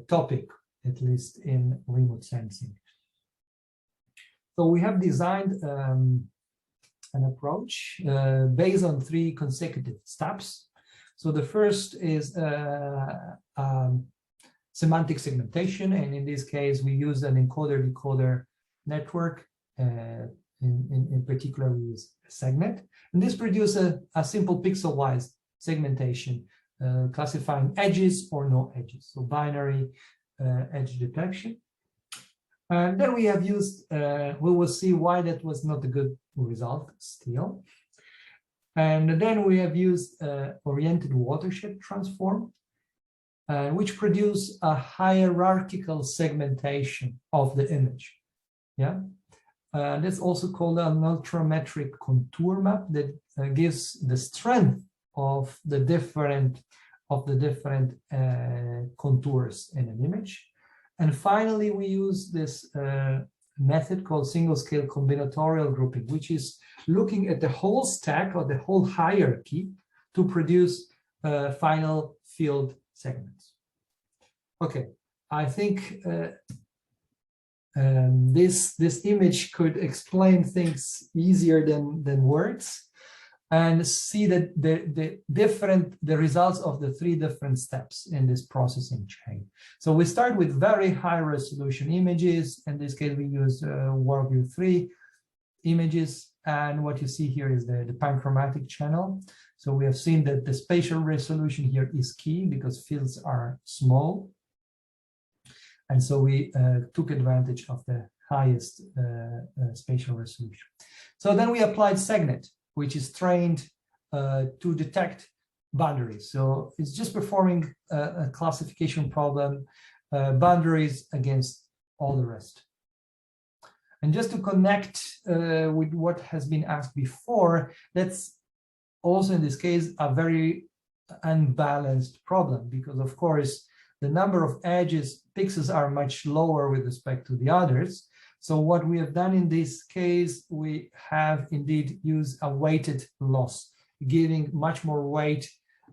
topic, at least in remote sensing. So we have designed an approach based on 3 consecutive steps. So the first is semantic segmentation, and in this case we use an encoder-decoder network. In particular, we use segment, and this produces a simple pixel-wise segmentation, classifying edges or no edges, so binary edge detection. And then we have used, we will see why that was not a good result still. And then we have used oriented watershed transform, which produce a hierarchical segmentation of the image. Yeah, that's also called an ultrametric contour map that gives the strength of the different contours in an image. And finally, we use this method called single-scale combinatorial grouping, which is looking at the whole stack or the whole hierarchy to produce final field segments. Okay, I think this image could explain things easier than words, and see that the results of the 3 different steps in this processing chain. So we start with very high resolution images. In this case, we use WarView 3 images, and what you see here is the panchromatic channel. So we have seen that the spatial resolution here is key because fields are small. And so we took advantage of the highest spatial resolution. So then we applied segment, which is trained to detect boundaries. So it's just performing a classification problem, boundaries against all the rest. And just to connect with what has been asked before, that's also in this case a very unbalanced problem, because of course the number of edges, pixels are much lower with respect to the others. So what we have done in this case, we have indeed used a weighted loss, giving much more weight,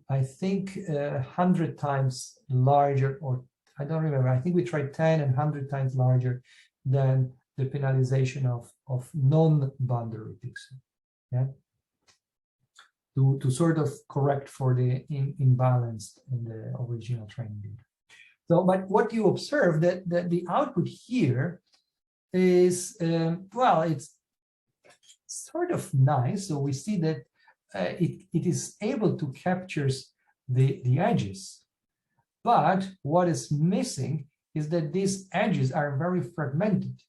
I think 100 times larger, or I don't remember, I think we tried 10 and 100 times larger than the penalization of non-boundary pixel. Yeah, to sort of correct for the imbalance in the original training data. So, but what you observe that the output here is, well, it's sort of nice. So we see that it is able to capture the edges. But what is missing is that these edges are very fragmented.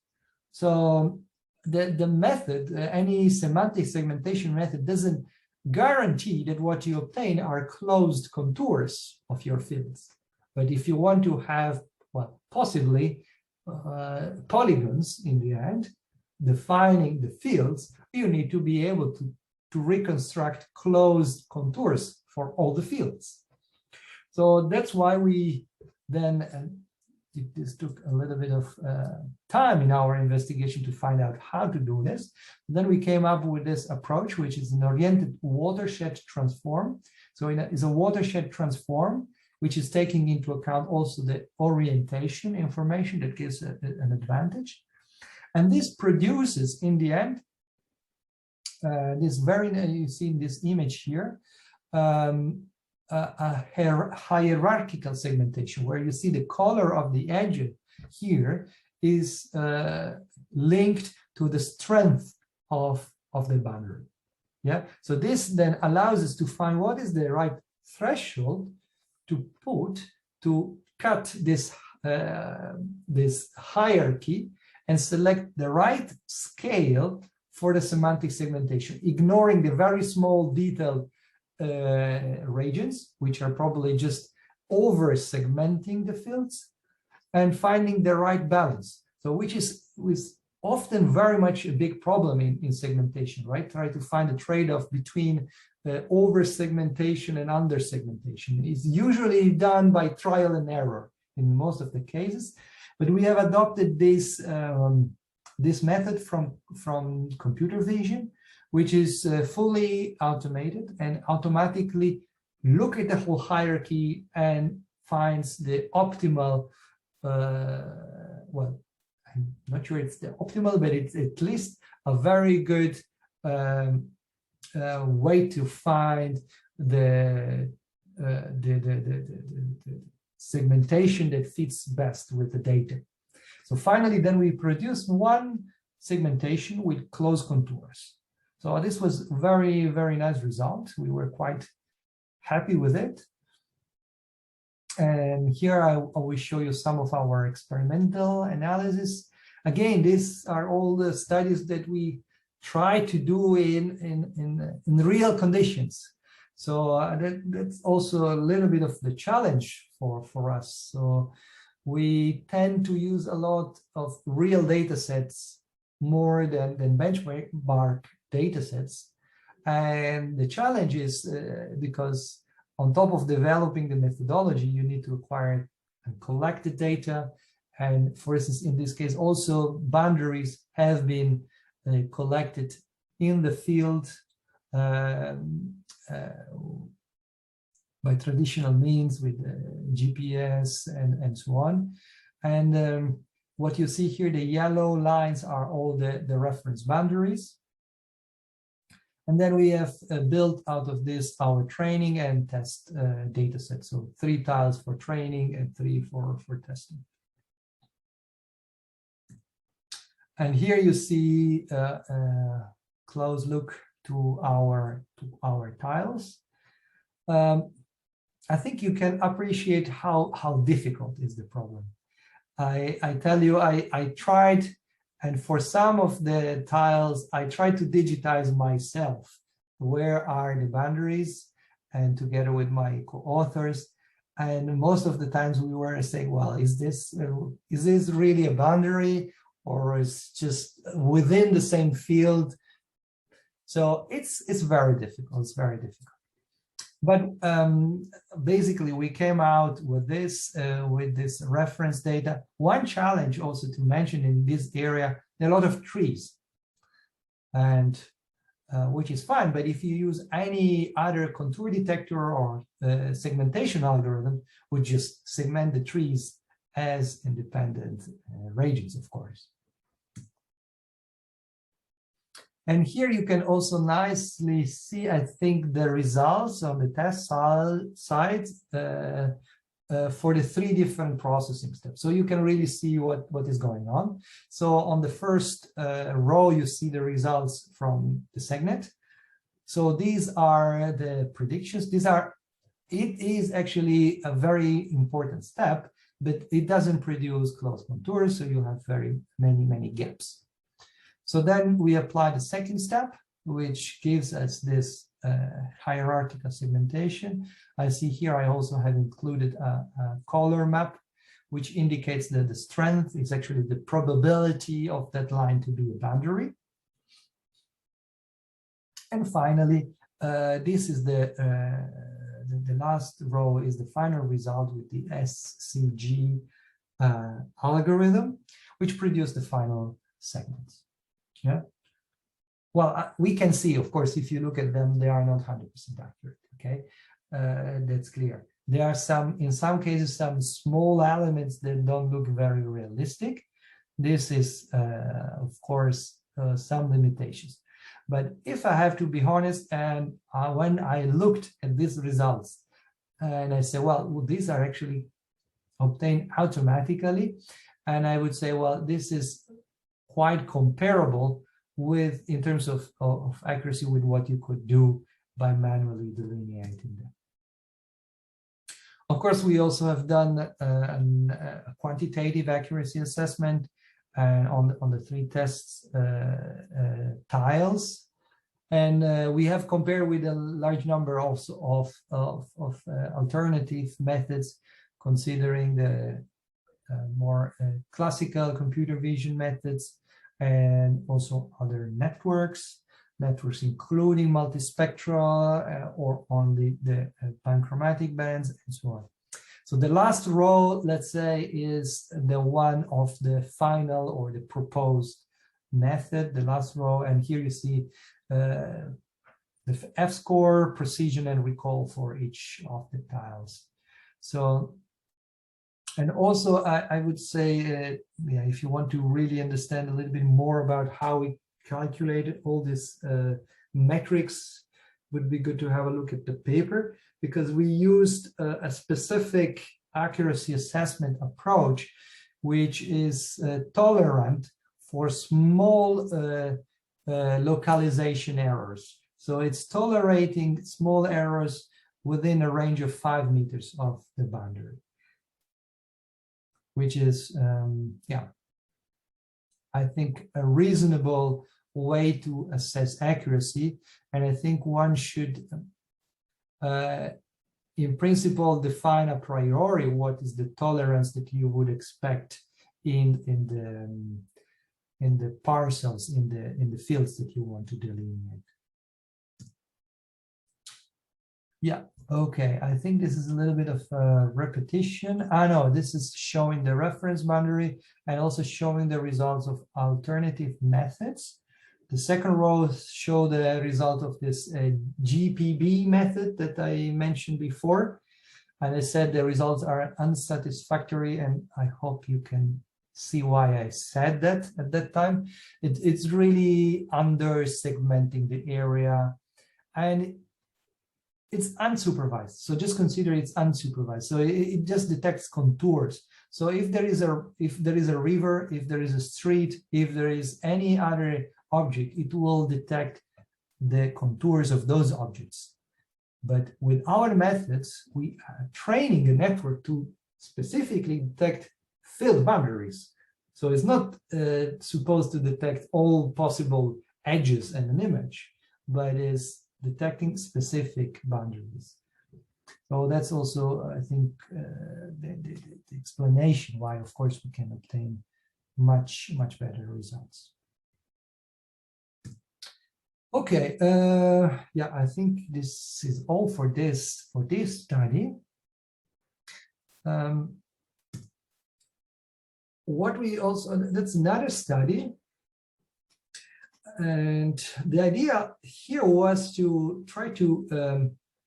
So the method, any semantic segmentation method, doesn't guarantee that what you obtain are closed contours of your fields. But if you want to have, well, possibly polygons in the end, defining the fields, you need to be able to reconstruct closed contours for all the fields. So that's why we then, and this took a little bit of time in our investigation to find out how to do this. Then we came up with this approach, which is an oriented watershed transform. So it's a watershed transform, which is taking into account also the orientation information that gives an advantage. And this produces, in the end, you see in this image here, a hierarchical segmentation, where you see the color of the edge here is linked to the strength of the boundary. Yeah, so this then allows us to find what is the right threshold to put to cut this this hierarchy and select the right scale for the semantic segmentation, ignoring the very small detailed regions, which are probably just over segmenting the fields, and finding the right balance. So which is often very much a big problem in segmentation, right? Try to find a trade-off between over segmentation and under segmentation. It's usually done by trial and error in most of the cases, but we have adopted this this method from computer vision, which is fully automated and automatically look at the whole hierarchy and finds the optimal, well, I'm not sure it's the optimal, but it's at least a very good way to find the segmentation that fits best with the data. So finally, then we produce one segmentation with closed contours. So this was very, very nice result. We were quite happy with it. And here I will show you some of our experimental analysis. Again, these are all the studies that we try to do in real conditions. So that's also a little bit of the challenge for us. So we tend to use a lot of real data sets more than benchmark data sets. And the challenge is because on top of developing the methodology, you need to acquire and collect the data. And for instance, in this case, also boundaries have been collected in the field by traditional means with GPS and so on. And what you see here, the yellow lines are all the reference boundaries. And then we have built out of this our training and test data set. So 3 tiles for training and 3 for testing. And here you see a close look to our tiles. I think you can appreciate how difficult is the problem. I tell you, I tried, and for some of the tiles, I tried to digitize myself. Where are the boundaries? And together with my co-authors, and most of the times we were saying, well, is this really a boundary, or is just within the same field? So it's very difficult. It's very difficult. But basically, we came out with this reference data. One challenge also to mention in this area, there are a lot of trees, and which is fine. But if you use any other contour detector or segmentation algorithm, would just segment the trees as independent regions, of course. And here you can also nicely see, I think, the results on the test side for the 3 different processing steps. So you can really see what is going on. So on the first row, you see the results from the segment. So these are the predictions. It is actually a very important step, but it doesn't produce closed contours. So you have very many gaps. So then we apply the second step, which gives us this hierarchical segmentation. I see here I also have included a color map which indicates that the strength is actually the probability of that line to be a boundary. And finally, this is the last row is the final result with the SCG algorithm, which produced the final segments. Yeah. Well, we can see, of course, if you look at them, they are not 100% accurate. Okay, that's clear. There are some, in some cases, some small elements that don't look very realistic. This is, of course, some limitations. But if I have to be honest, and when I looked at these results, and I say, well, these are actually obtained automatically, and I would say, well, this is quite comparable with, in terms of accuracy, with what you could do by manually delineating them. Of course, we also have done a quantitative accuracy assessment on the 3 tests tiles, and we have compared with a large number also of alternative methods, considering the more classical computer vision methods, and also other networks including multispectral or on the panchromatic bands and so on. So the last row, let's say, is the one of the final or the proposed method, the last row, and here you see the F-score, precision, and recall for each of the tiles. So, and also I would say, yeah, if you want to really understand a little bit more about how we calculated all these metrics, would be good to have a look at the paper, because we used a specific accuracy assessment approach, which is tolerant for small localization errors. So it's tolerating small errors within a range of 5 meters of the boundary, which is, yeah, I think a reasonable way to assess accuracy. And I think one should, in principle, define a priori what is the tolerance that you would expect in the parcels, in the fields that you want to delineate. Yeah, okay, I think this is a little bit of repetition. No, this is showing the reference boundary and also showing the results of alternative methods. The second row show the result of this GPB method that I mentioned before. And I said the results are unsatisfactory, and I hope you can see why I said that at that time. It's really under segmenting the area, and it's unsupervised. So just consider it's unsupervised. So it just detects contours. So if there is a river, if there is a street, if there is any other object, it will detect the contours of those objects. But with our methods, we are training a network to specifically detect field boundaries. So it's not supposed to detect all possible edges in an image, but is detecting specific boundaries. So that's also, I think, the explanation why, of course, we can obtain much better results. Okay, yeah, I think this is all for this study. What we also, that's another study. And the idea here was to try to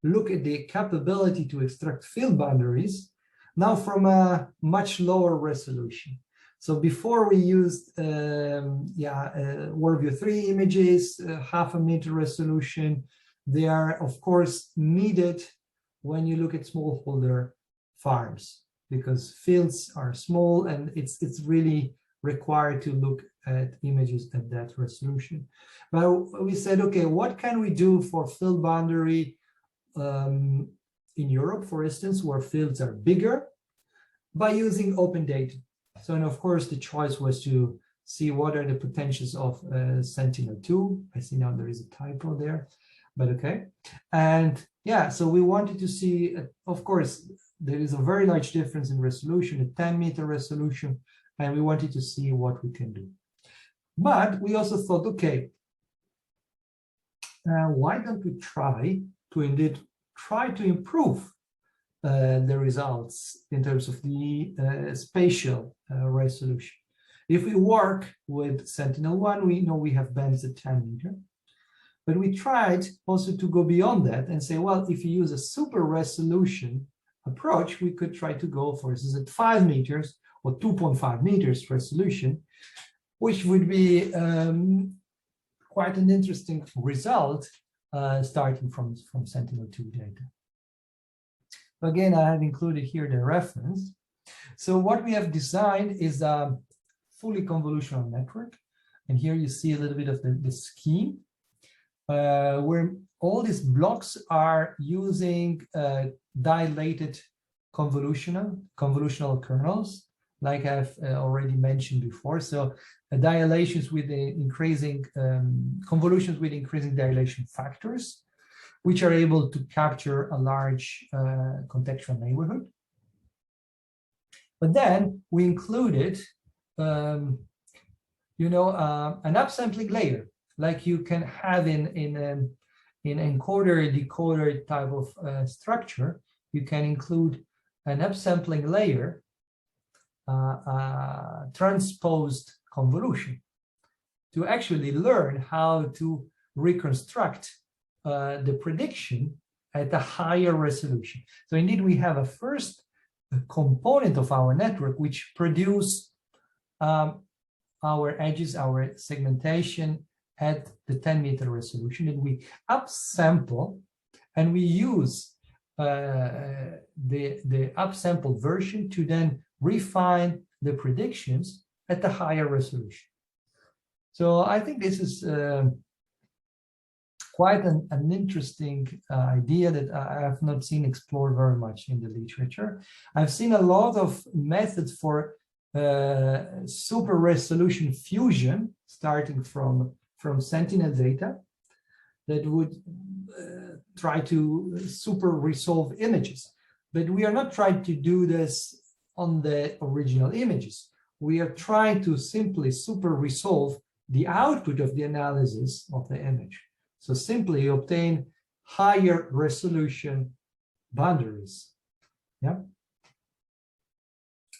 look at the capability to extract field boundaries now from a much lower resolution. So before we used WorldView 3 images, 0.5 meter resolution. They are, of course, needed when you look at smallholder farms, because fields are small and it's really required to look at images at that resolution. But we said, okay, what can we do for field boundary in Europe, for instance, where fields are bigger, by using open data? So, and of course, the choice was to see what are the potentials of Sentinel-2. I see now there is a typo there, but okay. And yeah, so we wanted to see, of course, there is a very large difference in resolution, a 10-meter resolution, and we wanted to see what we can do. But we also thought, okay, why don't we try to indeed try to improve the results in terms of the spatial resolution. If we work with Sentinel-1, we know we have bands at 10 meters. But we tried also to go beyond that and say, well, if you use a super resolution approach, we could try to go, for instance, at 5 meters or 2.5 meters resolution, which would be quite an interesting result starting from Sentinel-2 data. Again, I have included here the reference. So what we have designed is a fully convolutional network. And here you see a little bit of the scheme. Where all these blocks are using dilated convolutional kernels, like I've already mentioned before. So dilations with increasing convolutions with increasing dilation factors, which are able to capture a large contextual neighborhood. But then we included, an upsampling layer, like you can have in encoder-decoder type of structure. You can include an upsampling layer, transposed convolution, to actually learn how to reconstruct the prediction at a higher resolution. So indeed, we have a first component of our network which produce our edges, our segmentation at the 10-meter resolution, and we upsample and we use the upsampled version to then refine the predictions at the higher resolution. So I think this is quite an interesting idea that I have not seen explored very much in the literature. I've seen a lot of methods for super resolution fusion, starting from Sentinel data, that would try to super resolve images. But we are not trying to do this on the original images. We are trying to simply super resolve the output of the analysis of the image. So simply obtain higher resolution boundaries. Yeah.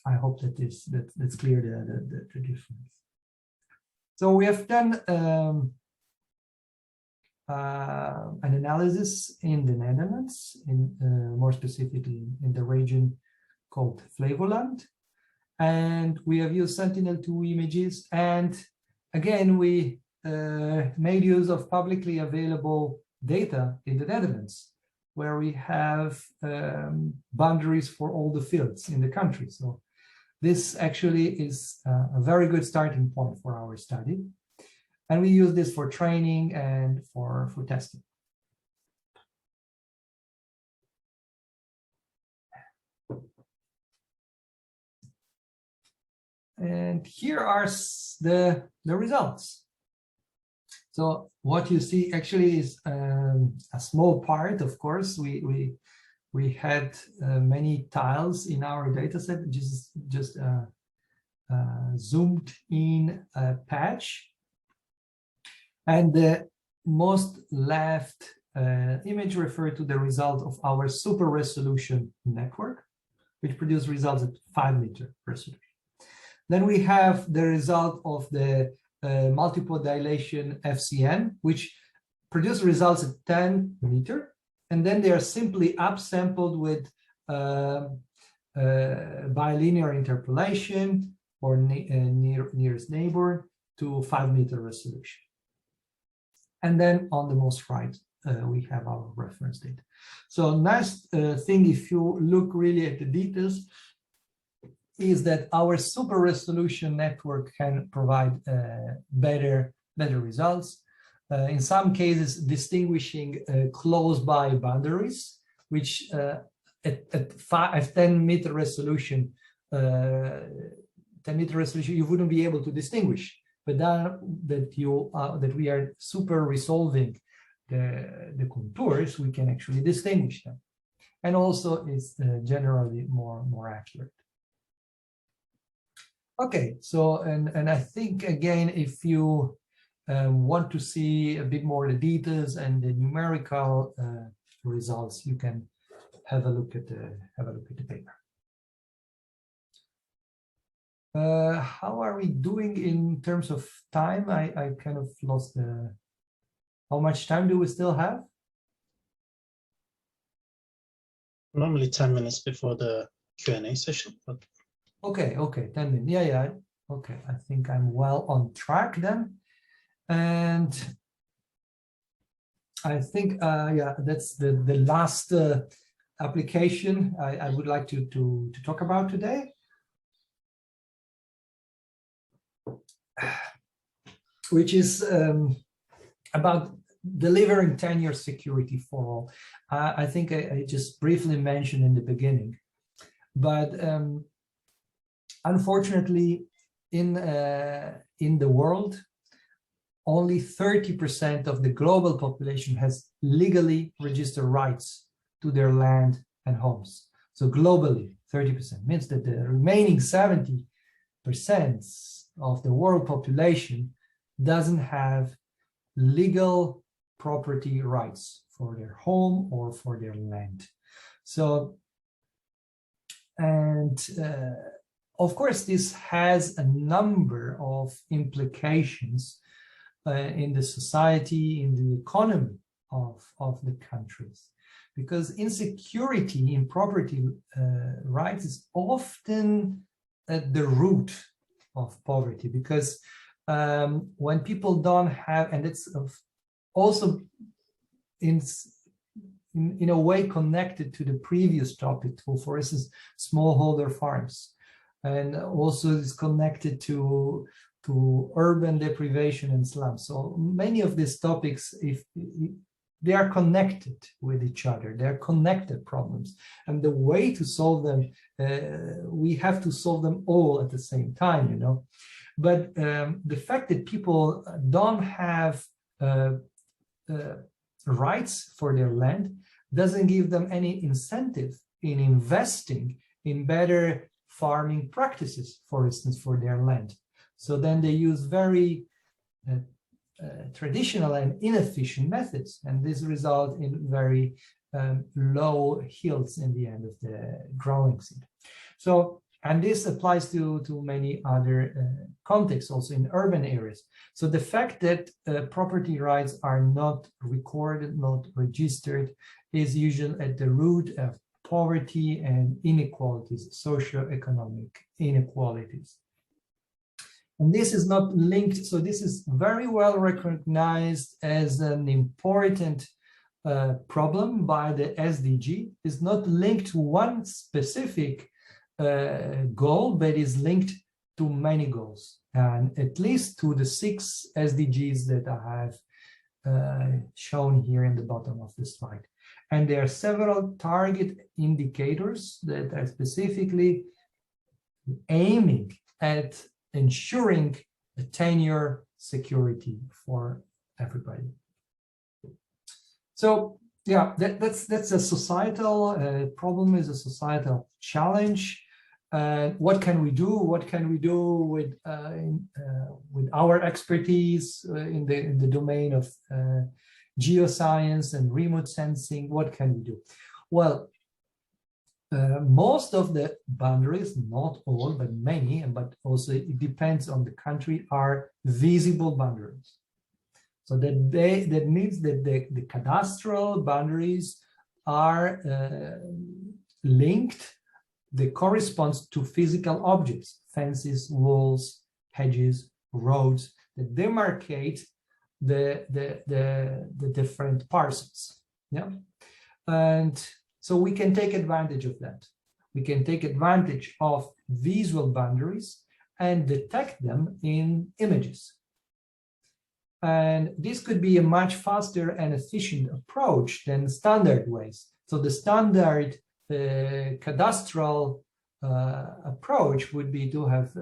I hope that that's clear, the difference. So we have done an analysis in the Netherlands, more specifically in the region called Flevoland, and we have used Sentinel-2 images. And again, we made use of publicly available data in the Netherlands, where we have boundaries for all the fields in the country. So this actually is a very good starting point for our study. And we use this for training and for testing. And here are the results. So what you see actually is a small part, of course. We had many tiles in our dataset, just zoomed in patch. And the most left image referred to the result of our super resolution network, which produced results at 5-meter resolution. Then we have the result of the multiple dilation FCN, which produce results at 10-meter, and then they are simply upsampled with bilinear interpolation or nearest neighbor to 5-meter resolution. And then on the most right, we have our reference data. So next thing, if you look really at the details, is that our super resolution network can provide better results. In some cases, distinguishing close by boundaries, which at 10-meter resolution, you wouldn't be able to distinguish. But now that we are super resolving the contours, we can actually distinguish them. and also it's generally more accurate. Okay, so and I think again, if you want to see a bit more the details and the numerical results, you can have a look at the paper. How are we doing in terms of time? I kind of lost the. How much time do we still have? Normally 10 minutes before the Q&A session. But... Okay, 10 minutes. Yeah. Okay, I think I'm well on track then. And I think, yeah, that's the last application I would like to talk about today, which is about delivering tenure security for all. I think I just briefly mentioned in the beginning, but unfortunately, in the world, only 30% of the global population has legally registered rights to their land and homes. So globally, 30% means that the remaining 70% of the world population doesn't have legal property rights for their home or for their land. So, and of course, this has a number of implications in the society, in the economy of the countries, because insecurity in property rights is often at the root of poverty, because when people don't have, and it's also in a way connected to the previous topic, for instance, smallholder farms, and also is connected to urban deprivation and slums. So many of these topics, if they are connected with each other, they are connected problems, and the way to solve them, we have to solve them all at the same time, you know. But the fact that people don't have rights for their land doesn't give them any incentive in investing in better farming practices, for instance, for their land. So then they use very traditional and inefficient methods, and this results in very low yields in the end of the growing season. So, and this applies to many other contexts, also in urban areas. So the fact that property rights are not recorded, not registered, is usually at the root of poverty and inequalities, socio-economic inequalities. And this is not linked, so this is very well recognized as an important problem by the SDG. It's not linked to one specific goal, but is linked to many goals, and at least to the 6 SDGs that I have shown here in the bottom of the slide. And there are several target indicators that are specifically aiming at ensuring a tenure security for everybody. So yeah, that's a societal problem, is a societal challenge. What can we do? What can we do with our expertise in the domain of geoscience and remote sensing? What can we do? Well, most of the boundaries, not all, but many, but also it depends on the country, are visible boundaries. So that means that the cadastral boundaries are linked, they correspond to physical objects, fences, walls, hedges, roads, that demarcate the different parcels. Yeah, and so we can take advantage of that. We can take advantage of visual boundaries and detect them in images. And this could be a much faster and efficient approach than standard ways. So the standard cadastral approach would be to have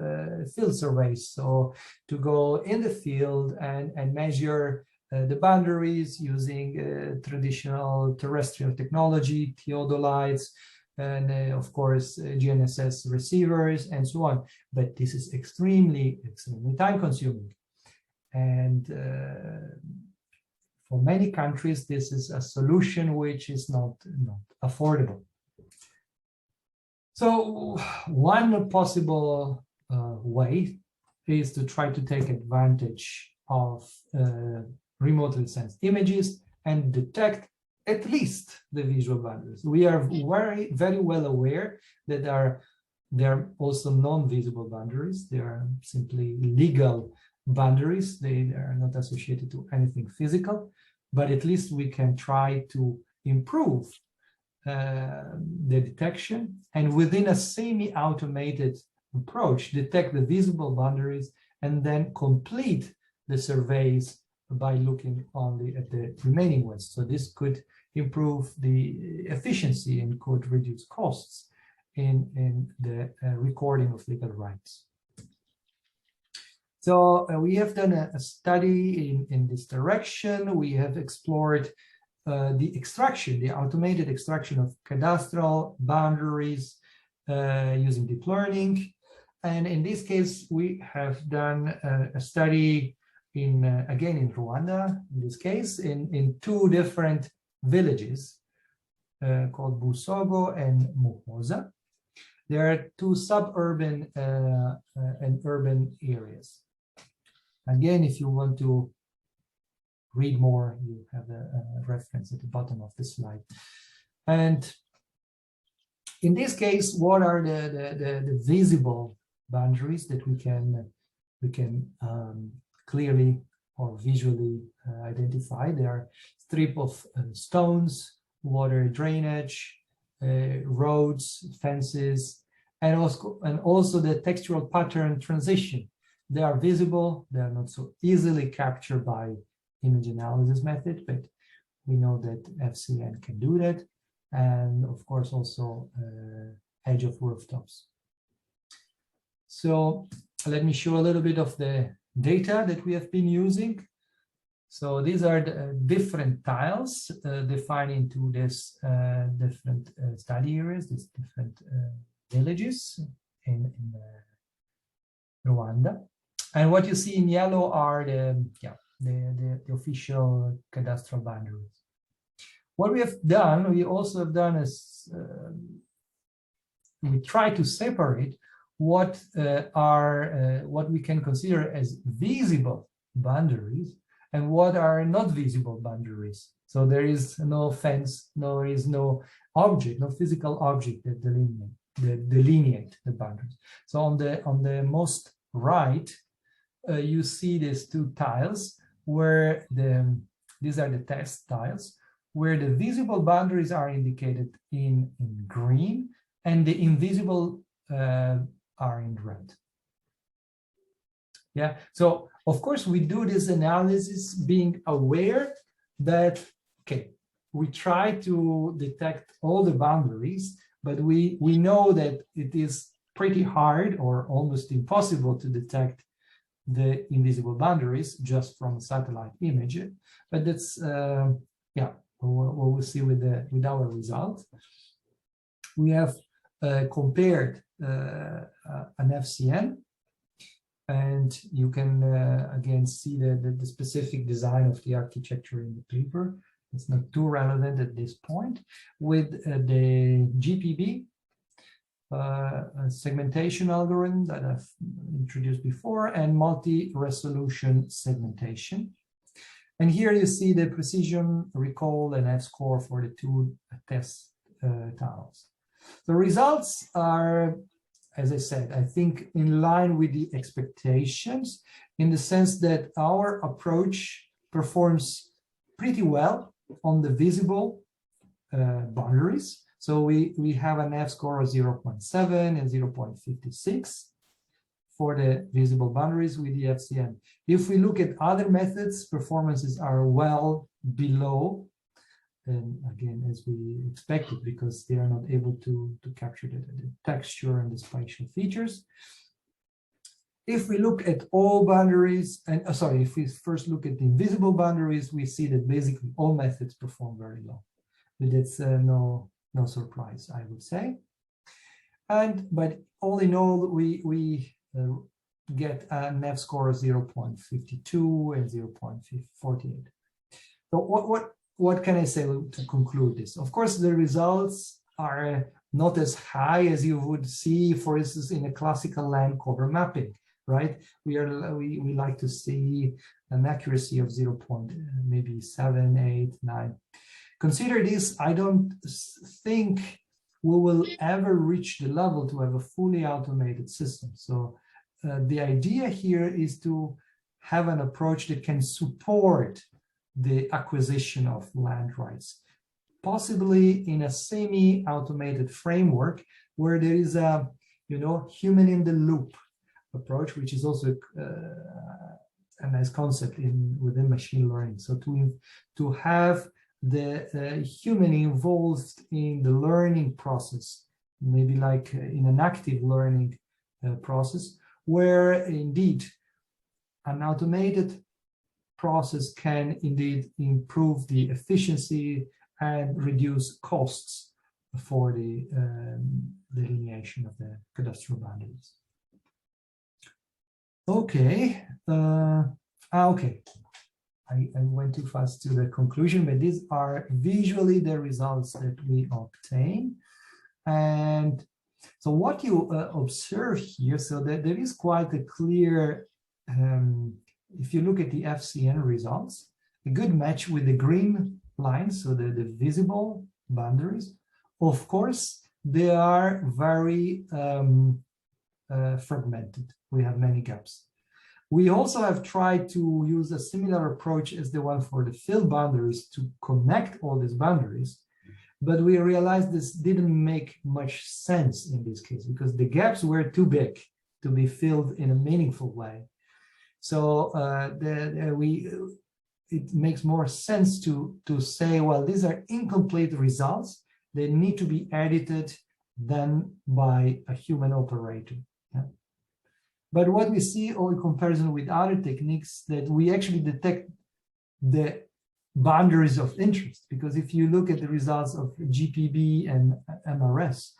field surveys, so to go in the field and measure the boundaries using traditional terrestrial technology, theodolites, and of course GNSS receivers and so on. But this is extremely time consuming, and for many countries this is a solution which is not affordable. So one possible way is to try to take advantage of remotely sensed images and detect at least the visual boundaries. We are very well aware that there are also non-visible boundaries. They are simply legal boundaries. They are not associated to anything physical, but at least we can try to improve the detection, and within a semi-automated approach, detect the visible boundaries and then complete the surveys by looking only at the remaining ones. So this could improve the efficiency and could reduce costs in the recording of legal rights. So we have done a study in this direction. We have explored the extraction, the automated extraction of cadastral boundaries using deep learning. And in this case, we have done a study again in Rwanda, in this case, in two different villages called Busogo and Muhoza. There are two suburban and urban areas. Again, if you want to read more, you have a reference at the bottom of the slide. And in this case, what are the visible boundaries that we can clearly or visually identify? There are strip of stones, water drainage, roads, fences, and also the textural pattern transition. They are visible. They are not so easily captured by image analysis method, but we know that FCN can do that. And of course, also edge of rooftops. So let me show a little bit of the data that we have been using. So these are the different tiles defined into this different study areas, these different villages in Rwanda. And what you see in yellow are the official cadastral boundaries. What we have done, we also have done is we try to separate what what we can consider as visible boundaries and what are not visible boundaries. So there is no fence, there is no object, no physical object that delineate the boundaries. So on the most right, you see these two tiles where these are the test tiles, where the visible boundaries are indicated in green and the invisible are in red. Yeah, so of course we do this analysis being aware that, okay, we try to detect all the boundaries, but we know that it is pretty hard or almost impossible to detect the invisible boundaries just from a satellite image. But that's, yeah, what we'll see with our result. We have compared an FCN, and you can again see the specific design of the architecture in the paper. It's not too relevant at this point. With the GPB segmentation algorithm that I've introduced before, and multi-resolution segmentation. And here you see the precision, recall, and F-score for the two test tiles. The results are, as I said, I think in line with the expectations, in the sense that our approach performs pretty well on the visible boundaries. So we have an F-score of 0.7 and 0.56 for the visible boundaries with the FCN. If we look at other methods, performances are well below, and again, as we expected, because they are not able to capture the texture and the spatial features. if we look at all boundaries, and sorry, if we first look at the invisible boundaries, we see that basically all methods perform very low. But it's no surprise, I would say. But all in all, we get a NEF score of 0.52 and 0.48. So what can I say to conclude this? Of course, the results are not as high as you would see, for instance, in a classical land cover mapping, right? We like to see an accuracy of 0.7, 8, 9. Consider this, I don't think we will ever reach the level to have a fully automated system. So the idea here is to have an approach that can support the acquisition of land rights, possibly in a semi-automated framework where there is a, human in the loop approach, which is also a nice concept within machine learning. So to have the human involved in the learning process, maybe like in an active learning process, where indeed an automated process can indeed improve the efficiency and reduce costs for the delineation of the cadastral boundaries. Okay. Okay. I went too fast to the conclusion, but these are visually the results that we obtain. And so what you observe here, so that there is quite a clear, if you look at the FCN results, a good match with the green lines, so the visible boundaries. Of course, they are very fragmented. We have many gaps. We also have tried to use a similar approach as the one for the field boundaries to connect all these boundaries, but we realized this didn't make much sense in this case because the gaps were too big to be filled in a meaningful way. So it makes more sense to say, well, these are incomplete results. They need to be edited then by a human operator. Yeah? But what we see in comparison with other techniques, that we actually detect the boundaries of interest, because if you look at the results of GPB and MRS,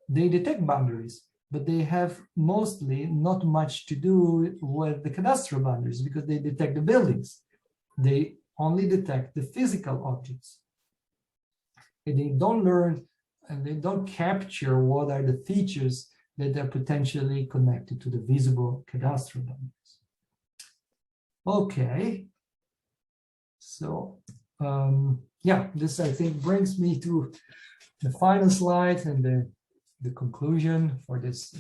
they detect boundaries, but they have mostly not much to do with the cadastral boundaries because they detect the buildings. They only detect the physical objects. And they don't learn and they don't capture what are the features that are potentially connected to the visible cadastral boundaries. Okay. So, yeah, this I think brings me to the final slide and the conclusion for this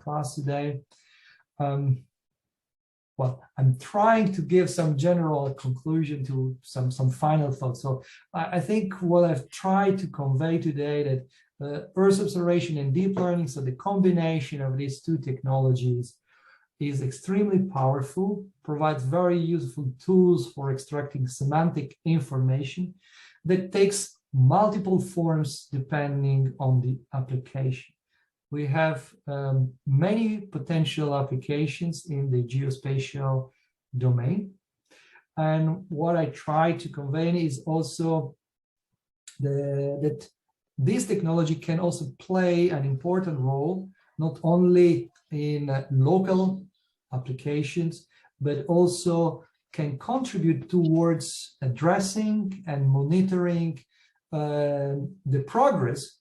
class today. Well, I'm trying to give some general conclusion to some final thoughts. So I think what I've tried to convey today that Earth observation and deep learning, so the combination of these two technologies is extremely powerful, provides very useful tools for extracting semantic information that takes multiple forms depending on the application. We have many potential applications in the geospatial domain. And what I try to convey is also that this technology can also play an important role, not only in local applications, but also can contribute towards addressing and monitoring the progress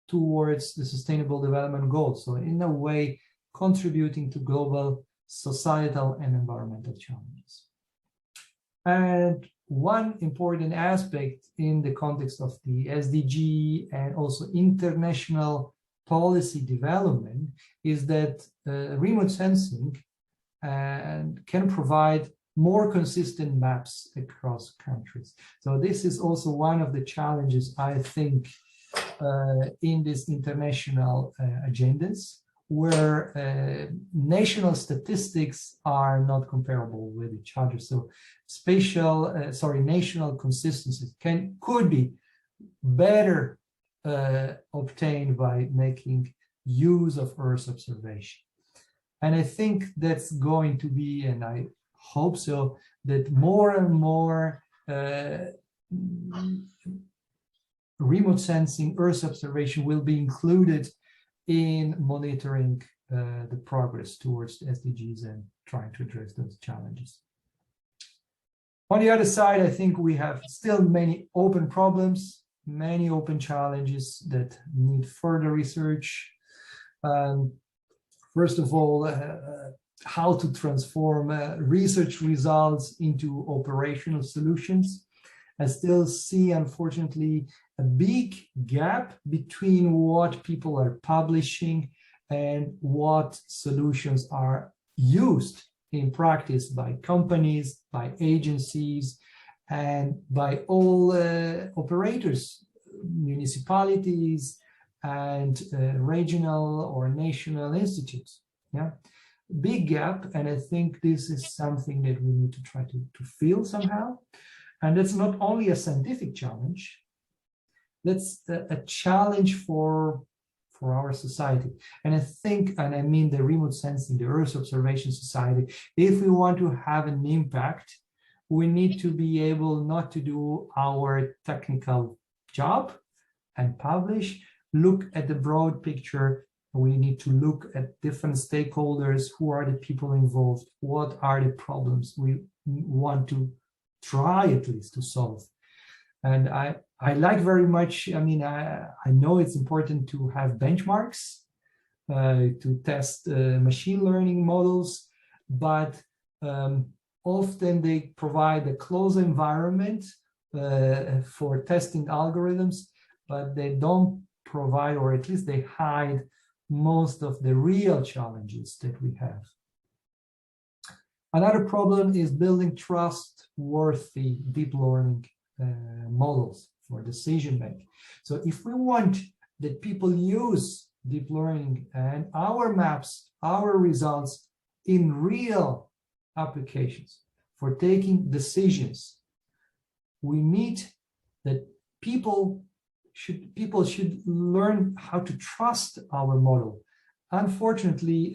towards the Sustainable Development Goals. So in a way, contributing to global societal and environmental challenges. And one important aspect in the context of the SDG and also international policy development is that remote sensing can provide more consistent maps across countries. So this is also one of the challenges, I think, in these international agendas, where national statistics are not comparable with each other. So national consistency could be better obtained by making use of Earth observation. And I think that's going to be, and I hope so, that more and more remote sensing, Earth observation will be included in monitoring the progress towards the SDGs and trying to address those challenges. On the other side, I think we have still many open problems, many open challenges that need further research. First of all, how to transform research results into operational solutions. I still see, unfortunately, a big gap between what people are publishing and what solutions are used in practice by companies, by agencies, and by all operators, municipalities, and regional or national institutes. Yeah, big gap, and I think this is something that we need to try to fill somehow. And it's not only a scientific challenge, that's a challenge for our society. And I think, and I mean the remote sensing, the Earth observation society, if we want to have an impact, we need to be able not to do our technical job and publish, look at the broad picture. We need to look at different stakeholders, who are the people involved, what are the problems we want to try at least to solve. And I like very much, I mean, I know it's important to have benchmarks to test machine learning models, but often they provide a closed environment for testing algorithms, but they don't provide, or at least they hide most of the real challenges that we have. Another problem is building trustworthy deep learning models for decision making. So if we want that people use deep learning and our maps, our results in real applications for taking decisions, we need that people should learn how to trust our model. Unfortunately,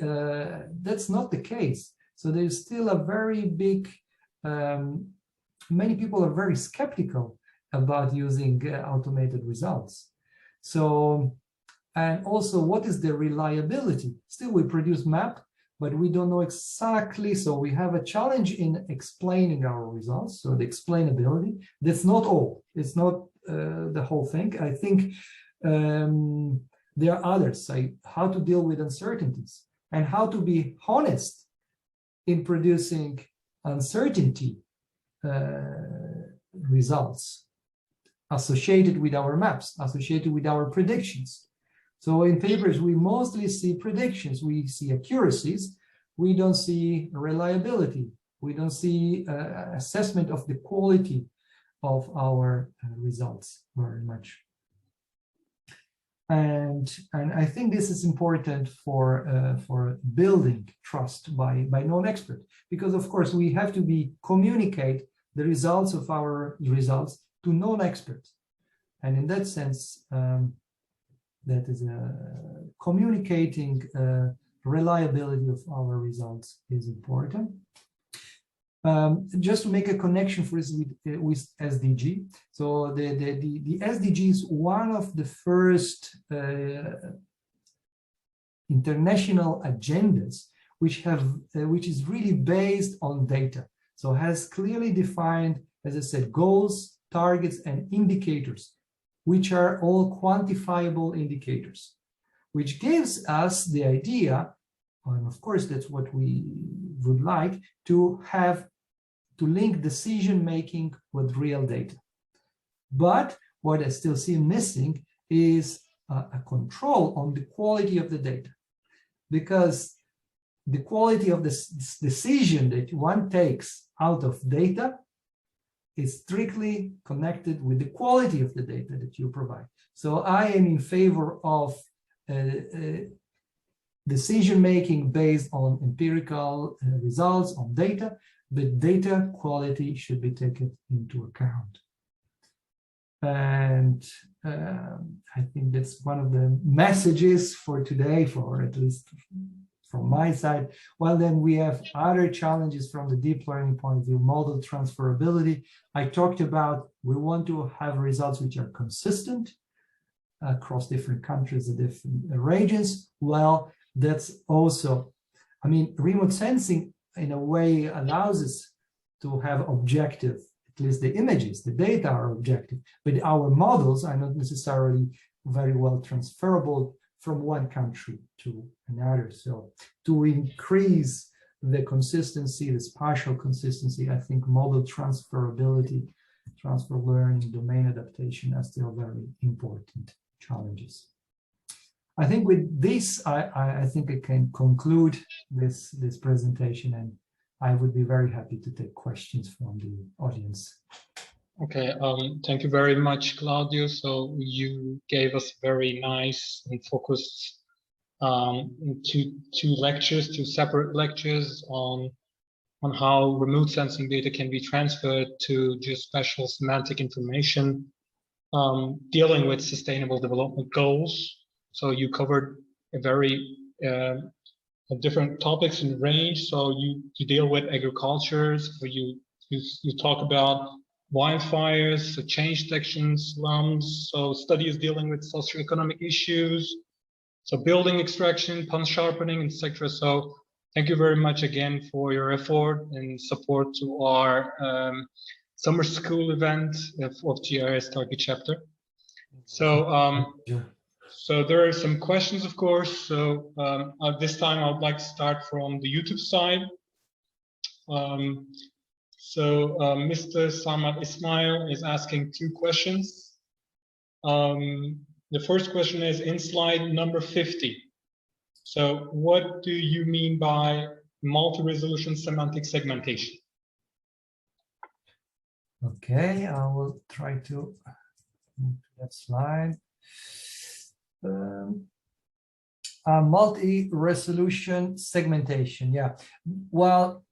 that's not the case. So there's still a very big, many people are very skeptical about using automated results. So, and also, what is the reliability? Still, we produce map, but we don't know exactly. So we have a challenge in explaining our results. So the explainability, that's not all. It's not the whole thing. I think there are others, like how to deal with uncertainties and how to be honest in producing uncertainty results associated with our maps, associated with our predictions. So in papers, we mostly see predictions, we see accuracies, we don't see reliability, we don't see assessment of the quality of our results very much. And I think this is important for building trust by non-expert, because of course we have to communicate the results of our results to non-experts, and in that sense, that is communicating reliability of our results is important. Just to make a connection for this with SDG. So the SDG is one of the first international agendas which is really based on data. So has clearly defined, as I said, goals, targets, and indicators, which are all quantifiable indicators, which gives us the idea, and of course that's what we would like, to link decision-making with real data. But what I still see missing is a control on the quality of the data, because the quality of this decision that one takes out of data is strictly connected with the quality of the data that you provide. So I am in favor of decision-making based on empirical results, on data, but data quality should be taken into account. And I think that's one of the messages for today, for at least from my side. Well, then we have other challenges from the deep learning point of view, model transferability. I talked about we want to have results which are consistent across different countries and different regions. Well, that's also, I mean, remote sensing in a way allows us to have objective, at least the images, the data are objective, but our models are not necessarily very well transferable from one country to another. So to increase the consistency, the spatial consistency, I think model transferability, transfer learning, domain adaptation are still very important challenges. I think with this, I think I can conclude this presentation, and I would be very happy to take questions from the audience. Okay, thank you very much, Claudio. So you gave us very nice and focused two lectures, two separate lectures on how remote sensing data can be transferred to geospatial semantic information, dealing with sustainable development goals. So you covered a very different topics in range. So you deal with agriculture, so you talk about wildfires, so change detection, slums, so studies dealing with socio-economic issues, so building extraction, punch sharpening, etc. So thank you very much again for your effort and support to our summer school event of GRSS Turkey Chapter. So so there are some questions, of course. So at this time, I would like to start from the YouTube side. Mr. Samad Ismail is asking two questions. The first question is in slide number 50. So what do you mean by multi-resolution semantic segmentation? Okay, I will try to move to that slide. Multi-resolution segmentation, yeah. Well,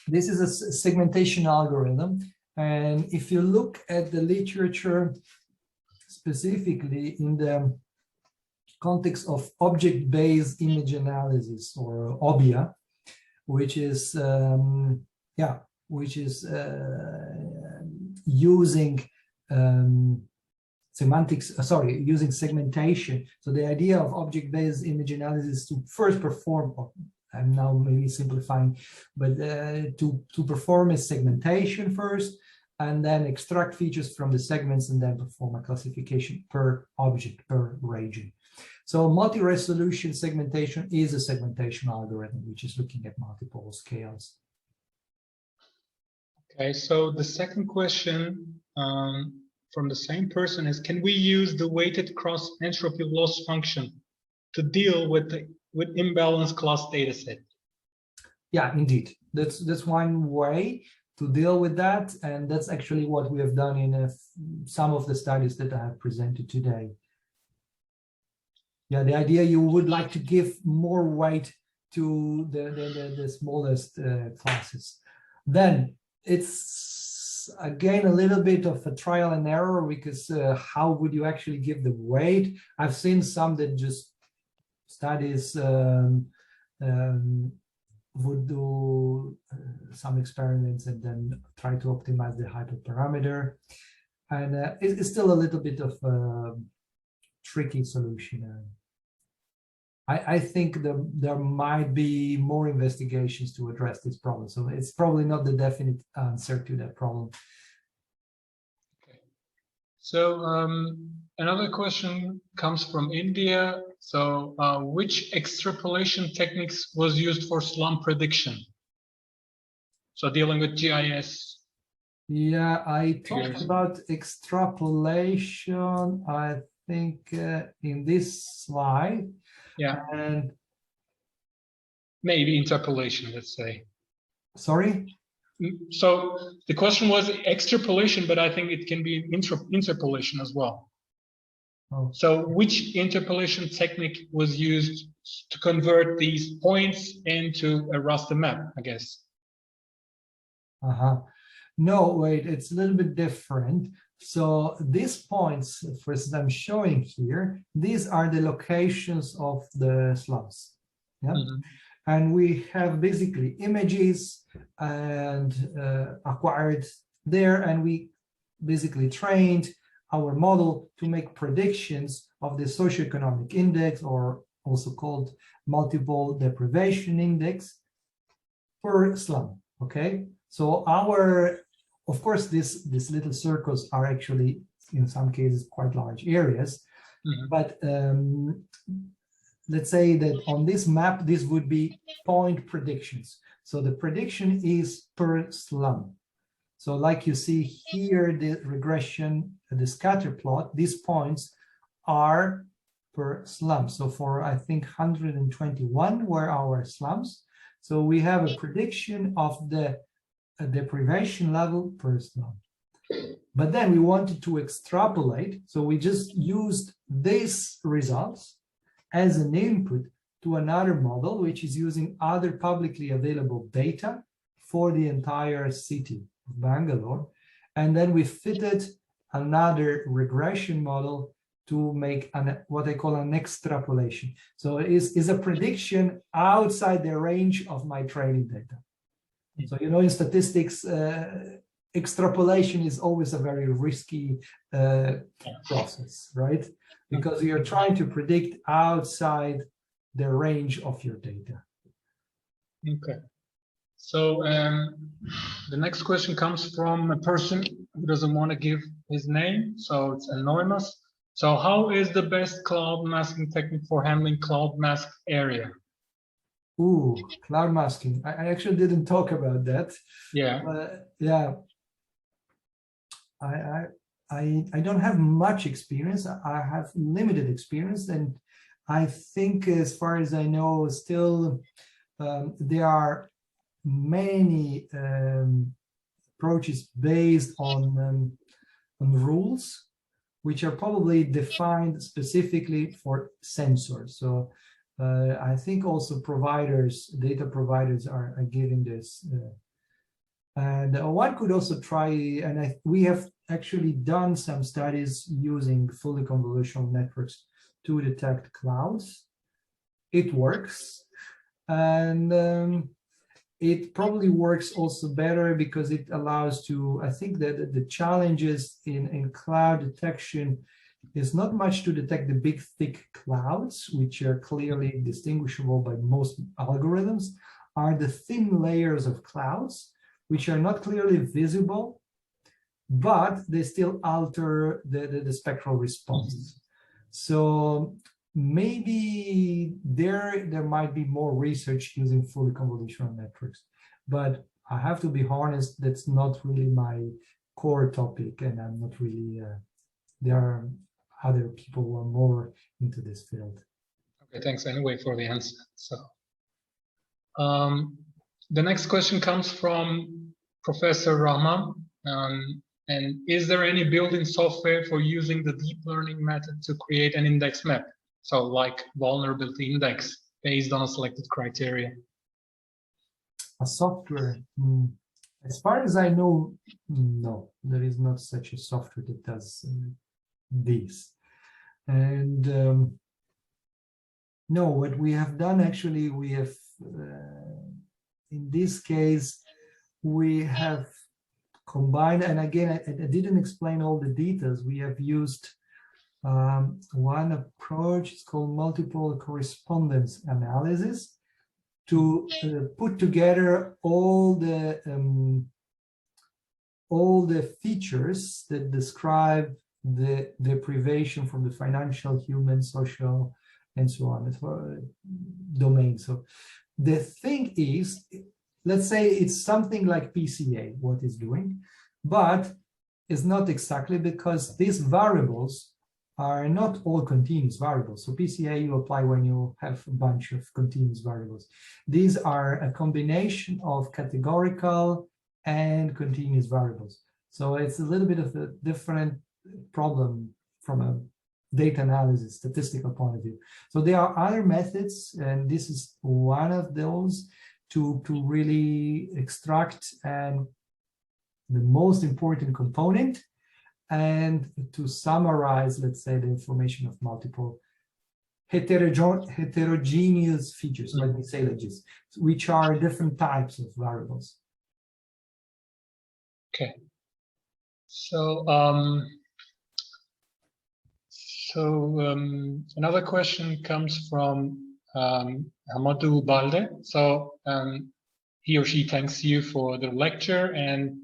this is a segmentation algorithm, and if you look at the literature, specifically in the context of object-based image analysis, or OBIA, which is using using segmentation. So the idea of object-based image analysis is to first perform, I'm now maybe simplifying, but to perform a segmentation first, and then extract features from the segments, and then perform a classification per object, per region. So multi-resolution segmentation is a segmentation algorithm, which is looking at multiple scales. Okay, so the second question from the same person is, can we use the weighted cross entropy loss function to deal with imbalanced class dataset? Yeah, indeed. That's one way to deal with that, and that's actually what we have done in some of the studies that I have presented today. Yeah, the idea you would like to give more weight to the smallest classes. Then it's again a little bit of a trial and error, because how would you actually give the weight? I've seen some that just studies would do some experiments and then try to optimize the hyperparameter, and it's still a little bit of a tricky solution. I think there might be more investigations to address this problem, so it's probably not the definite answer to that problem. Okay. So another question comes from India. So which extrapolation techniques was used for slum prediction? So dealing with GIS. Yeah, I talked about extrapolation, I think, in this slide. Yeah. And maybe interpolation, let's say. Sorry? So the question was extrapolation, but I think it can be interpolation as well. Oh. So which interpolation technique was used to convert these points into a raster map, I guess? No, wait, it's a little bit different. So these points, for instance, I'm showing here, these are the locations of the slums. Yeah. Mhm. And we have basically images and acquired there, and we basically trained our model to make predictions of the socioeconomic index, or also called multiple deprivation index, per slum. Okay, so of course, these little circles are actually in some cases quite large areas, but let's say that on this map, this would be point predictions. So the prediction is per slum. So like you see here, the regression, the scatter plot, these points are per slum. So for, I think, 121 were our slums. So we have a prediction of the deprivation level per slum. But then we wanted to extrapolate. So we just used these results as an input to another model, which is using other publicly available data for the entire city of Bangalore. And then we fitted another regression model to make what I call an extrapolation. So it is a prediction outside the range of my training data. So, you know, in statistics, extrapolation is always a very risky process, right? Because you're trying to predict outside the range of your data. Okay. So the next question comes from a person who doesn't want to give his name, so it's anonymous. So how is the best cloud masking technique for handling cloud mask area? Ooh, cloud masking. I actually didn't talk about that. Yeah. Yeah. I don't have much experience. I have limited experience, and I think, as far as I know, still there are many approaches based on rules, which are probably defined specifically for sensors. So I think also data providers are giving this. And one could also try, and we have actually done some studies using fully convolutional networks to detect clouds. It works, and it probably works also better because it allows to, I think that the challenges in cloud detection is not much to detect the big, thick clouds, which are clearly distinguishable by most algorithms, are the thin layers of clouds, which are not clearly visible, but they still alter the spectral response. So maybe there might be more research using fully convolutional networks, but I have to be honest, that's not really my core topic, and I'm not really, there are other people who are more into this field. Okay, thanks anyway for the answer. So the next question comes from Professor Rahman. And is there any built-in software for using the deep learning method to create an index map? So like vulnerability index based on a selected criteria? A software, as far as I know, no, there is not such a software that does this. And no, what we have done actually, we have, in this case, we have combined, and again, I didn't explain all the details. We have used one approach, it's called multiple correspondence analysis, to put together all the features that describe the deprivation from the financial, human, social, and so on domain. So the thing is, let's say it's something like PCA, what it's doing, but it's not exactly, because these variables are not all continuous variables. So PCA you apply when you have a bunch of continuous variables. These are a combination of categorical and continuous variables. So it's a little bit of a different problem from a data analysis, statistical point of view. So there are other methods, and this is one of those, to really extract the most important component and to summarize, let's say, the information of multiple heterogeneous features, let me say like this, which are different types of variables. Okay. So, another question comes from Hamadou Balde. So he or she thanks you for the lecture, and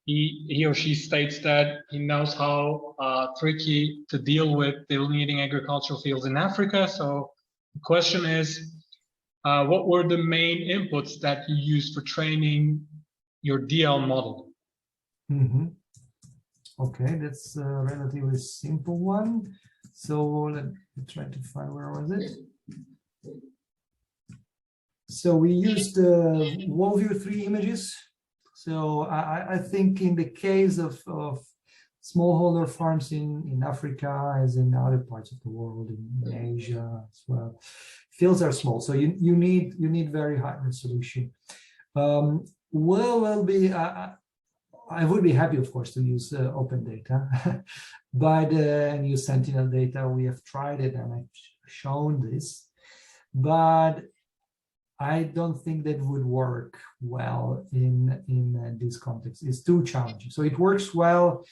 he or she states that he knows how tricky to deal with delineating agricultural fields in Africa. So the question is, what were the main inputs that you used for training your DL model? Mm-hmm. Okay, that's a relatively simple one. So let me try to find, where was it? So we used WorldView 3 images. So I think in the case of smallholder farms in Africa, as in other parts of the world, in Asia as well, fields are small. So you need very high resolution. I would be happy, of course, to use open data, but and use Sentinel data. We have tried it and I've shown this, but I don't think that would work well in this context. It's too challenging. So it works well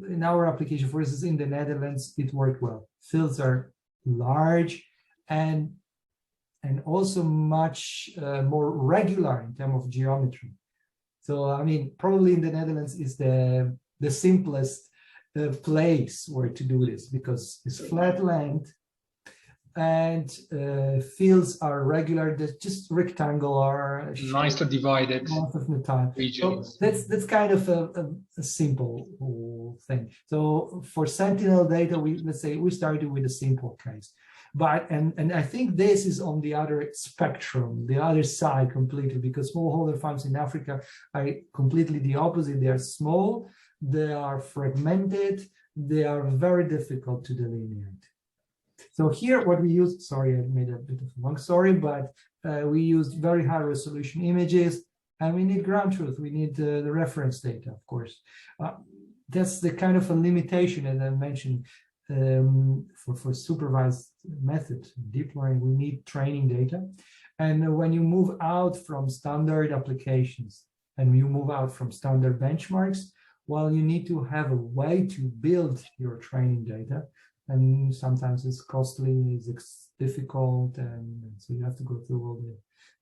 in our application. For instance, in the Netherlands, it worked well. Fields are large and also much more regular in terms of geometry. So, I mean, probably in the Netherlands is the simplest place where to do this, because it's flat land and fields are regular, they're just rectangular. Nice to divide it. Most of the time. Regions. So that's kind of a simple thing. So for Sentinel data, let's say we started with a simple case. But and I think this is on the other spectrum, the other side completely, because smallholder farms in Africa are completely the opposite. They are small, they are fragmented, they are very difficult to delineate. So here what we use, sorry, I made a bit of a long story, but we used very high resolution images, and we need ground truth. We need the reference data, of course. That's the kind of a limitation, as I mentioned. For supervised method, deep learning, we need training data. And when you move out from standard applications and you move out from standard benchmarks, well, you need to have a way to build your training data. And sometimes it's costly, it's difficult, and so you have to go through all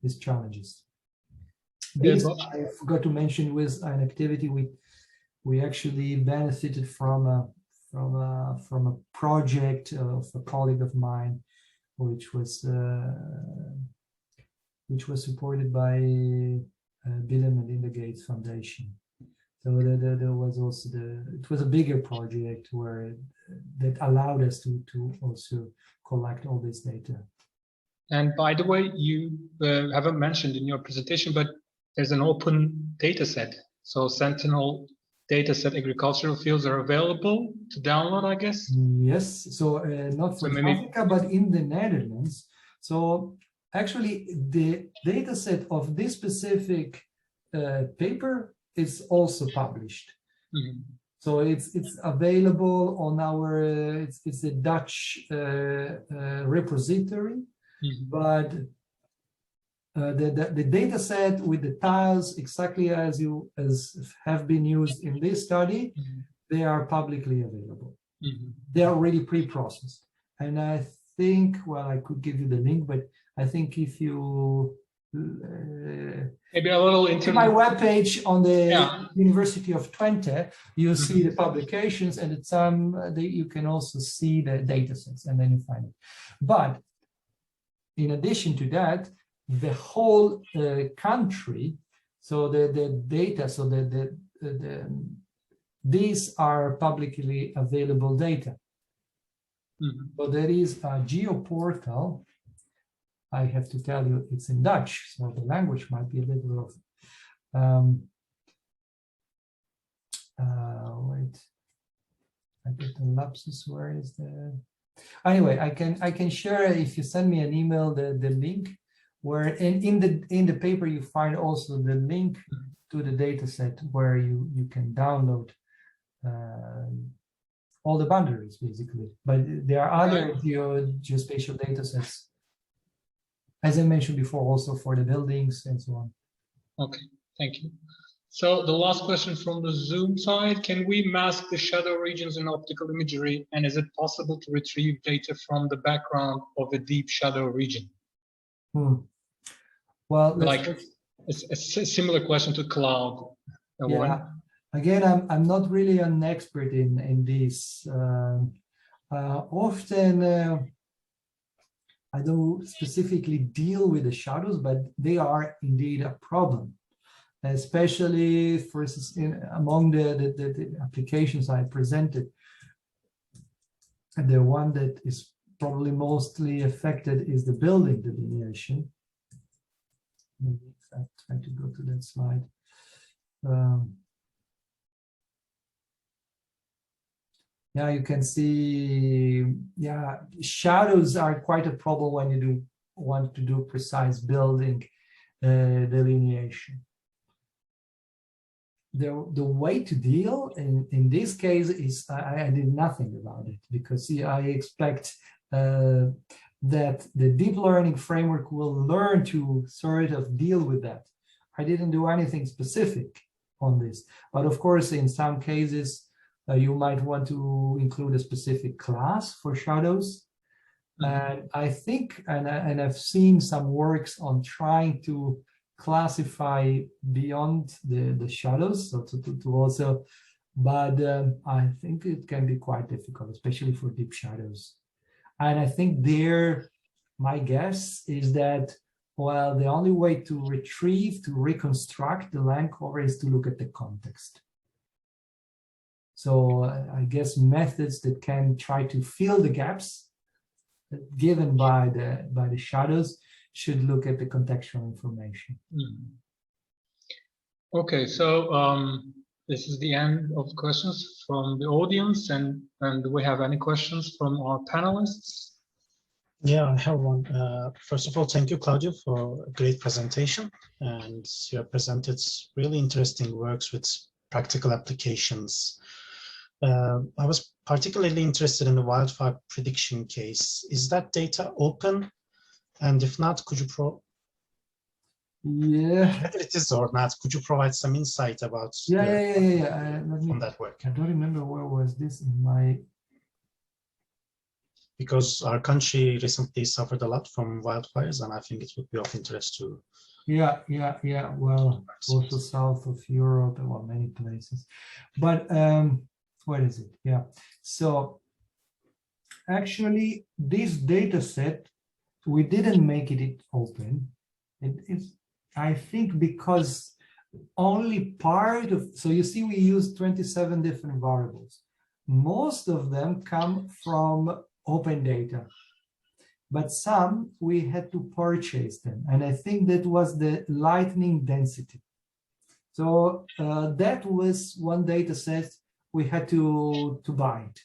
these challenges. This, I forgot to mention, with an activity we actually benefited from a project of a colleague of mine, which was supported by Bill and Melinda Gates Foundation. So there was also it was a bigger project that allowed us to also collect all this data. And by the way, you haven't mentioned in your presentation, but there's an open data set. So Sentinel dataset agricultural fields are available to download, I guess? Yes, so not for Africa, but in the Netherlands. So actually the dataset of this specific paper is also published. Mm-hmm. So it's available on our, it's a Dutch repository, mm-hmm. But the data set with the tiles exactly as have been used in this study, mm-hmm. They are publicly available. Mm-hmm. They are already pre-processed. And I think, well, I could give you the link, but I think if you maybe a little into my webpage on the University of Twente, you mm-hmm. see the publications, and it's you can also see the data sets, and then you find it. But in addition to that, the whole country, so the data, so these are publicly available data. Mm-hmm. So there is a GeoPortal. I have to tell you, it's in Dutch, so the language might be a little rough. Wait, I get the lapsus. Where is the? Anyway, I can share, if you send me an email, the link. Where in the paper you find also the link to the data set where you can download all the boundaries basically. But there are other geospatial data sets, as I mentioned before, also for the buildings and so on. Okay, thank you. So the last question from the Zoom side, can we mask the shadow regions in optical imagery? And is it possible to retrieve data from the background of a deep shadow region? Well, like a similar question to cloud. Yeah, again, I'm not really an expert in this. Often I don't specifically deal with the shadows, but they are indeed a problem. Especially for among the applications I presented, the one that is probably mostly affected is the building delineation. Maybe if I try to go to that slide. Yeah, you can see, yeah, shadows are quite a problem when you want to do precise building delineation. The way to deal in this case is I did nothing about it, because I expect that the deep learning framework will learn to sort of deal with that. I didn't do anything specific on this, but of course in some cases you might want to include a specific class for shadows. And I think, and I've seen some works on trying to classify beyond the shadows, so to also, but I think it can be quite difficult, especially for deep shadows. And I think there, my guess is that, well, the only way to retrieve, to reconstruct the land cover is to look at the context. So I guess methods that can try to fill the gaps given by the shadows should look at the contextual information. Okay, so this is the end of questions from the audience, and do we have any questions from our panelists? Yeah, I have one. First of all, thank you, Claudio, for a great presentation. And you have presented really interesting works with practical applications. I was particularly interested in the wildfire prediction case. Is that data open? And if not, could you whether it is or not, could you provide some insight about from that work? I don't remember where was this in my... Because our country recently suffered a lot from wildfires, and I think it would be of interest to... Yeah. Well, also south of Europe, well, many places. But what is it? Yeah. So actually, this data set, we didn't make it open. It's, I think, because only part of, so you see, we use 27 different variables. Most of them come from open data, but some we had to purchase them. And I think that was the lightning density. So that was one data set we had to buy it.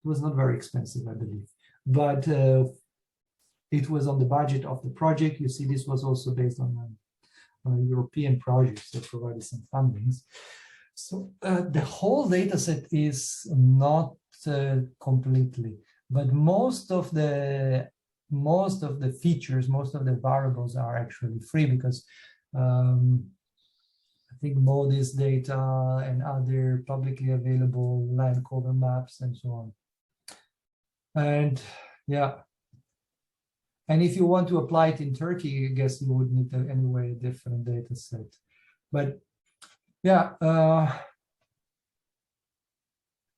It was not very expensive, I believe, but it was on the budget of the project. You see, this was also based on a European project that provided some fundings. So the whole data set is not completely, but most of the features, most of the variables are actually free, because I think MODIS data and other publicly available land cover maps and so on. And yeah. And if you want to apply it in Turkey, I guess you would need anyway a different data set. But yeah,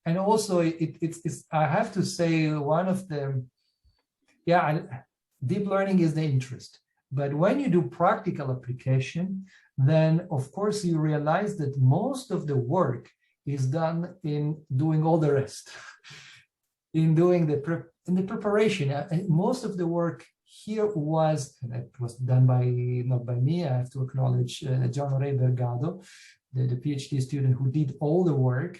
and also it's I have to say, one of the, deep learning is the interest. But when you do practical application, then of course you realize that most of the work is done in doing all the rest, in doing the preparation. Most of the work here was, and it was done by, not by me, I have to acknowledge John Ray Bergado, the PhD student who did all the work.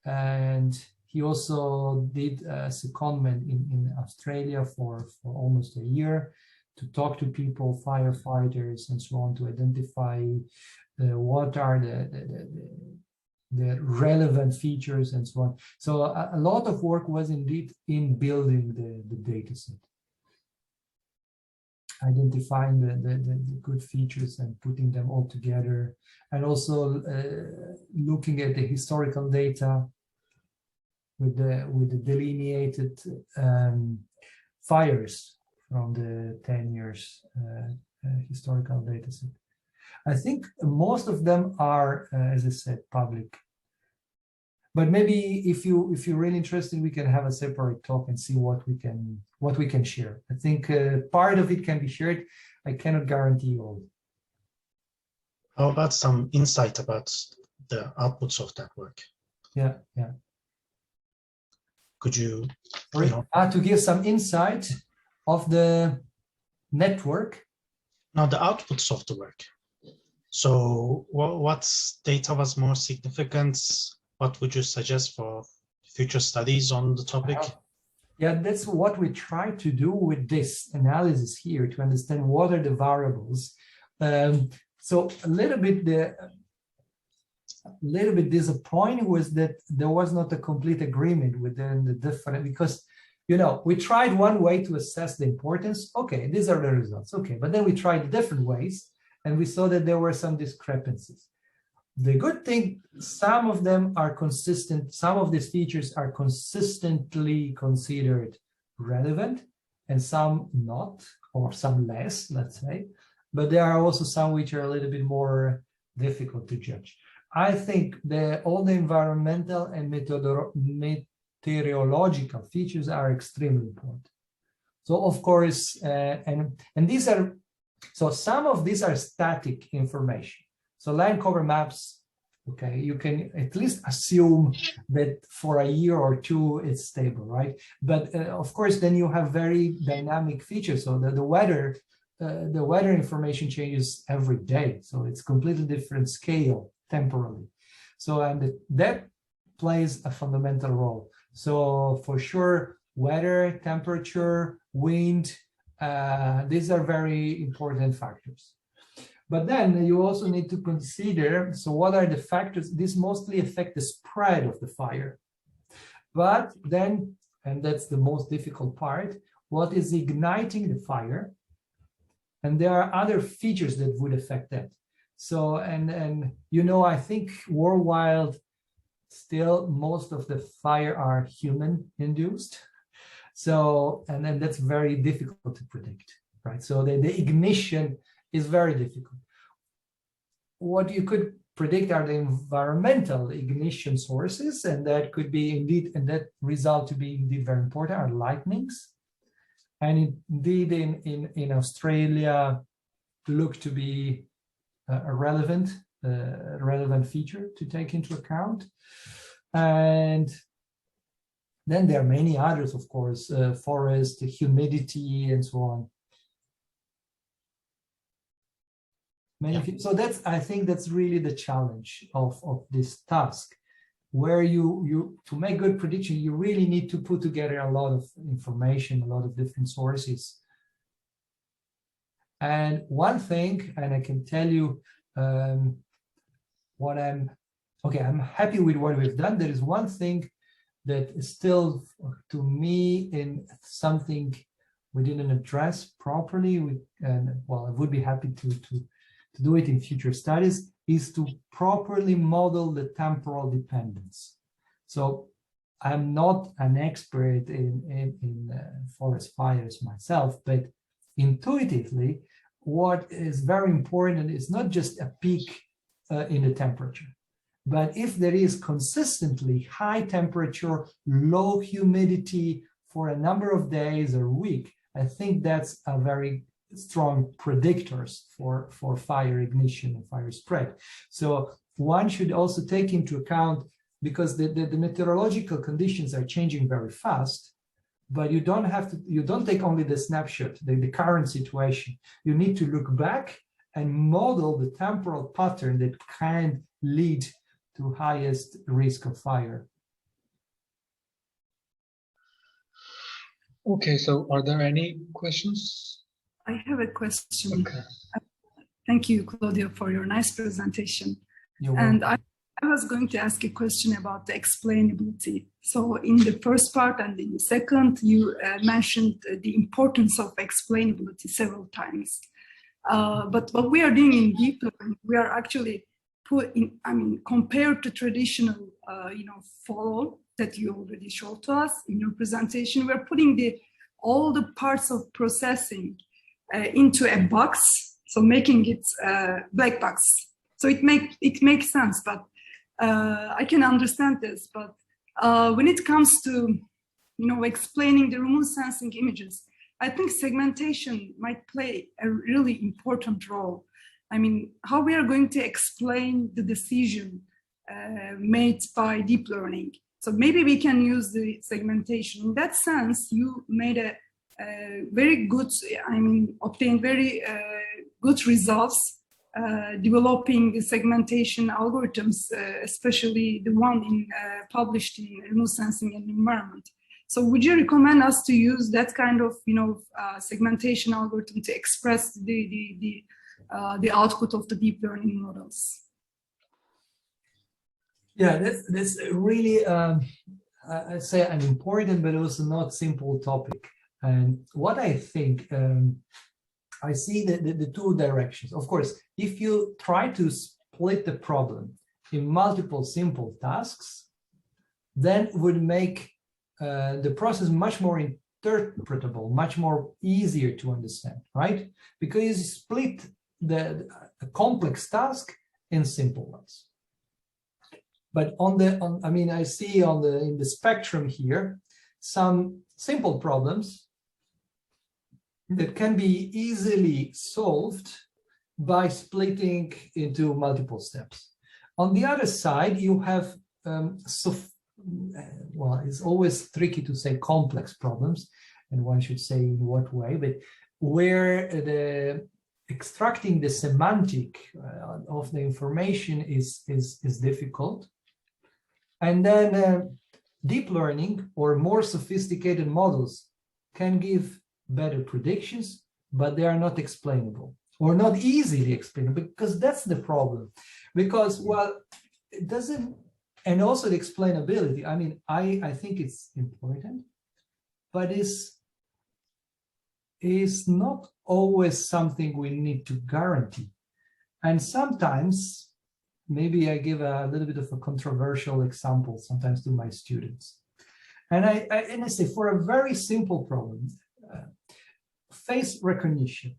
And he also did a secondment in Australia for almost a year to talk to people, firefighters and so on, to identify what are the relevant features and so on. So a lot of work was indeed in building the data set, identifying the good features and putting them all together, and also looking at the historical data with the delineated fires from the 10 years historical data set. I think most of them are, as I said, public. But maybe if you're really interested, we can have a separate talk and see what we can share. I think part of it can be shared. I cannot guarantee all. How about some insight about the outputs of that work? Yeah. Could you to give some insight of the network? No, the outputs of the work. So what data was more significant? What would you suggest for future studies on the topic? Yeah, that's what we try to do with this analysis here, to understand what are the variables. So a little bit disappointing was that there was not a complete agreement within the different, because we tried one way to assess the importance. Okay, these are the results. Okay, but then we tried different ways, and we saw that there were some discrepancies. The good thing, some of them are consistent. Some of these features are consistently considered relevant, and some not, or some less, let's say. But there are also some which are a little bit more difficult to judge. I think all the environmental and meteorological features are extremely important. So of course, and these are, so some of these are static information. So land cover maps, okay, you can at least assume that for a year or two it's stable, right? But of course, then you have very dynamic features. So the weather information changes every day. So it's completely different scale temporally. So and that plays a fundamental role. So for sure, weather, temperature, wind, these are very important factors. But then you also need to consider, so what are the factors? These mostly affect the spread of the fire. But then, and that's the most difficult part, what is igniting the fire? And there are other features that would affect that. So, and I think worldwide, still most of the fire are human induced. So, and then that's very difficult to predict, right? So the ignition is very difficult. What you could predict are the environmental ignition sources, and that could be indeed, and that result to be indeed very important, are lightnings. And indeed in Australia, look to be a relevant feature to take into account. And then there are many others, of course, forest, humidity, and so on. So I think that's really the challenge of this task, where you to make good prediction, you really need to put together a lot of information, a lot of different sources. And one thing, and I can tell you I'm happy with what we've done. There is one thing that is still, to me, in something we didn't address properly, and well, I would be happy to do it in future studies, is to properly model the temporal dependence. So I'm not an expert in forest fires myself, but intuitively, what is very important is not just a peak in the temperature, but if there is consistently high temperature, low humidity for a number of days or week, I think that's a very strong predictors for fire ignition and fire spread. So one should also take into account, because the meteorological conditions are changing very fast, but you don't take only the snapshot, the current situation. You need to look back and model the temporal pattern that can lead to highest risk of fire. Okay, so are there any questions? I have a question. Okay. Thank you, Claudio, for your nice presentation. You're And welcome. I was going to ask a question about the explainability. So in the first part and in the second, you mentioned the importance of explainability several times. But what we are doing in deep learning, we are actually compared to traditional, follow that you already showed to us in your presentation, we're putting all the parts of processing into a box, so making it black box. So it makes sense, but I can understand this. But when it comes to, explaining the remote sensing images, I think segmentation might play a really important role. I mean, how we are going to explain the decision made by deep learning. So maybe we can use the segmentation. In that sense, you made a very good, obtained very good results developing the segmentation algorithms, especially the one published in Remote Sensing and Environment. So would you recommend us to use that kind of, segmentation algorithm to express the output of the deep learning models? Yeah, that's really, I'd say, an important but also not simple topic. And what I think, I see the two directions. Of course, if you try to split the problem in multiple simple tasks, then would make the process much more interpretable, much more easier to understand, right? Because you split a complex task in simple ones. But I see in the spectrum here some simple problems that can be easily solved by splitting into multiple steps. On the other side, you have it's always tricky to say complex problems, and one should say in what way, but where extracting the semantic of the information is difficult. And then deep learning or more sophisticated models can give better predictions, but they are not explainable or not easily explainable, because that's the problem. Because, well, it doesn't, and also the explainability, I think it's important, but it's not always something we need to guarantee. And sometimes, maybe I give a little bit of a controversial example sometimes to my students. And I say, for a very simple problem, face recognition.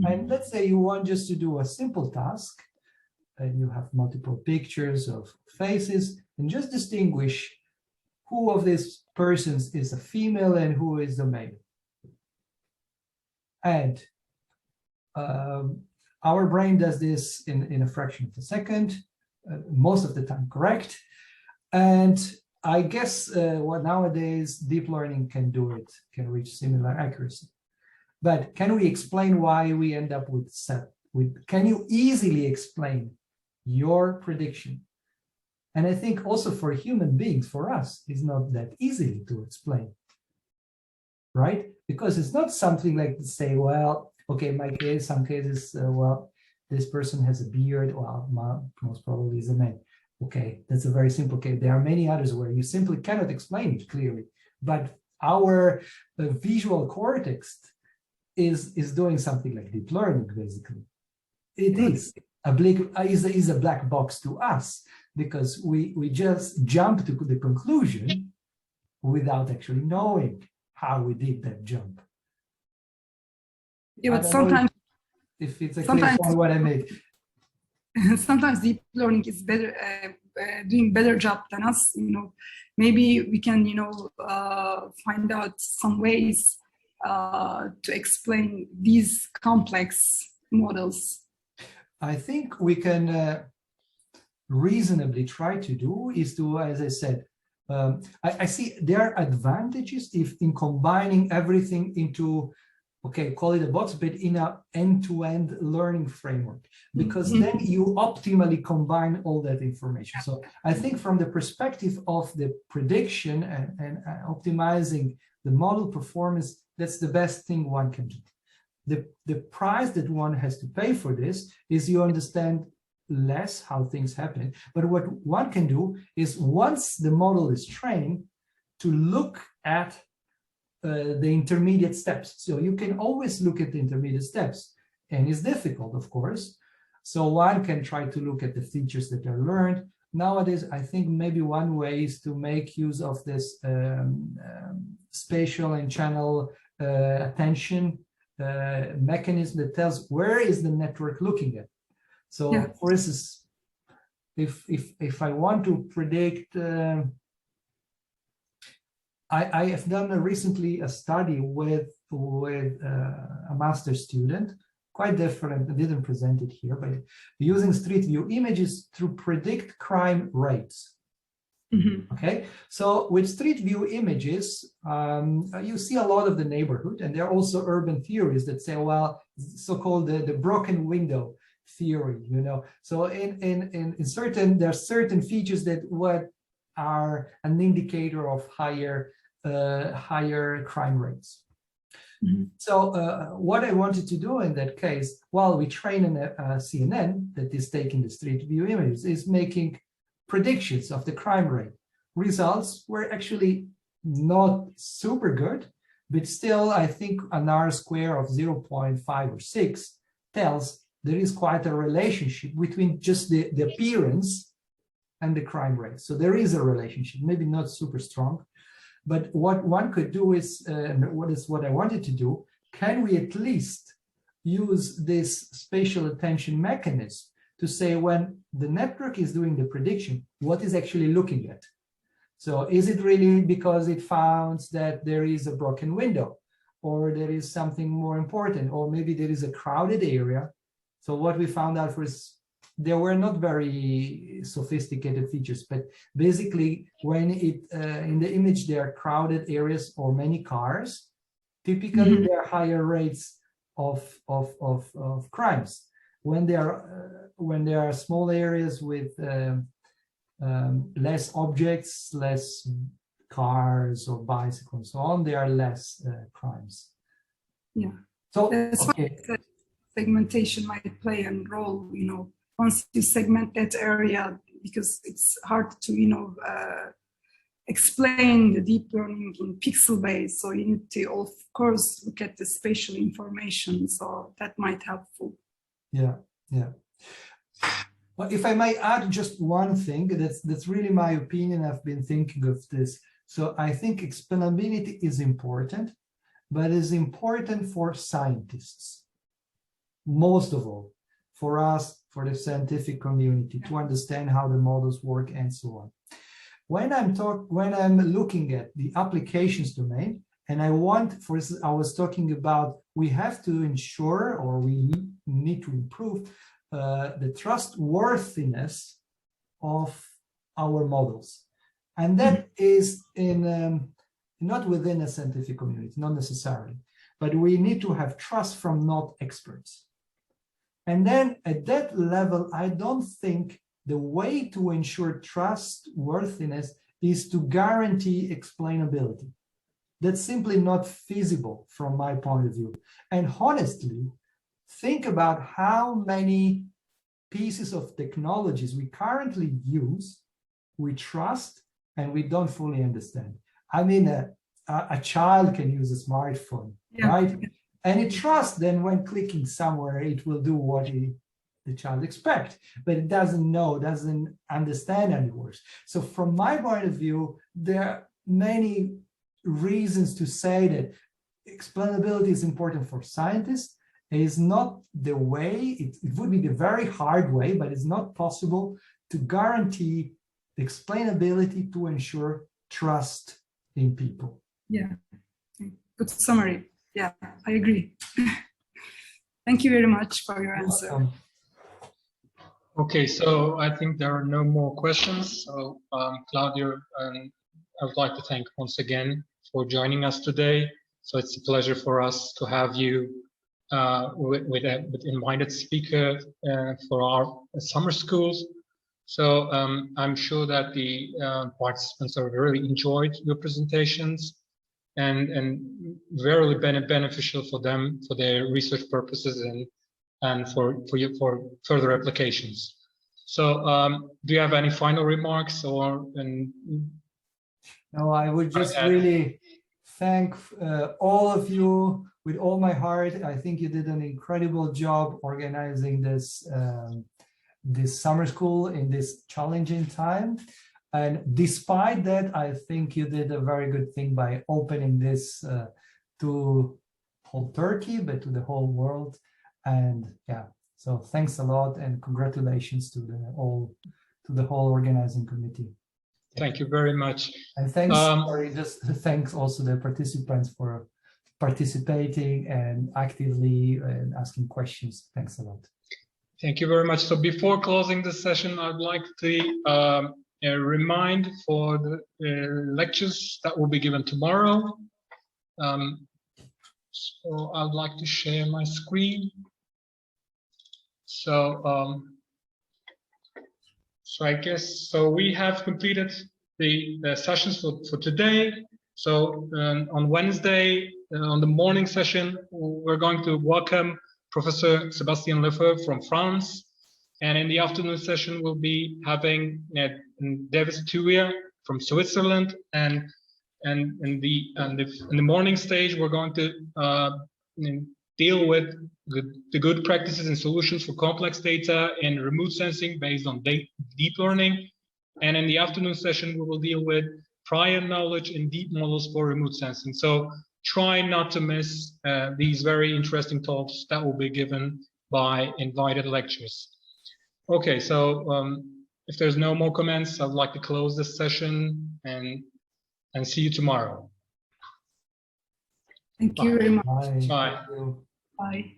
And let's say you want just to do a simple task, and you have multiple pictures of faces, and just distinguish who of these persons is a female and who is the male. And our brain does this in a fraction of a second, most of the time correct. And I guess nowadays deep learning can do it, can reach similar accuracy. But can we explain why we end up with can you easily explain your prediction? And I think also for human beings, for us, it's not that easy to explain, right? Because it's not something like to say, well, okay, in my case, some cases, well, this person has a beard, well, most probably is a man. Okay, that's a very simple case. There are many others where you simply cannot explain it clearly, but our visual cortex is doing something like deep learning, basically. It is a black box to us, because we just jump to the conclusion without actually knowing how we did that jump. Yeah, but sometimes, if it's a clear point what I made. Sometimes deep learning is better, doing better job than us. Maybe we can, find out some ways to explain these complex models. I think we can reasonably try to do is to, as I said, I see there are advantages in combining everything into, okay, call it a box, but in an end-to-end learning framework, because then you optimally combine all that information. So I think from the perspective of the prediction and optimizing the model performance, that's the best thing one can do. The price that one has to pay for this is you understand less how things happen. But what one can do is, once the model is trained, to look at the intermediate steps. So you can always look at the intermediate steps, and it's difficult, of course. So one can try to look at the features that are learned. Nowadays, I think maybe one way is to make use of this spatial and channel attention mechanism that tells where is the network looking at. So, yeah. For instance, if I want to predict, I have done recently a study with a master's student, quite different. I didn't present it here, but using street view images to predict crime rates. Mm-hmm. Okay, so with street view images, you see a lot of the neighborhood, and there are also urban theories that say, well, so-called the broken window theory, you know. So in certain, there are certain features that what are an indicator of higher crime rates. Mm-hmm. So what I wanted to do in that case, while we train a CNN that is taking the street view images, is making predictions of the crime rate. Results were actually not super good, but still I think an R-square of 0.5 or 6 tells there is quite a relationship between just the appearance and the crime rate. So there is a relationship, maybe not super strong, but what one could do is, what I wanted to do, can we at least use this spatial attention mechanism to say when the network is doing the prediction, what is actually looking at? So is it really because it finds that there is a broken window, or there is something more important, or maybe there is a crowded area? So what we found out was there were not very sophisticated features, but basically when in the image there are crowded areas or many cars, typically mm-hmm. there are higher rates of crimes. When there are small areas with less objects, less cars or bicycles and so on, there are less crimes. Yeah. So that's okay. why segmentation might play a role, you know, once you segment that area, because it's hard to, you know, explain the deep learning in pixel base. So you need to, of course, look at the spatial information. So that might helpful. Yeah, yeah. Well, if I might add just one thing, that's really my opinion. I've been thinking of this. So I think explainability is important, but it's important for scientists, most of all, for us, for the scientific community, to understand how the models work and so on. When I'm looking at the applications domain, and I want, for instance, I was talking about we have to ensure, or we need to improve the trustworthiness of our models. And that is in not within a scientific community, not necessarily, but we need to have trust from not experts. And then at that level, I don't think the way to ensure trustworthiness is to guarantee explainability. That's simply not feasible from my point of view. And honestly, think about how many pieces of technologies we currently use, we trust, and we don't fully understand. I mean, a child can use a smartphone, yeah. Right? And it trusts then when clicking somewhere, it will do what the child expects, but it doesn't know, doesn't understand any words. So from my point of view, there are many reasons to say that explainability is important for scientists. It is not the way, it would be the very hard way, but it's not possible to guarantee explainability to ensure trust in people. Yeah, good summary. Yeah, I agree. Thank you very much for your answer. Okay, so I think there are no more questions. So Claudio, I would like to thank once again for joining us today. So it's a pleasure for us to have you with invited speaker for our summer schools. So I'm sure that the participants have really enjoyed your presentations and very beneficial for them, for their research purposes and for further applications. So do you have any final remarks or? No, I would just really thank all of you with all my heart. I think you did an incredible job organizing this this summer school in this challenging time. And despite that, I think you did a very good thing by opening this to whole Turkey, but to the whole world. And yeah, so thanks a lot and congratulations to the whole organizing committee. Thank you very much. And thanks, thanks also the participants for participating and actively and asking questions. Thanks a lot. Thank you very much. So before closing the session, I'd like to remind for the lectures that will be given tomorrow. So I'd like to share my screen. So I guess we have completed the sessions for today. So on Wednesday, on the morning session, we're going to welcome Professor Sébastien Lefebvre from France. And in the afternoon session, we'll be having Davis Tuia from Switzerland. And in the morning stage, we're going to deal with the good practices and solutions for complex data and remote sensing based on deep learning. And in the afternoon session, we will deal with prior knowledge and deep models for remote sensing. So try not to miss these very interesting talks that will be given by invited lecturers. Okay, so if there's no more comments, I'd like to close this session and see you tomorrow. Thank you very much. Bye. Bye. Bye.